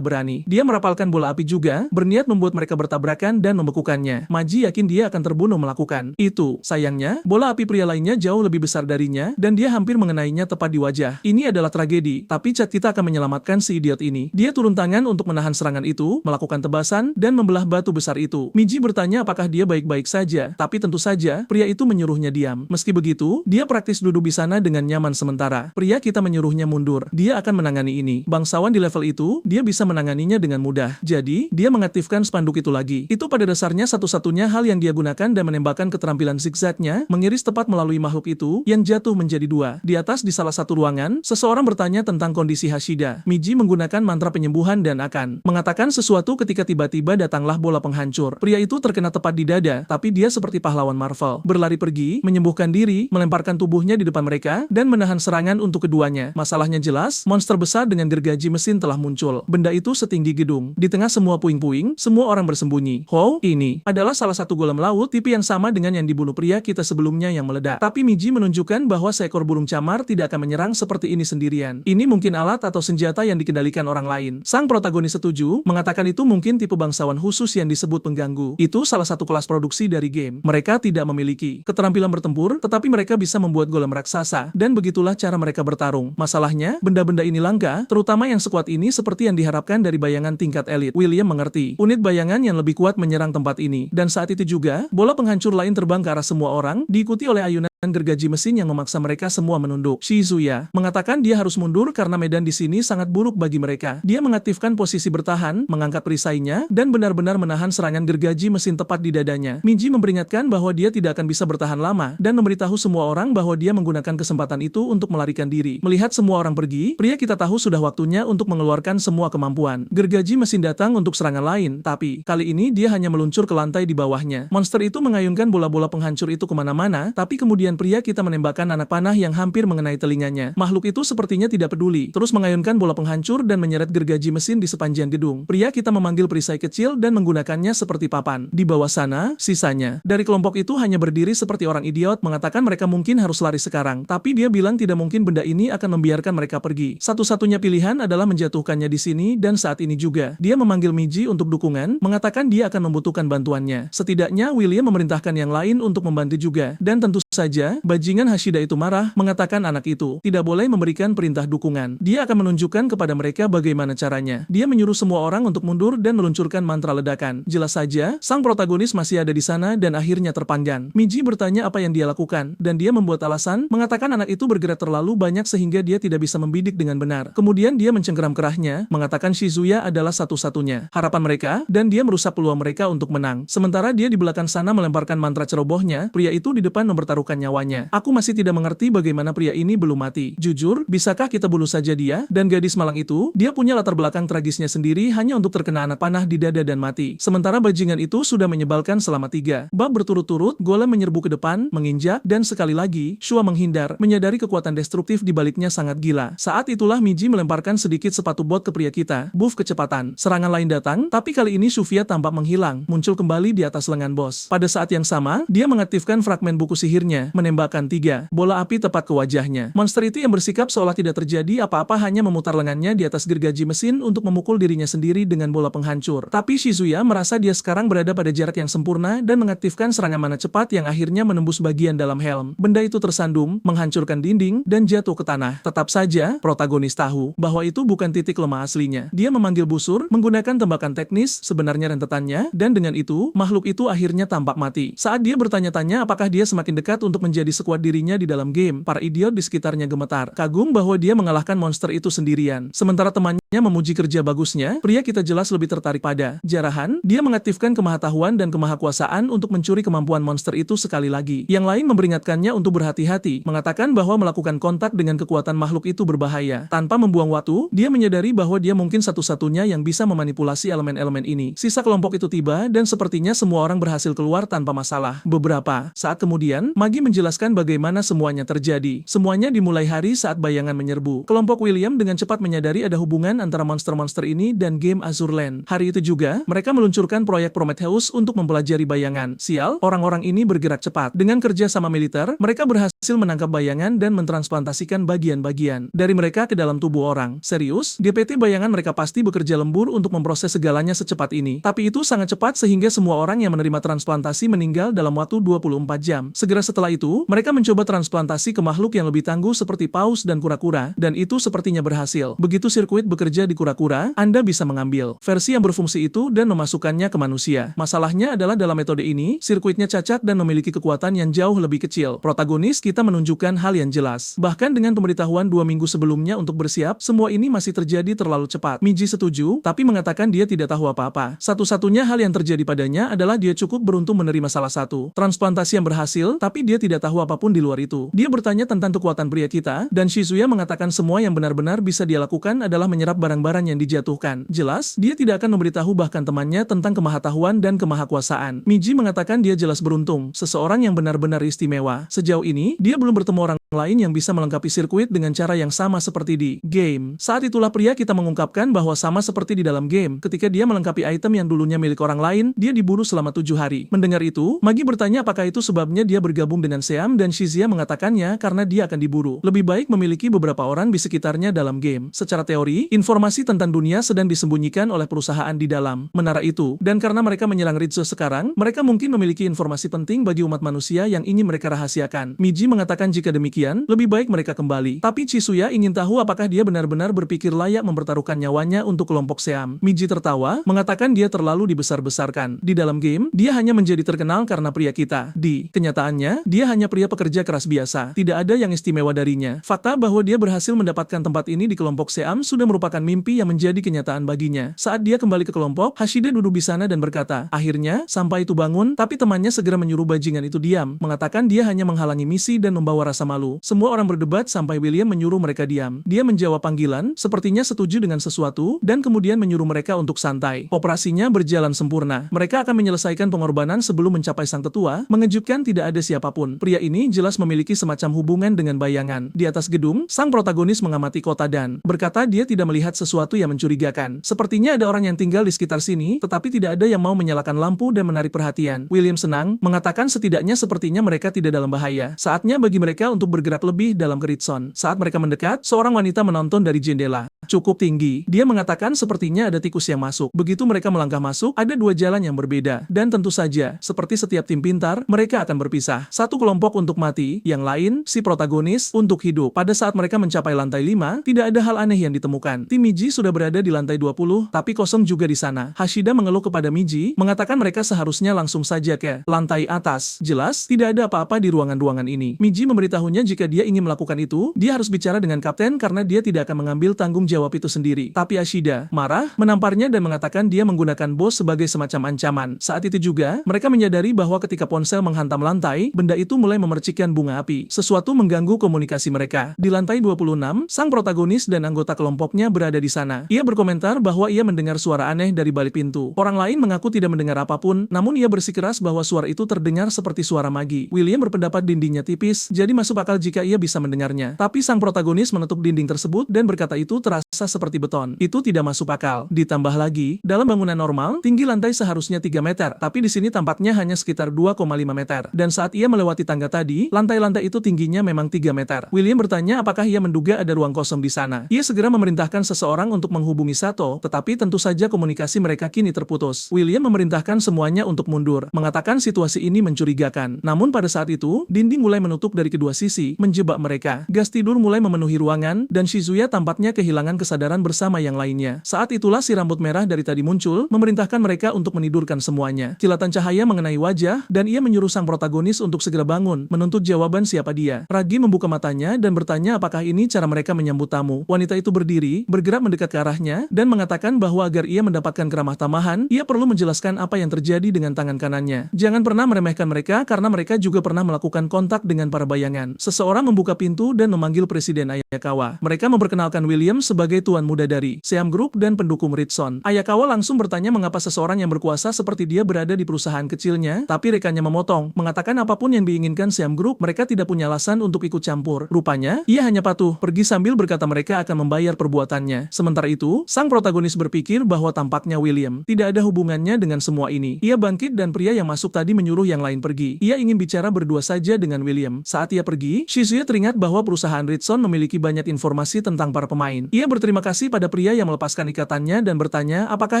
berani. Dia merapalkan bola api juga, berniat membuat mereka bertabrakan dan membekukannya. Maji yakin dia akan terbunuh melakukan itu. Sayangnya, bola api pria lainnya jauh lebih besar darinya, dan dia hampir mengenainya tepat di wajah. Ini adalah tragedi, tapi cat kita akan menyelamatkan si idiot ini. Dia turun tangan untuk menahan serangan itu, melakukan tebasan, dan membelah batu besar itu. Miji bertanya apakah dia baik-baik saja, tapi tentu saja, pria itu menyuruhnya diam. Meski begitu, dia praktis duduk di sana dengan nyaman sementara. Pria kita menyuruhnya mundur. Dia akan menangani ini. Bangsawan di level itu, dia bisa menanganinya dengan mudah. Jadi, dia mengaktifkan spanduk itu lagi. Itu pada dasarnya satu-satunya hal yang dia gunakan dan menembakkan keterampilan zigzagnya, mengiris tepat melalui makhluk itu, yang jatuh menjadi 2. Di atas di salah satu ruangan, seseorang bertanya tentang kondisi Hashida. Miji menggunakan mantra penyembuhan dan akan mengatakan sesuatu ketika tiba-tiba datanglah bola penghancur. Pria itu terkena tepat di dada, tapi dia seperti pahlawan Marvel. Berlari pergi, menyembuhkan diri, melemparkan tubuhnya di depan mereka, dan menahan serangan untuk keduanya. Masalahnya jelas, monster besar dengan gergaji mesin telah muncul. Benda itu setinggi gedung. Di tengah semua puing-puing, semua orang bersembunyi. Ini adalah salah satu golem laut tipe yang sama dengan yang dibunuh pria kita sebelumnya yang meledak. Tapi Miji menunjukkan bahwa seekor burung camar tidak akan menyerang seperti ini sendirian. Ini mungkin alat atau senjata yang dikendalikan orang lain. Sang protagonis setuju, mengatakan itu mungkin tipe bangsawan khusus yang disebut pengganggu. Itu salah satu kelas produksi dari game. Mereka tidak memiliki keterampilan bertempur, tetapi mereka bisa membuat golem raksasa, dan begitulah cara mereka bertarung. Masalahnya, benda-benda ini langka, terutama yang sekuat ini seperti yang diharapkan dari bayangan tingkat elit. William mengerti. Unit bayangan yang lebih kuat menyerang tempat ini. Dan saat itu juga, bola penghancur lain terbang ke arah semua orang, diikuti oleh ayunan gergaji mesin yang memaksa mereka semua menunduk. Shizuya mengatakan dia harus mundur karena medan di sini sangat buruk bagi mereka. Dia mengaktifkan posisi bertahan, mengangkat perisainya, dan benar-benar menahan serangan gergaji mesin tepat di dadanya. Miji memperingatkan bahwa dia tidak akan bisa bertahan lama, dan memberitahu semua orang bahwa dia menggunakan kesempatan itu untuk melarikan diri. Melihat semua orang pergi, pria kita tahu sudah waktunya untuk mengeluarkan semua kemampuan. Gergaji mesin datang untuk serangan lain, tapi kali ini dia hanya meluncur ke lantai di bawahnya. Monster itu mengayunkan bola-bola penghancur itu kemana-mana, tapi kemudian pria kita menembakkan anak panah yang hampir mengenai telinganya. Makhluk itu sepertinya tidak peduli, terus mengayunkan bola penghancur dan menyeret gergaji mesin di sepanjang gedung. Pria kita memanggil perisai kecil dan menggunakannya seperti papan. Di bawah sana, sisanya dari kelompok itu hanya berdiri seperti orang idiot, mengatakan mereka mungkin harus lari sekarang. Tapi dia bilang tidak mungkin benda ini akan membiarkan mereka pergi. Satu-satunya pilihan adalah menjatuhkannya di sini, dan saat ini juga, dia memanggil Miji untuk dukungan, mengatakan dia akan membutuhkan bantuannya. Setidaknya, William memerintahkan yang lain untuk membantu juga, dan tentu saja, bajingan Hashida itu marah, mengatakan anak itu tidak boleh memberikan perintah dukungan. Dia akan menunjukkan kepada mereka bagaimana caranya. Dia menyuruh semua orang untuk mundur dan meluncurkan mantra ledakan. Jelas saja, sang protagonis masih ada di sana dan akhirnya terpanggang. Miji bertanya apa yang dia lakukan, dan dia membuat alasan, mengatakan anak itu bergerak terlalu banyak sehingga dia tidak bisa membidik dengan benar. Kemudian dia mencengkeram kerahnya, mengatakan Shizuya adalah satu-satunya harapan mereka, dan dia merusak peluang mereka untuk menang. Sementara dia di belakang sana melemparkan mantra cerobohnya, pria itu di depan mempertaruhkan nyawa nyawanya. Aku masih tidak mengerti bagaimana pria ini belum mati. Jujur, bisakah kita bunuh saja dia? Dan gadis malang itu, dia punya latar belakang tragisnya sendiri hanya untuk terkena anak panah di dada dan mati. Sementara bajingan itu sudah menyebalkan selama 3 bab berturut-turut, Golem menyerbu ke depan, menginjak, dan sekali lagi, Shua menghindar, menyadari kekuatan destruktif di baliknya sangat gila. Saat itulah Miji melemparkan sedikit sepatu bot ke pria kita, buff kecepatan. Serangan lain datang, tapi kali ini Shufia tampak menghilang, muncul kembali di atas lengan bos. Pada saat yang sama, dia mengaktifkan fragmen buku sihirnya, menembakkan 3 bola api tepat ke wajahnya. Monster itu yang bersikap seolah tidak terjadi apa-apa hanya memutar lengannya di atas gergaji mesin untuk memukul dirinya sendiri dengan bola penghancur. Tapi Shizuya merasa dia sekarang berada pada jarak yang sempurna dan mengaktifkan serangan mana cepat yang akhirnya menembus bagian dalam helm. Benda itu tersandung, menghancurkan dinding, dan jatuh ke tanah. Tetap saja, protagonis tahu bahwa itu bukan titik lemah aslinya. Dia memanggil busur, menggunakan tembakan teknis, sebenarnya rentetannya, dan dengan itu, makhluk itu akhirnya tampak mati. Saat dia bertanya-tanya apakah dia semakin dekat untuk menjadi sekuat dirinya di dalam game, para idiot di sekitarnya gemetar, kagum bahwa dia mengalahkan monster itu sendirian. Sementara temannya memuji kerja bagusnya, pria kita jelas lebih tertarik pada jarahan. Dia mengaktifkan kemahatahuan dan kemahakuasaan untuk mencuri kemampuan monster itu sekali lagi. Yang lain memperingatkannya untuk berhati-hati, mengatakan bahwa melakukan kontak dengan kekuatan makhluk itu berbahaya. Tanpa membuang waktu, dia menyadari bahwa dia mungkin satu-satunya yang bisa memanipulasi elemen-elemen ini. Sisa kelompok itu tiba dan sepertinya semua orang berhasil keluar tanpa masalah. Beberapa saat kemudian, Magi menjelaskan bagaimana semuanya terjadi. Semuanya dimulai hari saat bayangan menyerbu. Kelompok William dengan cepat menyadari ada hubungan antara monster-monster ini dan game Azure Land. Hari itu juga, mereka meluncurkan proyek Prometheus untuk mempelajari bayangan. Sial, orang-orang ini bergerak cepat. Dengan kerja sama militer, mereka berhasil menangkap bayangan dan mentransplantasikan bagian-bagian dari mereka ke dalam tubuh orang. Serius, GPT bayangan mereka pasti bekerja lembur untuk memproses segalanya secepat ini. Tapi itu sangat cepat sehingga semua orang yang menerima transplantasi meninggal dalam waktu 24 jam. Segera setelah itu, mereka mencoba transplantasi ke makhluk yang lebih tangguh seperti paus dan kura-kura, dan itu sepertinya berhasil. Begitu sirkuit bekerja di kura-kura, Anda bisa mengambil versi yang berfungsi itu dan memasukkannya ke manusia. Masalahnya adalah dalam metode ini, sirkuitnya cacat dan memiliki kekuatan yang jauh lebih kecil. Protagonis kita menunjukkan hal yang jelas. Bahkan dengan pemberitahuan 2 minggu sebelumnya untuk bersiap, semua ini masih terjadi terlalu cepat. Miji setuju, tapi mengatakan dia tidak tahu apa-apa. Satu-satunya hal yang terjadi padanya adalah dia cukup beruntung menerima salah satu transplantasi yang berhasil, tapi dia tidak tahu apapun di luar itu. Dia bertanya tentang kekuatan pria kita, dan Shizuya mengatakan semua yang benar-benar bisa dia lakukan adalah menyerap barang-barang yang dijatuhkan. Jelas, dia tidak akan memberitahu bahkan temannya tentang kemahatahuan dan kemahakuasaan. Miji mengatakan dia jelas beruntung, seseorang yang benar-benar istimewa. Sejauh ini, dia belum bertemu orang lain yang bisa melengkapi sirkuit dengan cara yang sama seperti di game. Saat itulah pria kita mengungkapkan bahwa sama seperti di dalam game, ketika dia melengkapi item yang dulunya milik orang lain, dia diburu selama 7 hari. Mendengar itu, Magi bertanya apakah itu sebabnya dia bergabung dengan Seam dan Shizuya mengatakannya karena dia akan diburu. Lebih baik memiliki beberapa orang di sekitarnya dalam game. Secara teori, informasi tentang dunia sedang disembunyikan oleh perusahaan di dalam menara itu, dan karena mereka menyerang Ritsu sekarang, mereka mungkin memiliki informasi penting bagi umat manusia yang ingin mereka rahasiakan. Miji mengatakan jika demikian, lebih baik mereka kembali. Tapi Chisuya ingin tahu apakah dia benar-benar berpikir layak mempertaruhkan nyawanya untuk kelompok Seam. Miji tertawa, mengatakan dia terlalu dibesar-besarkan. Di dalam game, dia hanya menjadi terkenal karena pria kita. Di kenyataannya, dia hanya pria pekerja keras biasa. Tidak ada yang istimewa darinya. Fakta bahwa dia berhasil mendapatkan tempat ini di kelompok Seam sudah merupakan mimpi yang menjadi kenyataan baginya. Saat dia kembali ke kelompok, Hashide duduk di sana dan berkata, akhirnya, sampai itu bangun, tapi temannya segera menyuruh bajingan itu diam, mengatakan dia hanya menghalangi misi dan membawa rasa malu. Semua orang berdebat sampai William menyuruh mereka diam. Dia menjawab panggilan, sepertinya setuju dengan sesuatu, dan kemudian menyuruh mereka untuk santai. Operasinya berjalan sempurna. Mereka akan menyelesaikan pengorbanan sebelum mencapai sang tetua. Mengejutkan tidak ada siapapun. Pria ini jelas memiliki semacam hubungan dengan bayangan. Di atas gedung, sang protagonis mengamati kota dan berkata dia tidak melihat sesuatu yang mencurigakan. Sepertinya ada orang yang tinggal di sekitar sini, tetapi tidak ada yang mau menyalakan lampu dan menarik perhatian. William senang, mengatakan setidaknya sepertinya mereka tidak dalam bahaya. Saatnya bagi mereka untuk bergerak lebih dalam ke Ritson. Saat mereka mendekat, seorang wanita menonton dari jendela. Cukup tinggi. Dia mengatakan sepertinya ada tikus yang masuk. Begitu mereka melangkah masuk, ada 2 jalan yang berbeda. Dan tentu saja, seperti setiap tim pintar, mereka akan berpisah. Satu kelompok untuk mati, yang lain, si protagonis, untuk hidup. Pada saat mereka mencapai lantai 5, tidak ada hal aneh yang ditemukan. Tim Miji sudah berada di lantai 20, tapi kosong juga di sana. Hashida mengeluh kepada Miji, mengatakan mereka seharusnya langsung saja ke lantai atas. Jelas, tidak ada apa-apa di ruangan-ruangan ini. Miji memberitahunya Tentunya jika dia ingin melakukan itu, dia harus bicara dengan kapten karena dia tidak akan mengambil tanggung jawab itu sendiri. Tapi Ashida marah, menamparnya dan mengatakan dia menggunakan bos sebagai semacam ancaman. Saat itu juga, mereka menyadari bahwa ketika ponsel menghantam lantai, benda itu mulai memercikkan bunga api. Sesuatu mengganggu komunikasi mereka. Di lantai 26, sang protagonis dan anggota kelompoknya berada di sana. Ia berkomentar bahwa ia mendengar suara aneh dari balik pintu. Orang lain mengaku tidak mendengar apapun, namun ia bersikeras bahwa suara itu terdengar seperti suara magi. William berpendapat dindingnya tipis, jadi masuk akal jika ia bisa mendengarnya. Tapi sang protagonis menutup dinding tersebut dan berkata itu terasa seperti beton. Itu tidak masuk akal. Ditambah lagi, dalam bangunan normal, tinggi lantai seharusnya 3 meter, tapi di sini tampaknya hanya sekitar 2,5 meter. Dan saat ia melewati tangga tadi, lantai-lantai itu tingginya memang 3 meter. William bertanya apakah ia menduga ada ruang kosong di sana. Ia segera memerintahkan seseorang untuk menghubungi Sato, tetapi tentu saja komunikasi mereka kini terputus. William memerintahkan semuanya untuk mundur, mengatakan situasi ini mencurigakan. Namun pada saat itu, dinding mulai menutup dari kedua sisi, menjebak mereka. Gas tidur mulai memenuhi ruangan, dan Shizuya tampaknya kehilangan kesadaran bersama yang lainnya. Saat itulah si rambut merah dari tadi muncul, memerintahkan mereka untuk menidurkan semuanya. Kilatan cahaya mengenai wajah, dan ia menyuruh sang protagonis untuk segera bangun, menuntut jawaban siapa dia. Ragi membuka matanya dan bertanya apakah ini cara mereka menyambut tamu. Wanita itu berdiri, bergerak mendekat ke arahnya, dan mengatakan bahwa agar ia mendapatkan keramah tamahan, ia perlu menjelaskan apa yang terjadi dengan tangan kanannya. Jangan pernah meremehkan mereka karena mereka juga pernah melakukan kontak dengan para bayangan. Seseorang membuka pintu dan memanggil Presiden Ayakawa. Mereka memperkenalkan William sebagai tuan muda dari Siam Group dan pendukung Ritson. Ayakawa langsung bertanya mengapa seseorang yang berkuasa seperti dia berada di perusahaan kecilnya, tapi rekannya memotong, mengatakan apapun yang diinginkan Siam Group, mereka tidak punya alasan untuk ikut campur. Rupanya, ia hanya patuh, pergi sambil berkata mereka akan membayar perbuatannya. Sementara itu, sang protagonis berpikir bahwa tampaknya William tidak ada hubungannya dengan semua ini. Ia bangkit dan pria yang masuk tadi menyuruh yang lain pergi. Ia ingin bicara berdua saja dengan William. Saat ia pergi, Shizuya teringat bahwa perusahaan Ritson memiliki banyak informasi tentang para pemain. Ia berterima kasih pada pria yang melepaskan ikatannya dan bertanya apakah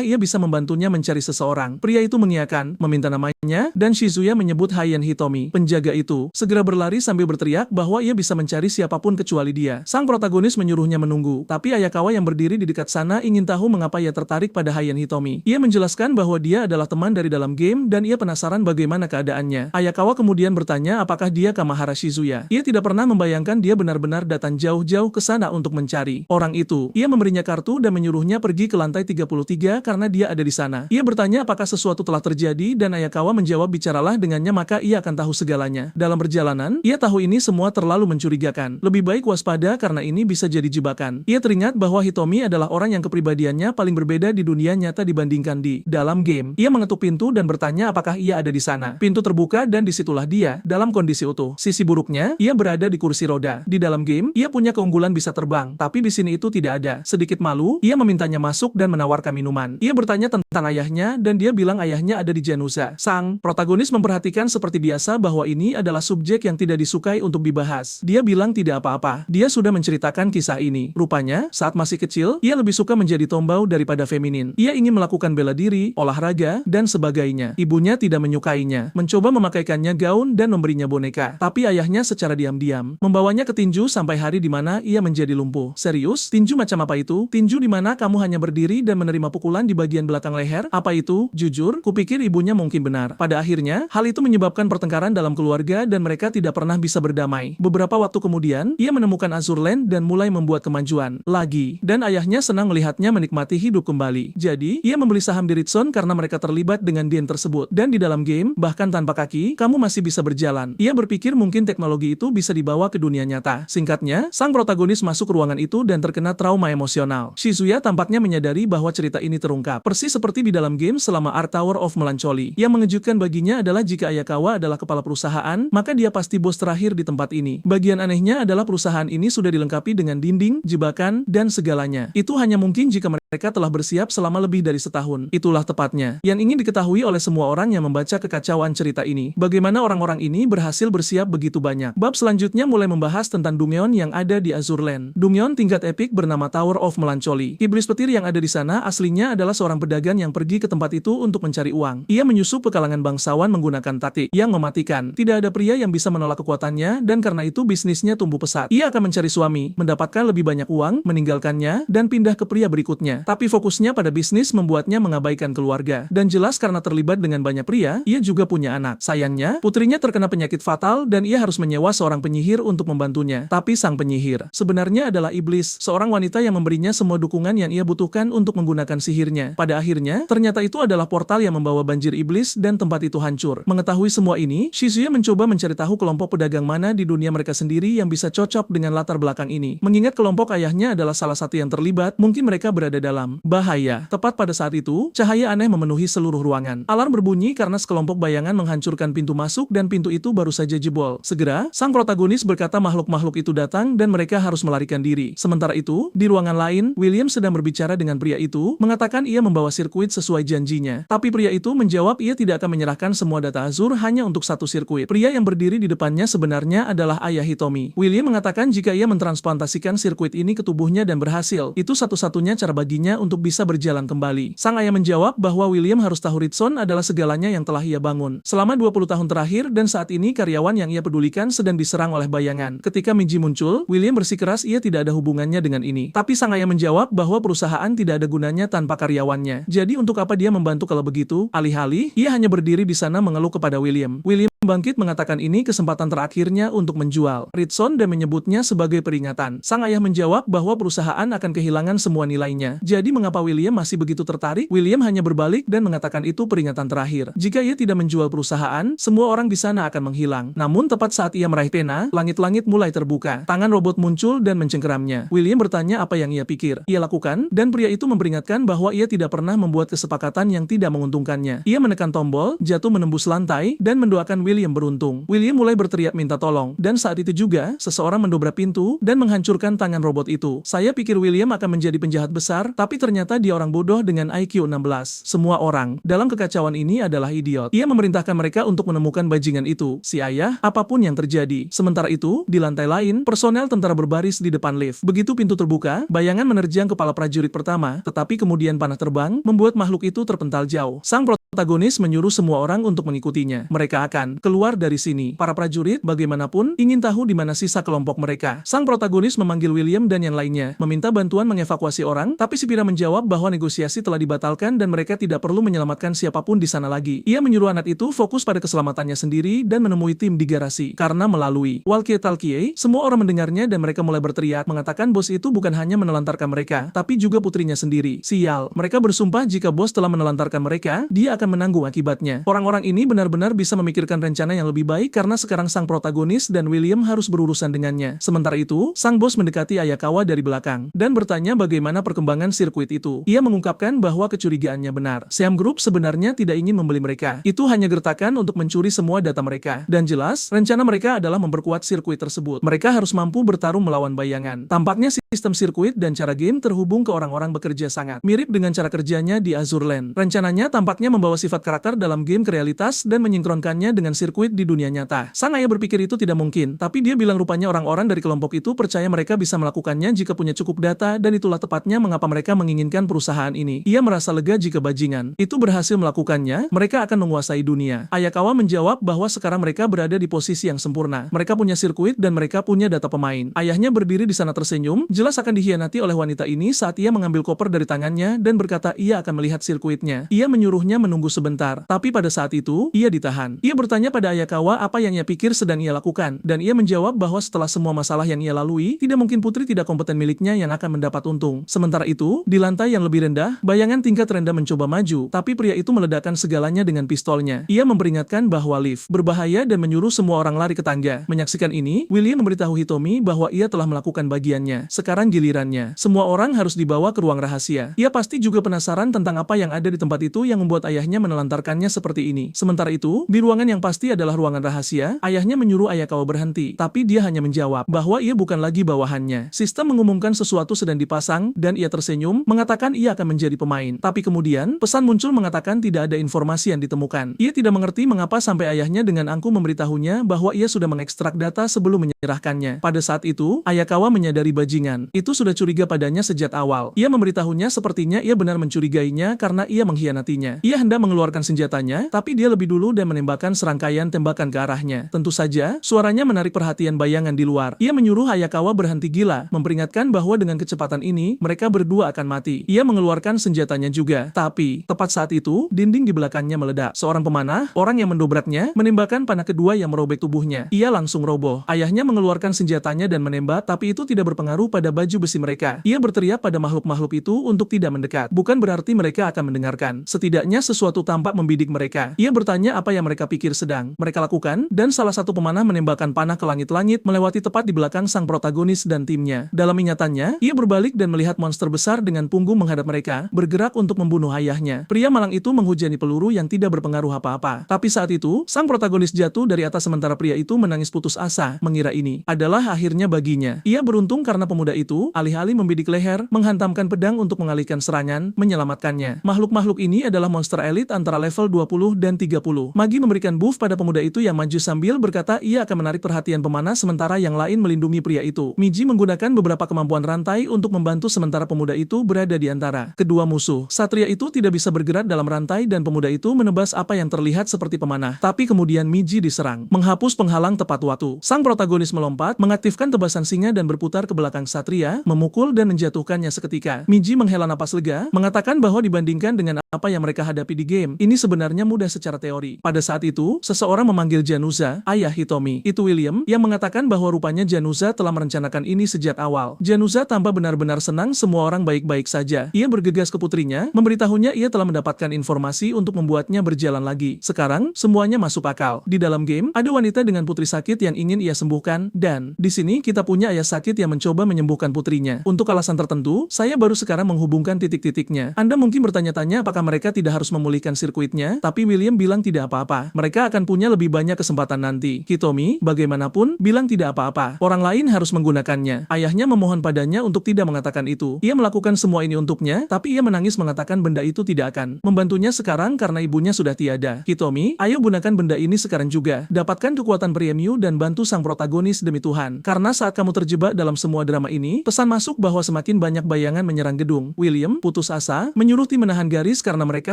ia bisa membantunya mencari seseorang. Pria itu mengiyakan, meminta namanya, dan Shizuya menyebut Hayen Hitomi. Penjaga itu segera berlari sambil berteriak bahwa ia bisa mencari siapapun kecuali dia. Sang protagonis menyuruhnya menunggu, tapi Ayakawa yang berdiri di dekat sana ingin tahu mengapa ia tertarik pada Hayen Hitomi. Ia menjelaskan bahwa dia adalah teman dari dalam game dan ia penasaran bagaimana keadaannya. Ayakawa kemudian bertanya apakah dia Kamahara Shizuya. Ia tidak pernah membayangkan dia benar-benar datang jauh-jauh ke sana untuk mencari orang itu. Ia memberinya kartu dan menyuruhnya pergi ke lantai 33 karena dia ada di sana. Ia bertanya apakah sesuatu telah terjadi dan Ayakawa menjawab bicaralah dengannya maka ia akan tahu segalanya. Dalam perjalanan, ia tahu ini semua terlalu mencurigakan. Lebih baik waspada karena ini bisa jadi jebakan. Ia teringat bahwa Hitomi adalah orang yang kepribadiannya paling berbeda di dunia nyata dibandingkan di dalam game. Ia mengetuk pintu dan bertanya apakah ia ada di sana. Pintu terbuka dan disitulah dia, dalam kondisi utuh. Sisi buruknya, ia berada di kursi roda. Di dalam game, ia punya keunggulan bisa terbang, tapi di sini itu tidak ada. Sedikit malu, ia memintanya masuk dan menawarkan minuman. Ia bertanya tentang ayahnya dan dia bilang ayahnya ada di Januza. Sang protagonis memperhatikan seperti biasa bahwa ini adalah subjek yang tidak disukai untuk dibahas. Dia bilang tidak apa-apa. Dia sudah menceritakan kisah ini. Rupanya, saat masih kecil, ia lebih suka menjadi tombau daripada feminin. Ia ingin melakukan bela diri, olahraga, dan sebagainya. Ibunya tidak menyukainya, mencoba memakaikannya gaun dan memberinya boneka. Tapi ayahnya secara diam-diam membawanya ke tinju sampai hari di mana ia menjadi lumpuh. Serius? Tinju macam apa itu? Tinju di mana kamu hanya berdiri dan menerima pukulan di bagian belakang leher? Apa itu? Jujur, kupikir ibunya mungkin benar. Pada akhirnya, hal itu menyebabkan pertengkaran dalam keluarga dan mereka tidak pernah bisa berdamai. Beberapa waktu kemudian, ia menemukan Azurland dan mulai membuat kemajuan lagi. Dan ayahnya senang melihatnya menikmati hidup kembali. Jadi, ia membeli saham di Ritson karena mereka terlibat dengan Dien tersebut. Dan di dalam game, bahkan tanpa kaki, kamu masih bisa berjalan. Ia berpikir mungkin teknologi itu bisa dibawa ke dunia nyata. Singkatnya, sang protagonis masuk ke ruangan itu dan terkena trauma emosional. Shizuya tampaknya menyadari bahwa cerita ini terungkap persis seperti di dalam game selama Art Tower of Melancholy. Yang mengejutkan baginya adalah jika Ayakawa adalah kepala perusahaan, maka dia pasti bos terakhir di tempat ini. Bagian anehnya adalah perusahaan ini sudah dilengkapi dengan dinding, jebakan, dan segalanya. Itu hanya mungkin jika mereka telah bersiap selama lebih dari setahun. Itulah tepatnya yang ingin diketahui oleh semua orang yang membaca kekacauan cerita ini. Bagaimana orang-orang ini berhasil bersiap begitu banyak. Bab selanjutnya mulai membahas tentang Dumyeon yang ada di Azurland. Dumyeon tingkat epik bernama Tower of Melancholy. Iblis petir yang ada di sana aslinya adalah seorang pedagang yang pergi ke tempat itu untuk mencari uang. Ia menyusup ke kalangan bangsawan menggunakan taktik yang mematikan. Tidak ada pria yang bisa menolak kekuatannya dan karena itu bisnisnya tumbuh pesat. Ia akan mencari suami, mendapatkan lebih banyak uang, meninggalkannya, dan pindah ke pria berikutnya. saja. Tapi fokusnya pada bisnis membuatnya mengabaikan keluarga. Dan jelas karena terlibat dengan banyak pria, ia juga punya anak. Sayangnya, putrinya terkena penyakit fatal dan ia harus menyewa seorang penyihir untuk membantunya. Tapi sang penyihir sebenarnya adalah iblis, seorang wanita yang memberinya semua dukungan yang ia butuhkan untuk menggunakan sihirnya. Pada akhirnya, ternyata itu adalah portal yang membawa banjir iblis dan tempat itu hancur. Mengetahui semua ini, Shizuya mencoba mencari tahu kelompok pedagang mana di dunia mereka sendiri yang bisa cocok dengan latar belakang ini. Mengingat kelompok ayahnya adalah salah satu yang terlibat, mungkin mereka berada dalam bahaya. Tepat pada saat itu, cahaya aneh memenuhi seluruh ruangan. Alarm berbunyi karena sekelompok bayangan menghancurkan pintu masuk dan pintu itu baru saja jebol. Segera, sang protagonis berkata makhluk-makhluk itu datang dan mereka harus melarikan diri. Sementara itu, di ruangan lain, William sedang berbicara dengan pria itu, mengatakan ia membawa sirkuit sesuai janjinya. Tapi pria itu menjawab ia tidak akan menyerahkan semua data Azur hanya untuk satu sirkuit. Pria yang berdiri di depannya sebenarnya adalah ayah Hitomi. William mengatakan jika ia mentransplantasikan sirkuit ini ke tubuhnya dan berhasil, itu satu-satunya cara baginya untuk bisa berjalan kembali. Sang ayah menjawab bahwa William harus tahu Ritson adalah segalanya yang telah ia bangun selama 20 tahun terakhir dan saat ini karyawan yang ia pedulikan sedang diserang oleh bayangan. Ketika Miji muncul, William bersikeras ia tidak ada hubungannya dengan ini. Tapi sang ayah menjawab bahwa perusahaan tidak ada gunanya tanpa karyawannya. Jadi untuk apa dia membantu kalau begitu? Alih-alih, ia hanya berdiri di sana mengeluh kepada William. William bangkit mengatakan ini kesempatan terakhirnya untuk menjual Ritson dan menyebutnya sebagai peringatan. Sang ayah menjawab bahwa perusahaan akan kehilangan semua nilainya. Jadi mengapa William masih begitu tertarik? William hanya berbalik dan mengatakan itu peringatan terakhir. Jika ia tidak menjual perusahaan, semua orang di sana akan menghilang. Namun tepat saat ia meraih pena, langit-langit mulai terbuka. Tangan robot muncul dan mencengkeramnya. William bertanya apa yang ia pikir. Ia lakukan, dan pria itu memperingatkan bahwa ia tidak pernah membuat kesepakatan yang tidak menguntungkannya. Ia menekan tombol, jatuh menembus lantai, dan mendoakan William beruntung. William mulai berteriak minta tolong, dan saat itu juga, seseorang mendobrak pintu, dan menghancurkan tangan robot itu. Saya pikir William akan menjadi penjahat besar, tapi ternyata dia orang bodoh dengan IQ 16. Semua orang dalam kekacauan ini adalah idiot. Ia memerintahkan mereka untuk menemukan bajingan itu. Si ayah, apapun yang terjadi. Sementara itu, di lantai lain, personel tentara berbaris di depan lift. Begitu pintu terbuka, bayangan menerjang kepala prajurit pertama, tetapi kemudian panah terbang, membuat makhluk itu terpental jauh. Sang protagonis menyuruh semua orang untuk mengikutinya. Mereka akan keluar dari sini. Para prajurit, bagaimanapun, ingin tahu di mana sisa kelompok mereka. Sang protagonis memanggil William dan yang lainnya, meminta bantuan mengevakuasi orang, tapi si pira menjawab bahwa negosiasi telah dibatalkan dan mereka tidak perlu menyelamatkan siapapun di sana lagi. Ia menyuruh anak itu fokus pada keselamatannya sendiri dan menemui tim di garasi. Karena melalui walkie-talkie, semua orang mendengarnya dan mereka mulai berteriak, mengatakan bos itu bukan hanya menelantarkan mereka, tapi juga putrinya sendiri. Sial, mereka bersumpah jika bos telah menelantarkan mereka, dia akan menanggung akibatnya. Orang-orang ini benar-benar bisa memikirkan rencana yang lebih baik karena sekarang sang protagonis dan William harus berurusan dengannya. Sementara itu, sang bos mendekati Ayakawa dari belakang dan bertanya bagaimana perkembangan sirkuit itu. Ia mengungkapkan bahwa kecurigaannya benar. Siam Group sebenarnya tidak ingin membeli mereka. Itu hanya gertakan untuk mencuri semua data mereka. Dan jelas, rencana mereka adalah memperkuat sirkuit tersebut. Mereka harus mampu bertarung melawan bayangan. Tampaknya sistem sirkuit dan cara game terhubung ke orang-orang bekerja sangat mirip dengan cara kerjanya di Azur Land. Rencananya tampaknya membawa sifat karakter dalam game ke realitas dan menyinkronkannya dengan sirkuit di dunia nyata. Sang ayah berpikir itu tidak mungkin, tapi dia bilang rupanya orang-orang dari kelompok itu percaya mereka bisa melakukannya jika punya cukup data dan itulah tepatnya mengapa mereka menginginkan perusahaan ini. Ia merasa lega jika bajingan itu berhasil melakukannya, mereka akan menguasai dunia. Ayakawa menjawab bahwa sekarang mereka berada di posisi yang sempurna. Mereka punya sirkuit dan mereka punya data pemain. Ayahnya berdiri di sana tersenyum, jelas akan dihianati oleh wanita ini saat ia mengambil koper dari tangannya dan berkata ia akan melihat sirkuitnya. Ia menyuruhnya menunggu sebentar, tapi pada saat itu, ia ditahan. Ia bertanya pada Ayakawa apa yang ia pikir sedang ia lakukan, dan ia menjawab bahwa setelah semua masalah yang ia lalui, tidak mungkin putri tidak kompeten miliknya yang akan mendapat untung. Sementara itu, di lantai yang lebih rendah, bayangan tingkat rendah mencoba maju, tapi pria itu meledakkan segalanya dengan pistolnya. Ia memperingatkan bahwa lift berbahaya dan menyuruh semua orang lari ke tangga. Menyaksikan ini, William memberitahu Hitomi bahwa ia telah melakukan bagiannya. Sekarang gilirannya. Semua orang harus dibawa ke ruang rahasia. Ia pasti juga penasaran tentang apa yang ada di tempat itu yang membuat ayahnya menelantarkannya seperti ini. Sementara itu, di ruangan yang pasti adalah ruangan rahasia, ayahnya menyuruh Ayakawa berhenti, tapi dia hanya menjawab bahwa ia bukan lagi bawahannya. Sistem mengumumkan sesuatu sedang dipasang, dan ia tersenyum, mengatakan ia akan menjadi pemain. Tapi kemudian, pesan muncul mengatakan tidak ada informasi yang ditemukan. Ia tidak mengerti mengapa sampai ayahnya dengan angkuh memberitahunya bahwa ia sudah mengekstrak data sebelum menyerahkannya. Pada saat itu, Ayakawa menyadari bajingan itu sudah curiga padanya sejak awal. Ia memberitahunya sepertinya ia benar mencurigainya karena ia mengkhianatinya. Ia hendak tidak mengeluarkan senjatanya, tapi dia lebih dulu dan menembakkan serangkaian tembakan ke arahnya. Tentu saja, suaranya menarik perhatian bayangan di luar. Ia menyuruh Hayakawa berhenti gila, memperingatkan bahwa dengan kecepatan ini, mereka berdua akan mati. Ia mengeluarkan senjatanya juga, tapi tepat saat itu, dinding di belakangnya meledak. Seorang pemanah, orang yang mendobraknya, menembakkan panah kedua yang merobek tubuhnya. Ia langsung roboh. Ayahnya mengeluarkan senjatanya dan menembak, tapi itu tidak berpengaruh pada baju besi mereka. Ia berteriak pada makhluk-makhluk itu untuk tidak mendekat. Bukan berarti mereka akan mendengarkan. Setidaknya sesuatu tampak membidik mereka. Ia bertanya apa yang mereka pikir sedang mereka lakukan, dan salah satu pemanah menembakkan panah ke langit-langit melewati tepat di belakang sang protagonis dan timnya. Dalam ingatannya, ia berbalik dan melihat monster besar dengan punggung menghadap mereka, bergerak untuk membunuh ayahnya. Pria malang itu menghujani peluru yang tidak berpengaruh apa-apa. Tapi saat itu, sang protagonis jatuh dari atas sementara pria itu menangis putus asa, mengira ini adalah akhirnya baginya. Ia beruntung karena pemuda itu, alih-alih membidik leher, menghantamkan pedang untuk mengalihkan serangan, menyelamatkannya. Makhluk-makhluk ini adalah monster elit antara level 20 dan 30. Magi memberikan buff pada pemuda itu yang maju sambil berkata ia akan menarik perhatian pemanah sementara yang lain melindungi pria itu. Miji menggunakan beberapa kemampuan rantai untuk membantu sementara pemuda itu berada di antara kedua musuh. Satria itu tidak bisa bergerak dalam rantai dan pemuda itu menebas apa yang terlihat seperti pemanah. Tapi kemudian Miji diserang, menghapus penghalang tepat waktu. Sang protagonis melompat, mengaktifkan tebasan singa dan berputar ke belakang Satria, memukul dan menjatuhkannya seketika. Miji menghela napas lega, mengatakan bahwa dibandingkan dengan apa yang mereka hadapi di game, ini sebenarnya mudah secara teori. Pada saat itu, seseorang memanggil Januza, ayah Hitomi. Itu William, yang mengatakan bahwa rupanya Januza telah merencanakan ini sejak awal. Januza tampak benar-benar senang semua orang baik-baik saja. Ia bergegas ke putrinya, memberitahunya ia telah mendapatkan informasi untuk membuatnya berjalan lagi. Sekarang, semuanya masuk akal. Di dalam game, ada wanita dengan putri sakit yang ingin ia sembuhkan, dan di sini kita punya ayah sakit yang mencoba menyembuhkan putrinya. Untuk alasan tertentu, saya baru sekarang menghubungkan titik-titiknya. Anda mungkin bertanya-tanya apakah mereka tidak harus memulihkan sirkuitnya, tapi William bilang tidak apa-apa. Mereka akan punya lebih banyak kesempatan nanti. Hitomi, bagaimanapun, bilang tidak apa-apa. Orang lain harus menggunakannya. Ayahnya memohon padanya untuk tidak mengatakan itu. Ia melakukan semua ini untuknya, tapi ia menangis mengatakan benda itu tidak akan membantunya sekarang karena ibunya sudah tiada. Hitomi, ayo gunakan benda ini sekarang juga. Dapatkan kekuatan premium dan bantu sang protagonis demi Tuhan. Karena saat kamu terjebak dalam semua drama ini, pesan masuk bahwa semakin banyak bayangan menyerang gedung. William, putus asa, menyuruh tim menahan garis karena mereka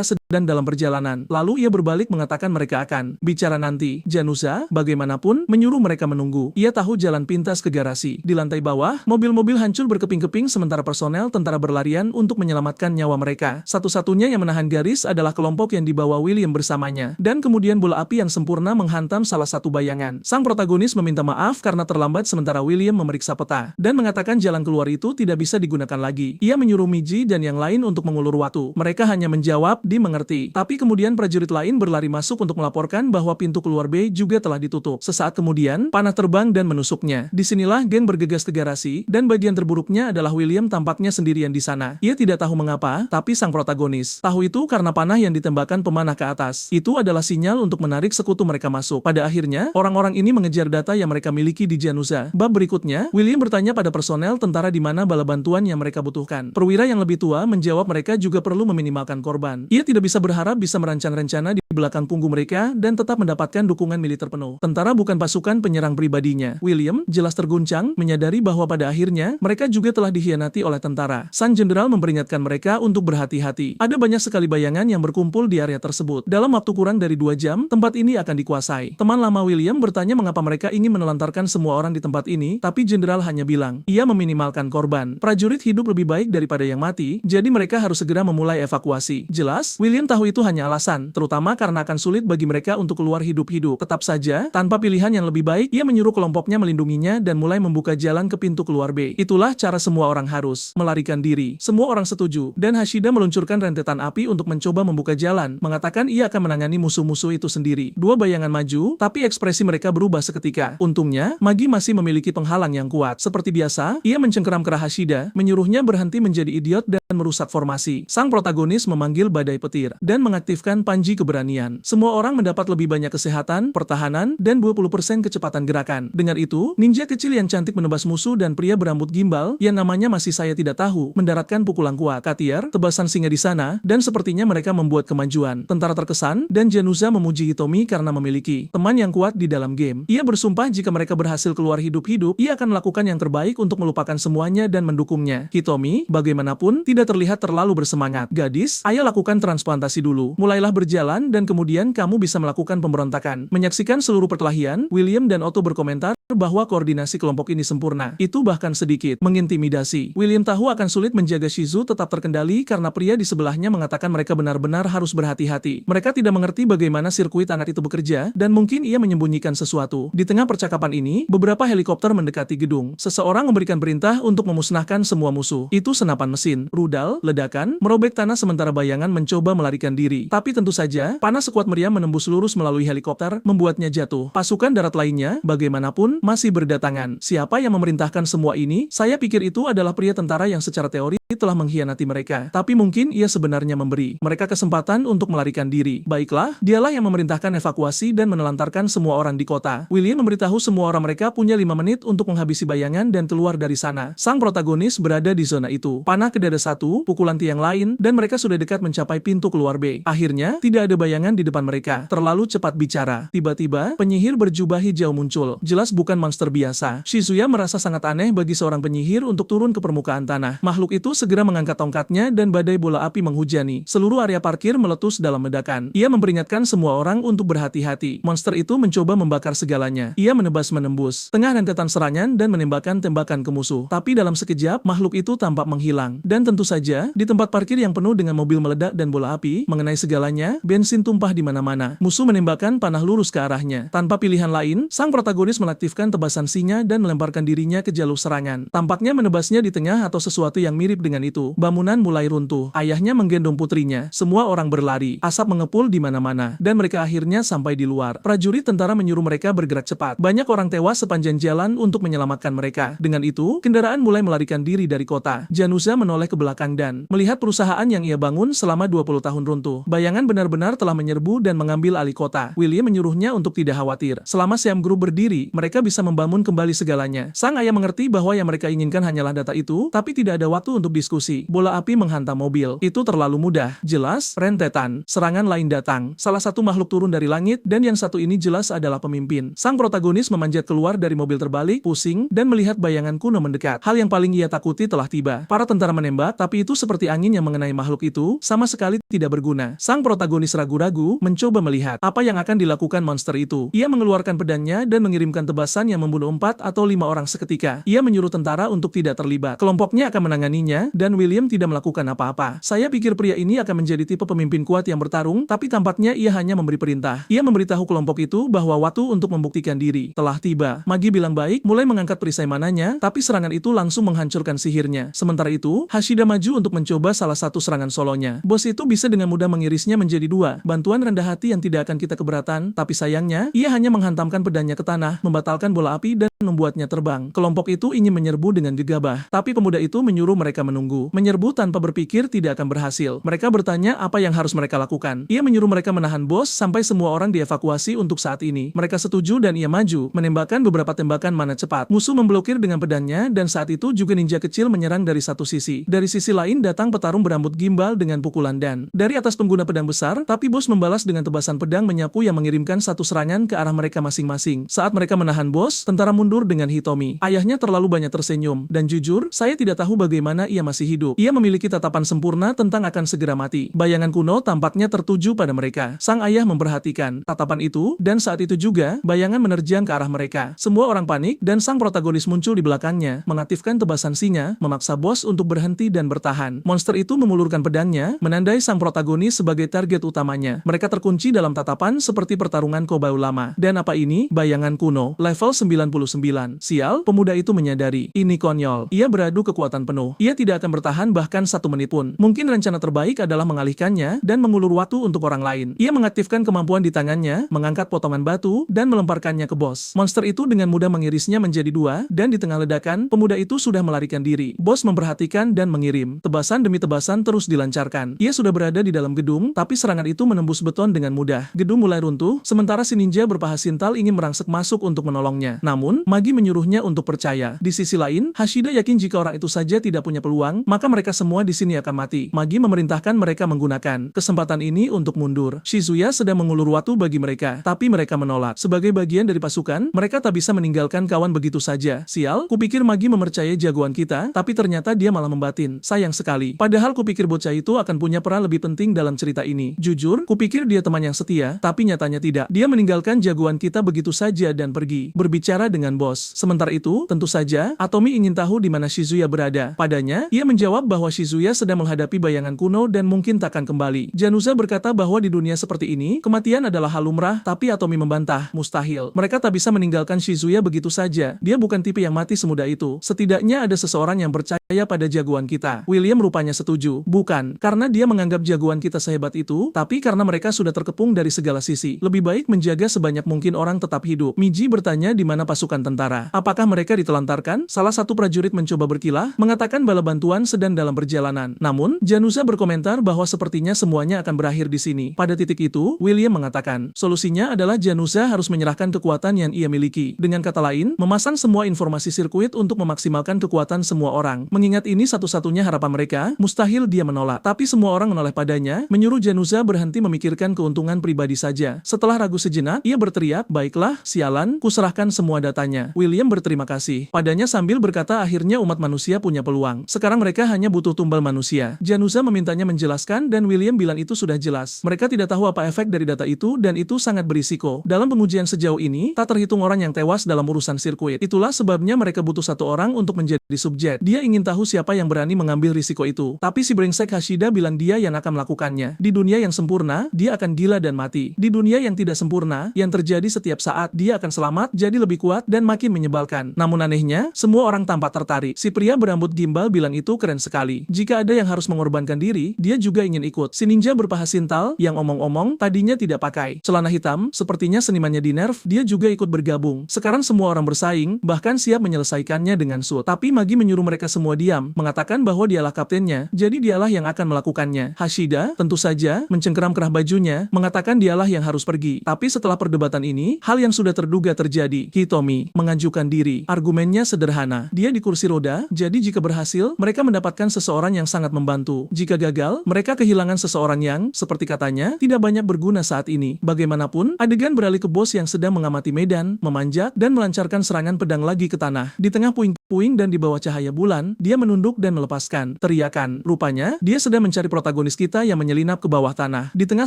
sedang dalam perjalanan. Lalu ia berbalik mengatakan mereka akan bicara nanti. Januza, bagaimanapun, menyuruh mereka menunggu. Ia tahu jalan pintas ke garasi. Di lantai bawah, mobil-mobil hancur berkeping-keping sementara personel tentara berlarian untuk menyelamatkan nyawa mereka. Satu-satunya yang menahan garis adalah kelompok yang dibawa William bersamanya. Dan kemudian bola api yang sempurna menghantam salah satu bayangan. Sang protagonis meminta maaf karena terlambat sementara William memeriksa peta dan mengatakan jalan keluar itu tidak bisa digunakan lagi. Ia menyuruh Miji dan yang lain untuk mengulur waktu. Mereka hanya menjawab, dimengerti. Tapi kemudian prajurit lain berlari masuk untuk melaporkan bahwa pintu keluar B juga telah ditutup. Sesaat kemudian, panah terbang dan menusuknya. Disinilah geng bergegas ke garasi, dan bagian terburuknya adalah William tampaknya sendirian di sana. Ia tidak tahu mengapa, tapi sang protagonis tahu itu karena panah yang ditembakkan pemanah ke atas. Itu adalah sinyal untuk menarik sekutu mereka masuk. Pada akhirnya, orang-orang ini mengejar data yang mereka miliki di Januza. Bab berikutnya, William bertanya pada personel tentara di mana bala bantuan yang mereka butuhkan. Perwira yang lebih tua menjawab mereka juga perlu meminimalkan korban. Ia tidak bisa berharap bisa merancang rencana di belakang punggung mereka dan tetap mendapatkan dukungan militer penuh. Tentara bukan pasukan penyerang pribadinya. William jelas terguncang, menyadari bahwa pada akhirnya mereka juga telah dikhianati oleh tentara. Sang jenderal memperingatkan mereka untuk berhati-hati. Ada banyak sekali bayangan yang berkumpul di area tersebut. Dalam waktu kurang dari 2 jam, tempat ini akan dikuasai. Teman lama William bertanya mengapa mereka ingin menelantarkan semua orang di tempat ini, tapi jenderal hanya bilang, ia meminimalkan korban. Prajurit hidup lebih baik daripada yang mati, jadi mereka harus segera memulai evakuasi. Jelas, William tahu itu hanya alasan, terutama karena akan sulit bagi mereka untuk keluar hidup-hidup. Tetap saja, tanpa pilihan yang lebih baik, ia menyuruh kelompoknya melindunginya dan mulai membuka jalan ke pintu keluar B. Itulah cara semua orang harus melarikan diri. Semua orang setuju, dan Hashida meluncurkan rentetan api untuk mencoba membuka jalan, mengatakan ia akan menangani musuh-musuh itu sendiri. Dua bayangan maju, tapi ekspresi mereka berubah seketika. Untungnya, Magi masih memiliki penghalang yang kuat. Seperti biasa, ia mencengkeram ke Hashida, menyuruhnya berhenti menjadi idiot dan merusak formasi. Sang protagonis memanggil badai petir dan mengaktifkan panji keberanian. Semua orang mendapat lebih banyak kesehatan, pertahanan, dan 20% kecepatan gerakan. Dengan itu, ninja kecil yang cantik menebas musuh dan pria berambut gimbal, yang namanya masih saya tidak tahu, mendaratkan pukulan kuat. Katiar, tebasan singa di sana, dan sepertinya mereka membuat kemajuan. Tentara terkesan, dan Januza memuji Hitomi karena memiliki teman yang kuat di dalam game. Ia bersumpah jika mereka berhasil keluar hidup-hidup, ia akan melakukan yang terbaik untuk melupakan semuanya dan mendukungnya. Hitomi, bagaimanapun, tidak terlihat terlalu bersemangat. Gadis, ayo Saya lakukan transplantasi dulu. Mulailah berjalan dan kemudian kamu bisa melakukan pemberontakan. Menyaksikan seluruh perkelahian, William dan Otto berkomentar bahwa koordinasi kelompok ini sempurna. Itu bahkan sedikit mengintimidasi. William tahu akan sulit menjaga Shizu tetap terkendali karena pria di sebelahnya mengatakan mereka benar-benar harus berhati-hati. Mereka tidak mengerti bagaimana sirkuit anak itu bekerja, dan mungkin ia menyembunyikan sesuatu. Di tengah percakapan ini, beberapa helikopter mendekati gedung. Seseorang memberikan perintah untuk memusnahkan semua musuh. Itu senapan mesin, rudal, ledakan, merobek tanah sementara bayangan mencoba melarikan diri. Tapi tentu saja, panas sekuat meriam menembus lurus melalui helikopter, membuatnya jatuh. Pasukan darat lainnya, bagaimanapun, masih berdatangan. Siapa yang memerintahkan semua ini? Saya pikir itu adalah pria tentara yang secara teori telah mengkhianati mereka. Tapi mungkin ia sebenarnya memberi mereka kesempatan untuk melarikan diri. Baiklah, dialah yang memerintahkan evakuasi dan menelantarkan semua orang di kota. William memberitahu semua orang mereka punya 5 menit untuk menghabisi bayangan dan keluar dari sana. Sang protagonis berada di zona itu. Panah ke dada satu, pukulan tiang lain, dan mereka sudah dekat mencapai pintu keluar B. Akhirnya, tidak ada bayangan di depan mereka. Terlalu cepat bicara. Tiba-tiba, penyihir berjubah hijau muncul. Jelas bukan monster biasa. Shizuya merasa sangat aneh bagi seorang penyihir untuk turun ke permukaan tanah. Makhluk itu segera mengangkat tongkatnya dan badai bola api menghujani. Seluruh area parkir meletus dalam ledakan. Ia memperingatkan semua orang untuk berhati-hati. Monster itu mencoba membakar segalanya. Ia menembus-menembus tengah rentetan serangan dan menembakkan tembakan ke musuh. Tapi dalam sekejap, makhluk itu tampak menghilang. Dan tentu saja, di tempat parkir yang penuh dengan mobil meledak dan bola api, mengenai segalanya, bensin tumpah di mana-mana. Musuh menembakkan panah lurus ke arahnya. Tanpa pilihan lain, sang protagonis mengaktifkan tebasan singa dan melemparkan dirinya ke jalur serangan. Tampaknya menebasnya di tengah atau sesuatu yang mirip dengan itu. Bangunan mulai runtuh. Ayahnya menggendong putrinya. Semua orang berlari. Asap mengepul di mana-mana. Dan mereka akhirnya sampai di luar. Prajurit tentara menyuruh mereka bergerak cepat. Banyak orang tewas sepanjang jalan untuk menyelamatkan mereka. Dengan itu, kendaraan mulai melarikan diri dari kota. Januza menoleh ke belakang dan melihat perusahaan yang ia bangun selama 20 tahun runtuh. Bayangan benar-benar telah menyerbu dan mengambil alih kota. William menyuruhnya untuk tidak khawatir. Selama Siam Group berdiri, mereka bisa membangun kembali segalanya. Sang ayah mengerti bahwa yang mereka inginkan hanyalah data itu, tapi tidak ada waktu untuk diskusi. Bola api menghantam mobil. Itu terlalu mudah. Jelas, rentetan. Serangan lain datang. Salah satu makhluk turun dari langit, dan yang satu ini jelas adalah pemimpin. Sang protagonis memanjat keluar dari mobil terbalik, pusing, dan melihat bayangan kuno mendekat. Hal yang paling ia takuti telah tiba. Para tentara menembak, tapi itu seperti angin yang mengenai makhluk itu, sama sekali tidak berguna. Sang protagonis ragu-ragu, mencoba melihat apa yang akan dilakukan monster itu. Ia mengeluarkan pedangnya dan mengirimkan tebasan yang membunuh 4 atau 5 orang seketika. Ia menyuruh tentara untuk tidak terlibat. Kelompoknya akan menanganinya, dan William tidak melakukan apa-apa. Saya pikir pria ini akan menjadi tipe pemimpin kuat yang bertarung, tapi tampaknya ia hanya memberi perintah. Ia memberitahu kelompok itu bahwa waktu untuk membuktikan diri telah tiba. Magi bilang baik, mulai mengangkat perisai mananya, tapi serangan itu langsung menghancurkan sihirnya. Sementara itu, Hashida maju untuk mencoba salah satu serangan solonya. Bos itu bisa dengan mudah mengirisnya menjadi 2. Bantuan rendah hati yang tidak akan kita keberatan, tapi sayangnya, ia hanya menghantamkan pedangnya ke tanah, membatalkan bola api dan membuatnya terbang. Kelompok itu ingin menyerbu dengan gegabah, tapi pemuda itu menyuruh mereka menunggu. Menyerbu tanpa berpikir tidak akan berhasil. Mereka bertanya apa yang harus mereka lakukan. Ia menyuruh mereka menahan bos sampai semua orang dievakuasi untuk saat ini. Mereka setuju dan ia maju, menembakkan beberapa tembakan mana cepat. Musuh memblokir dengan pedangnya dan saat itu juga ninja kecil menyerang dari satu sisi. Dari sisi lain datang petarung berambut gimbal dengan pukulan dan dari atas pengguna pedang besar, tapi bos membalas dengan tebasan pedang menyapu yang mengirimkan satu serangan ke arah mereka masing-masing. Saat mereka menahan bos, tentara mundur dengan Hitomi. Ayahnya terlalu banyak tersenyum, dan jujur, saya tidak tahu bagaimana ia masih hidup. Ia memiliki tatapan sempurna tentang akan segera mati. Bayangan kuno tampaknya tertuju pada mereka. Sang ayah memperhatikan tatapan itu, dan saat itu juga, bayangan menerjang ke arah mereka. Semua orang panik, dan sang protagonis muncul di belakangnya, mengaktifkan tebasan singa, memaksa bos untuk berhenti dan bertahan. Monster itu memulurkan pedangnya, menandai sang protagonis sebagai target utamanya. Mereka terkunci dalam tatapan seperti pertarungan Kobau lama. Dan apa ini? Bayangan kuno, level 99. Sial, pemuda itu menyadari. Ini konyol. Ia beradu kekuatan penuh. Ia tidak akan bertahan bahkan 1 menit pun. Mungkin rencana terbaik adalah mengalihkannya dan mengulur waktu untuk orang lain. Ia mengaktifkan kemampuan di tangannya, mengangkat potongan batu, dan melemparkannya ke bos. Monster itu dengan mudah mengirisnya menjadi 2, dan di tengah ledakan, pemuda itu sudah melarikan diri. Bos memperhatikan dan mengirim. Tebasan demi tebasan terus dilancarkan. Ia sudah berada di dalam gedung, tapi serangan itu menembus beton dengan mudah. Gedung mulai runtuh, sementara si ninja berpaha sintal ingin merangsek masuk untuk menolongnya. Namun, Magi menyuruhnya untuk percaya. Di sisi lain, Hashida yakin jika orang itu saja tidak punya peluang, maka mereka semua di sini akan mati. Magi memerintahkan mereka menggunakan kesempatan ini untuk mundur. Shizuya sedang mengulur waktu bagi mereka, tapi mereka menolak. Sebagai bagian dari pasukan, mereka tak bisa meninggalkan kawan begitu saja. Sial, kupikir Magi mempercayai jagoan kita, tapi ternyata dia malah membatin. Sayang sekali. Padahal kupikir bocah itu akan punya peran lebih penting dalam cerita ini. Jujur, kupikir dia teman yang setia, tapi nyatanya tidak. Dia meninggalkan jagoan kita begitu saja dan pergi. Berbicara dengan bos. Sementara itu, tentu saja, Atomi ingin tahu di mana Shizuya berada. Padanya, ia menjawab bahwa Shizuya sedang menghadapi bayangan kuno dan mungkin takkan kembali. Januza berkata bahwa di dunia seperti ini, kematian adalah hal lumrah, tapi Atomi membantah, mustahil. Mereka tak bisa meninggalkan Shizuya begitu saja. Dia bukan tipe yang mati semudah itu. Setidaknya ada seseorang yang percaya pada jagoan kita. William rupanya setuju. Bukan, karena dia menganggap jagoan kita sehebat itu, tapi karena mereka sudah terkepung dari segala sisi. Lebih baik menjaga sebanyak mungkin orang tetap hidup. Miji bertanya di mana pasukan tentara. Apakah mereka ditelantarkan? Salah satu prajurit mencoba berkilah, mengatakan bala bantuan sedang dalam perjalanan. Namun, Januza berkomentar bahwa sepertinya semuanya akan berakhir di sini. Pada titik itu, William mengatakan, solusinya adalah Januza harus menyerahkan kekuatan yang ia miliki. Dengan kata lain, memasang semua informasi sirkuit untuk memaksimalkan kekuatan semua orang. Mengingat ini satu-satunya harapan mereka, mustahil dia menolak. Tapi semua orang menoleh padanya, menyuruh Januza berhenti memikirkan keuntungan pribadi saja. Setelah ragu sejenak, ia berteriak, baiklah, sialan, kuserahkan semua datanya. William berterima kasih padanya sambil berkata akhirnya umat manusia punya peluang. Sekarang mereka hanya butuh tumbal manusia. Januza memintanya menjelaskan dan William bilang itu sudah jelas. Mereka tidak tahu apa efek dari data itu dan itu sangat berisiko. Dalam pengujian sejauh ini, tak terhitung orang yang tewas dalam urusan sirkuit. Itulah sebabnya mereka butuh satu orang untuk menjadi subjek. Dia ingin tahu siapa yang berani mengambil risiko itu. Tapi si brengsek Hashida bilang dia yang akan melakukannya. Di dunia yang sempurna, dia akan gila dan mati. Di dunia yang tidak sempurna, yang terjadi setiap saat, dia akan selamat, jadi lebih kuat dan makin menyebalkan. Namun anehnya, semua orang tampak tertarik. Si pria berambut gimbal bilang itu keren sekali. Jika ada yang harus mengorbankan diri, dia juga ingin ikut. Si ninja berpaha sintal, yang omong-omong, tadinya tidak pakai celana hitam, sepertinya senimannya di Nerf, dia juga ikut bergabung. Sekarang semua orang bersaing, bahkan siap menyelesaikannya dengan shoot. Tapi Magi menyuruh mereka semua diam, mengatakan bahwa dialah kaptennya, jadi dialah yang akan melakukannya. Hashida, tentu saja, mencengkeram kerah bajunya, mengatakan dialah yang harus pergi. Tapi setelah perdebatan ini, hal yang sudah terduga terjadi. Hitomi mengajukan diri. Argumennya sederhana. Dia di kursi roda, jadi jika berhasil, mereka mendapatkan seseorang yang sangat membantu. Jika gagal, mereka kehilangan seseorang yang, seperti katanya, tidak banyak berguna saat ini. Bagaimanapun, adegan beralih ke bos yang sedang mengamati medan, memanjat, dan melancarkan serangan pedang lagi ke tanah. Di tengah puing-puing dan di bawah cahaya bulan, dia menunduk dan melepaskan teriakan. Rupanya, dia sedang mencari protagonis kita yang menyelinap ke bawah tanah. Di tengah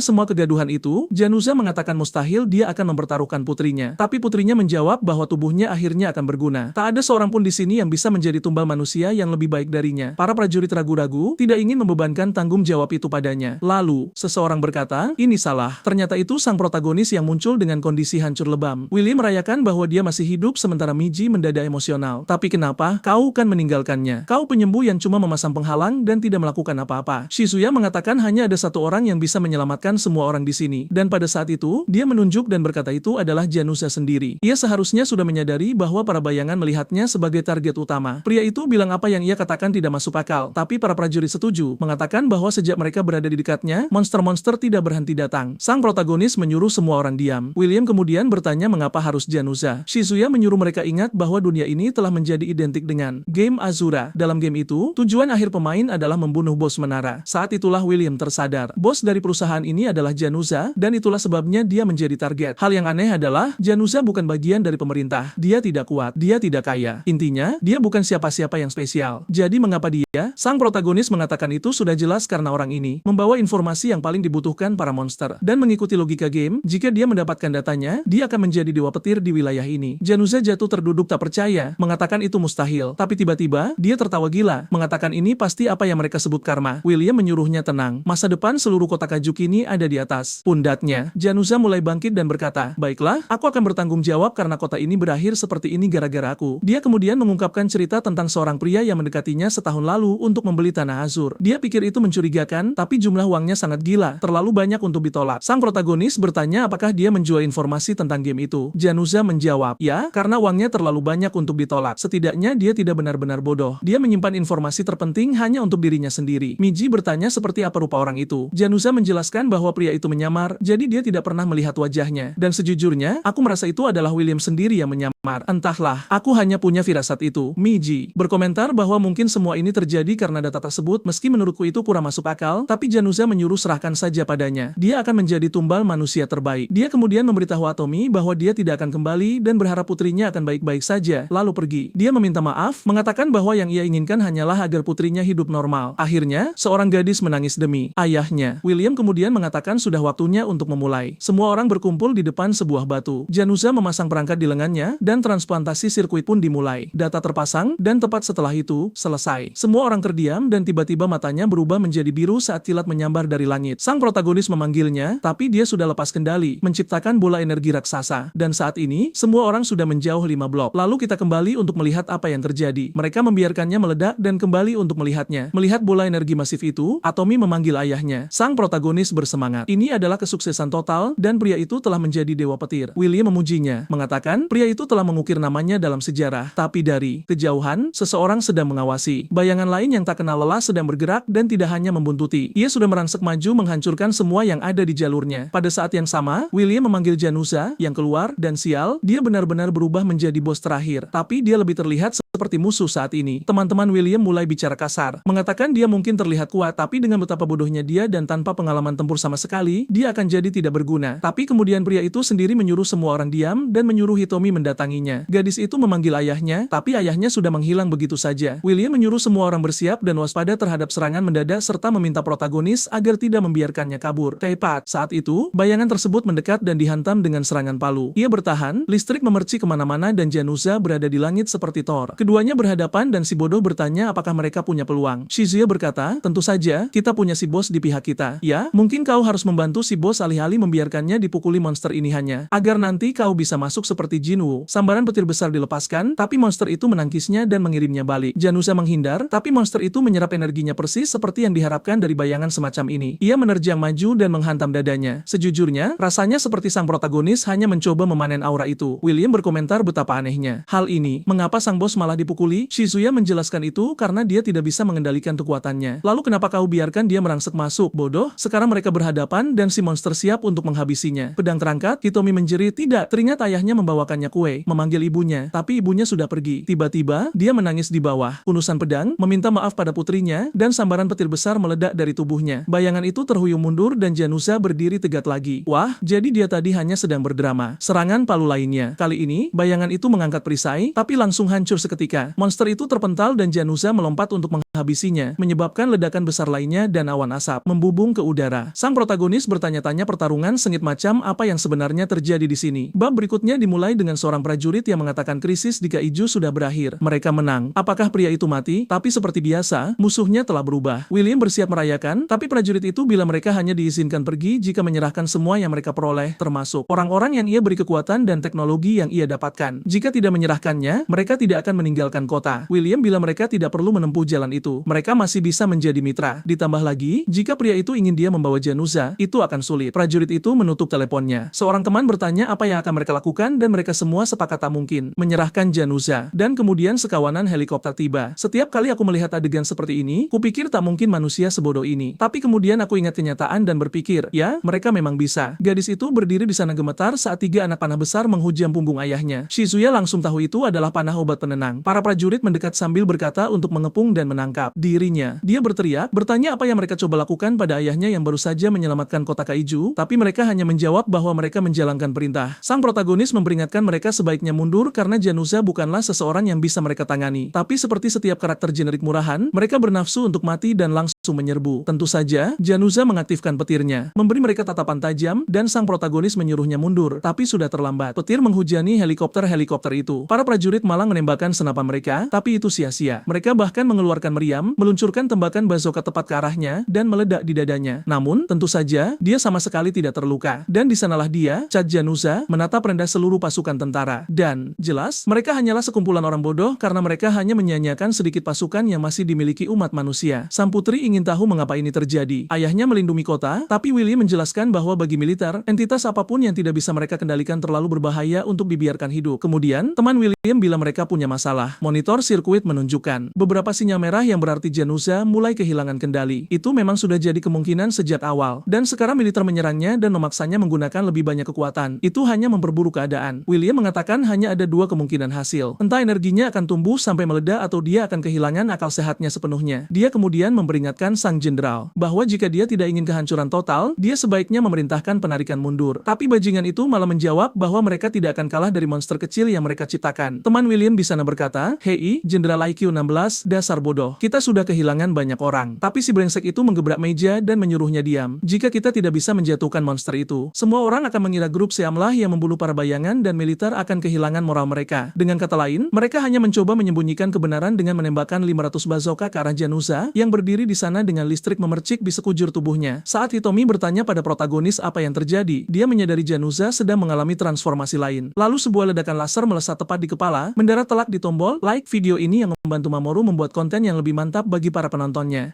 semua kegaduhan itu, Januza mengatakan mustahil dia akan mempertaruhkan putrinya. Tapi putrinya menjawab bahwa tubuhnya akhirnya akan berguna. Tak ada seorang pun di sini yang bisa menjadi tumbal manusia yang lebih baik darinya. Para prajurit ragu-ragu, tidak ingin membebankan tanggung jawab itu padanya. Lalu, seseorang berkata, ini salah. Ternyata itu sang protagonis yang muncul dengan kondisi hancur lebam. Willy merayakan bahwa dia masih hidup sementara Miji mendadak emosional. Tapi kenapa kau kan meninggalkannya? Kau penyembuh yang cuma memasang penghalang dan tidak melakukan apa-apa. Shizuya mengatakan hanya ada satu orang yang bisa menyelamatkan semua orang di sini. Dan pada saat itu, dia menunjuk dan berkata itu adalah Januza sendiri. Ia seharusnya sudah menyadari bahwa para bayangan melihatnya sebagai target utama. Pria itu bilang apa yang ia katakan tidak masuk akal. Tapi para prajurit setuju, mengatakan bahwa sejak mereka berada di dekatnya, monster-monster tidak berhenti datang. Sang protagonis menyuruh semua orang diam. William kemudian bertanya mengapa harus Januza. Shizuya menyuruh mereka ingat bahwa dunia ini telah menjadi identik dengan game Azura. Dalam game itu, tujuan akhir pemain adalah membunuh bos menara. Saat itulah William tersadar. Bos dari perusahaan ini adalah Januza, dan itulah sebabnya dia menjadi target. Hal yang aneh adalah, Januza bukan bagian dari pemerintah. Dia tidak kuat. Dia tidak kaya. Intinya, dia bukan siapa-siapa yang spesial. Jadi mengapa dia? Sang protagonis mengatakan itu sudah jelas karena orang ini membawa informasi yang paling dibutuhkan para monster. Dan mengikuti logika game, jika dia mendapatkan datanya, dia akan menjadi dewa petir di wilayah ini. Januza jatuh terduduk tak percaya, mengatakan itu mustahil. Tapi tiba-tiba, dia tertawa gila, mengatakan ini pasti apa yang mereka sebut karma. William menyuruhnya tenang. Masa depan seluruh kota Kajuk ini ada di atas pundaknya. Januza mulai bangkit dan berkata, baiklah, aku akan bertanggung jawab karena kota ini berakhir seperti ini gara-gara aku. Dia kemudian mengungkapkan cerita tentang seorang pria yang mendekatinya setahun lalu untuk membeli tanah Azur. Dia pikir itu mencurigakan, tapi jumlah uangnya sangat gila, terlalu banyak untuk ditolak. Sang protagonis bertanya apakah dia menjual informasi tentang game itu. Januza menjawab, ya, karena uangnya terlalu banyak untuk ditolak. Setidaknya Rupanya dia tidak benar-benar bodoh. Dia menyimpan informasi terpenting hanya untuk dirinya sendiri. Miji bertanya seperti apa rupa orang itu. Januza menjelaskan bahwa pria itu menyamar, jadi dia tidak pernah melihat wajahnya. Dan sejujurnya, aku merasa itu adalah William sendiri yang menyamar. Entahlah, aku hanya punya firasat itu. Miji berkomentar bahwa mungkin semua ini terjadi karena data tersebut, meski menurutku itu kurang masuk akal, tapi Januza menyuruh serahkan saja padanya. Dia akan menjadi tumbal manusia terbaik. Dia kemudian memberitahu Atomi bahwa dia tidak akan kembali dan berharap putrinya akan baik-baik saja, lalu pergi. Dia meminta maaf, mengatakan bahwa yang ia inginkan hanyalah agar putrinya hidup normal. Akhirnya, seorang gadis menangis demi ayahnya. William kemudian mengatakan sudah waktunya untuk memulai. Semua orang berkumpul di depan sebuah batu. Januza memasang perangkat di lengannya, dan transplantasi sirkuit pun dimulai. Data terpasang, dan tepat setelah itu, selesai. Semua orang terdiam dan tiba-tiba matanya berubah menjadi biru saat kilat menyambar dari langit. Sang protagonis memanggilnya, tapi dia sudah lepas kendali, menciptakan bola energi raksasa. Dan saat ini, semua orang sudah menjauh 5 blok. Lalu kita kembali untuk melihat apa yang terjadi. Mereka membiarkannya meledak dan kembali untuk melihatnya. Melihat bola energi masif itu, Atomi memanggil ayahnya. Sang protagonis bersemangat. Ini adalah kesuksesan total, dan pria itu telah menjadi dewa petir. William memujinya, mengatakan pria itu telah mengukir namanya dalam sejarah. Tapi dari kejauhan, seseorang sedang mengawasi. Bayangan lain yang tak kenal lelah sedang bergerak dan tidak hanya membuntuti. Ia sudah merangsek maju menghancurkan semua yang ada di jalurnya. Pada saat yang sama, William memanggil Januza yang keluar, dan sial, dia benar-benar berubah menjadi bos terakhir. Tapi dia lebih terlihat seperti musuh saat ini. Teman-teman William mulai bicara kasar, mengatakan dia mungkin terlihat kuat, tapi dengan betapa bodohnya dia dan tanpa pengalaman tempur sama sekali, dia akan jadi tidak berguna. Tapi kemudian pria itu sendiri menyuruh semua orang diam dan menyuruh Hitomi mendatanginya. Gadis itu memanggil ayahnya, tapi ayahnya sudah menghilang begitu saja. William menyuruh semua orang bersiap dan waspada terhadap serangan mendadak serta meminta protagonis agar tidak membiarkannya kabur. Tepat saat itu, bayangan tersebut mendekat dan dihantam dengan serangan palu. Ia bertahan, listrik memerci kemana-mana dan Januza berada di langit seperti Thor. Keduanya berhadapan dan si bodoh bertanya apakah mereka punya peluang. Shizuya berkata, tentu saja, kita punya si bos di pihak kita. Ya, mungkin kau harus membantu si bos alih-alih membiarkannya dipukuli monster ini hanya agar nanti kau bisa masuk seperti Jinwoo. Sambaran petir besar dilepaskan, tapi monster itu menangkisnya dan mengirimnya balik. Januza menghindar, tapi monster itu menyerap energinya persis seperti yang diharapkan dari bayangan semacam ini. Ia menerjang maju dan menghantam dadanya. Sejujurnya, rasanya seperti sang protagonis hanya mencoba memanen aura itu. William berkomentar betapa anehnya hal ini. Mengapa sang bos malah dipukuli? Shizuya menjelaskan itu karena dia tidak bisa mengendalikan kekuatannya. Lalu kenapa kau biarkan dia merangsek masuk? Bodoh, sekarang mereka berhadapan dan si monster siap untuk menghabisinya. Pedang terangkat, Hitomi menjerit, tidak, teringat ayahnya membawakannya kue, memanggil ibunya, tapi ibunya sudah pergi. Tiba-tiba, dia menangis di bawah. Unusan pedang, meminta maaf pada putrinya, dan sambaran petir besar meledak dari tubuhnya. Bayangan itu terhuyung mundur dan Januza berdiri tegak lagi. Wah, jadi dia tadi hanya sedang berdrama. Serangan palu lainnya. Kali ini, bayangan itu mengangkat perisai, tapi langsung hancur seketika. Monster itu terpental dan Januza melompat untuk menghabisinya, menyebabkan ledakan besar lainnya dan awan asap membubung ke udara. Sang protagonis bertanya-tanya pertarungan sengit macam apa yang sebenarnya terjadi di sini. Bab berikutnya dimulai dengan seorang prajurit yang mengatakan krisis di Kaiju sudah berakhir. Mereka menang. Apakah pria itu mati? Tapi seperti biasa, musuhnya telah berubah. William bersiap merayakan, tapi prajurit itu bilang mereka hanya diizinkan pergi jika menyerahkan semua yang mereka peroleh, termasuk orang-orang yang ia beri kekuatan dan teknologi yang ia dapatkan. Jika tidak menyerahkannya, mereka tidak akan meninggalkan kota. William bilang mereka tidak perlu menempuh jalan itu. Mereka masih bisa menjadi mitra. Ditambah lagi, jika pria itu ingin dia membawa Januza, itu akan sulit. Prajurit itu menutup teleponnya. Seorang teman bertanya apa yang akan mereka lakukan dan mereka semua sepakat tak mungkin menyerahkan Januza. Dan kemudian sekawanan helikopter tiba. Setiap kali aku melihat adegan seperti ini, kupikir tak mungkin manusia sebodoh ini. Tapi kemudian aku ingat kenyataan dan berpikir, ya, mereka memang bisa. Gadis itu berdiri di sana gemetar saat 3 anak panah besar menghujam punggung ayahnya. Shizuya langsung tahu itu adalah panah obat penenang. Para prajurit mendekat sambil berkata untuk mengepung dan menangkap dirinya. Dia berteriak, bertanya apa yang mereka coba lakukan pada ayahnya yang baru saja menyelamatkan kota Kaiju, tapi mereka hanya menjawab bahwa mereka menjalankan perintah. Sang protagonis memperingatkan mereka sebaiknya mundur karena Januza bukanlah seseorang yang bisa mereka tangani. Tapi seperti setiap karakter generik murahan, mereka bernafsu untuk mati dan langsung menyerbu. Tentu saja, Januza mengaktifkan petirnya, memberi mereka tatapan tajam, dan sang protagonis menyuruhnya mundur, tapi sudah terlambat. Petir menghujani helikopter-helikopter itu. Para prajurit malah menembakkan senapan mereka, tapi itu sia-sia. Mereka bahkan mengeluarkan meriam, meluncurkan tembakan bazooka tepat ke arahnya, dan meledak di dadanya. Namun, tentu saja, dia sama sekali tidak terluka. Dan di sanalah dia, Chad Januza, menatap rendah seluruh pasukan tentara. Dan, jelas, mereka hanyalah sekumpulan orang bodoh karena mereka hanya menyanyiakan sedikit pasukan yang masih dimiliki umat manusia. Sang putri ingin ingin tahu mengapa ini terjadi. Ayahnya melindungi kota, tapi Willy menjelaskan bahwa bagi militer, entitas apapun yang tidak bisa mereka kendalikan terlalu berbahaya untuk dibiarkan hidup. Kemudian, teman William bila mereka punya masalah. Monitor sirkuit menunjukkan beberapa sinyal merah yang berarti Januza mulai kehilangan kendali. Itu memang sudah jadi kemungkinan sejak awal. Dan sekarang militer menyerangnya dan memaksanya menggunakan lebih banyak kekuatan. Itu hanya memperburuk keadaan. William mengatakan hanya ada dua kemungkinan hasil. Entah energinya akan tumbuh sampai meledak atau dia akan kehilangan akal sehatnya sepenuhnya. Dia kemudian memperingatkan sang jenderal bahwa jika dia tidak ingin kehancuran total, dia sebaiknya memerintahkan penarikan mundur. Tapi bajingan itu malah menjawab bahwa mereka tidak akan kalah dari monster kecil yang mereka ciptakan. Teman William di sana berkata, "Hei, Jenderal IQ 16, dasar bodoh. Kita sudah kehilangan banyak orang." Tapi si brengsek itu menggebrak meja dan menyuruhnya diam. "Jika kita tidak bisa menjatuhkan monster itu, semua orang akan mengira grup Siamlah yang membunuh para bayangan dan militer akan kehilangan moral mereka." Dengan kata lain, mereka hanya mencoba menyembunyikan kebenaran dengan menembakkan 500 bazooka ke arah Januza yang berdiri di sana dengan listrik memercik di sekujur tubuhnya. Saat Hitomi bertanya pada protagonis apa yang terjadi, dia menyadari Januza sedang mengalami transformasi lain. Lalu sebuah ledakan laser melesat tepat di kepala, mendarat telak di tombol like video ini yang membantu Mamoru membuat konten yang lebih mantap bagi para penontonnya.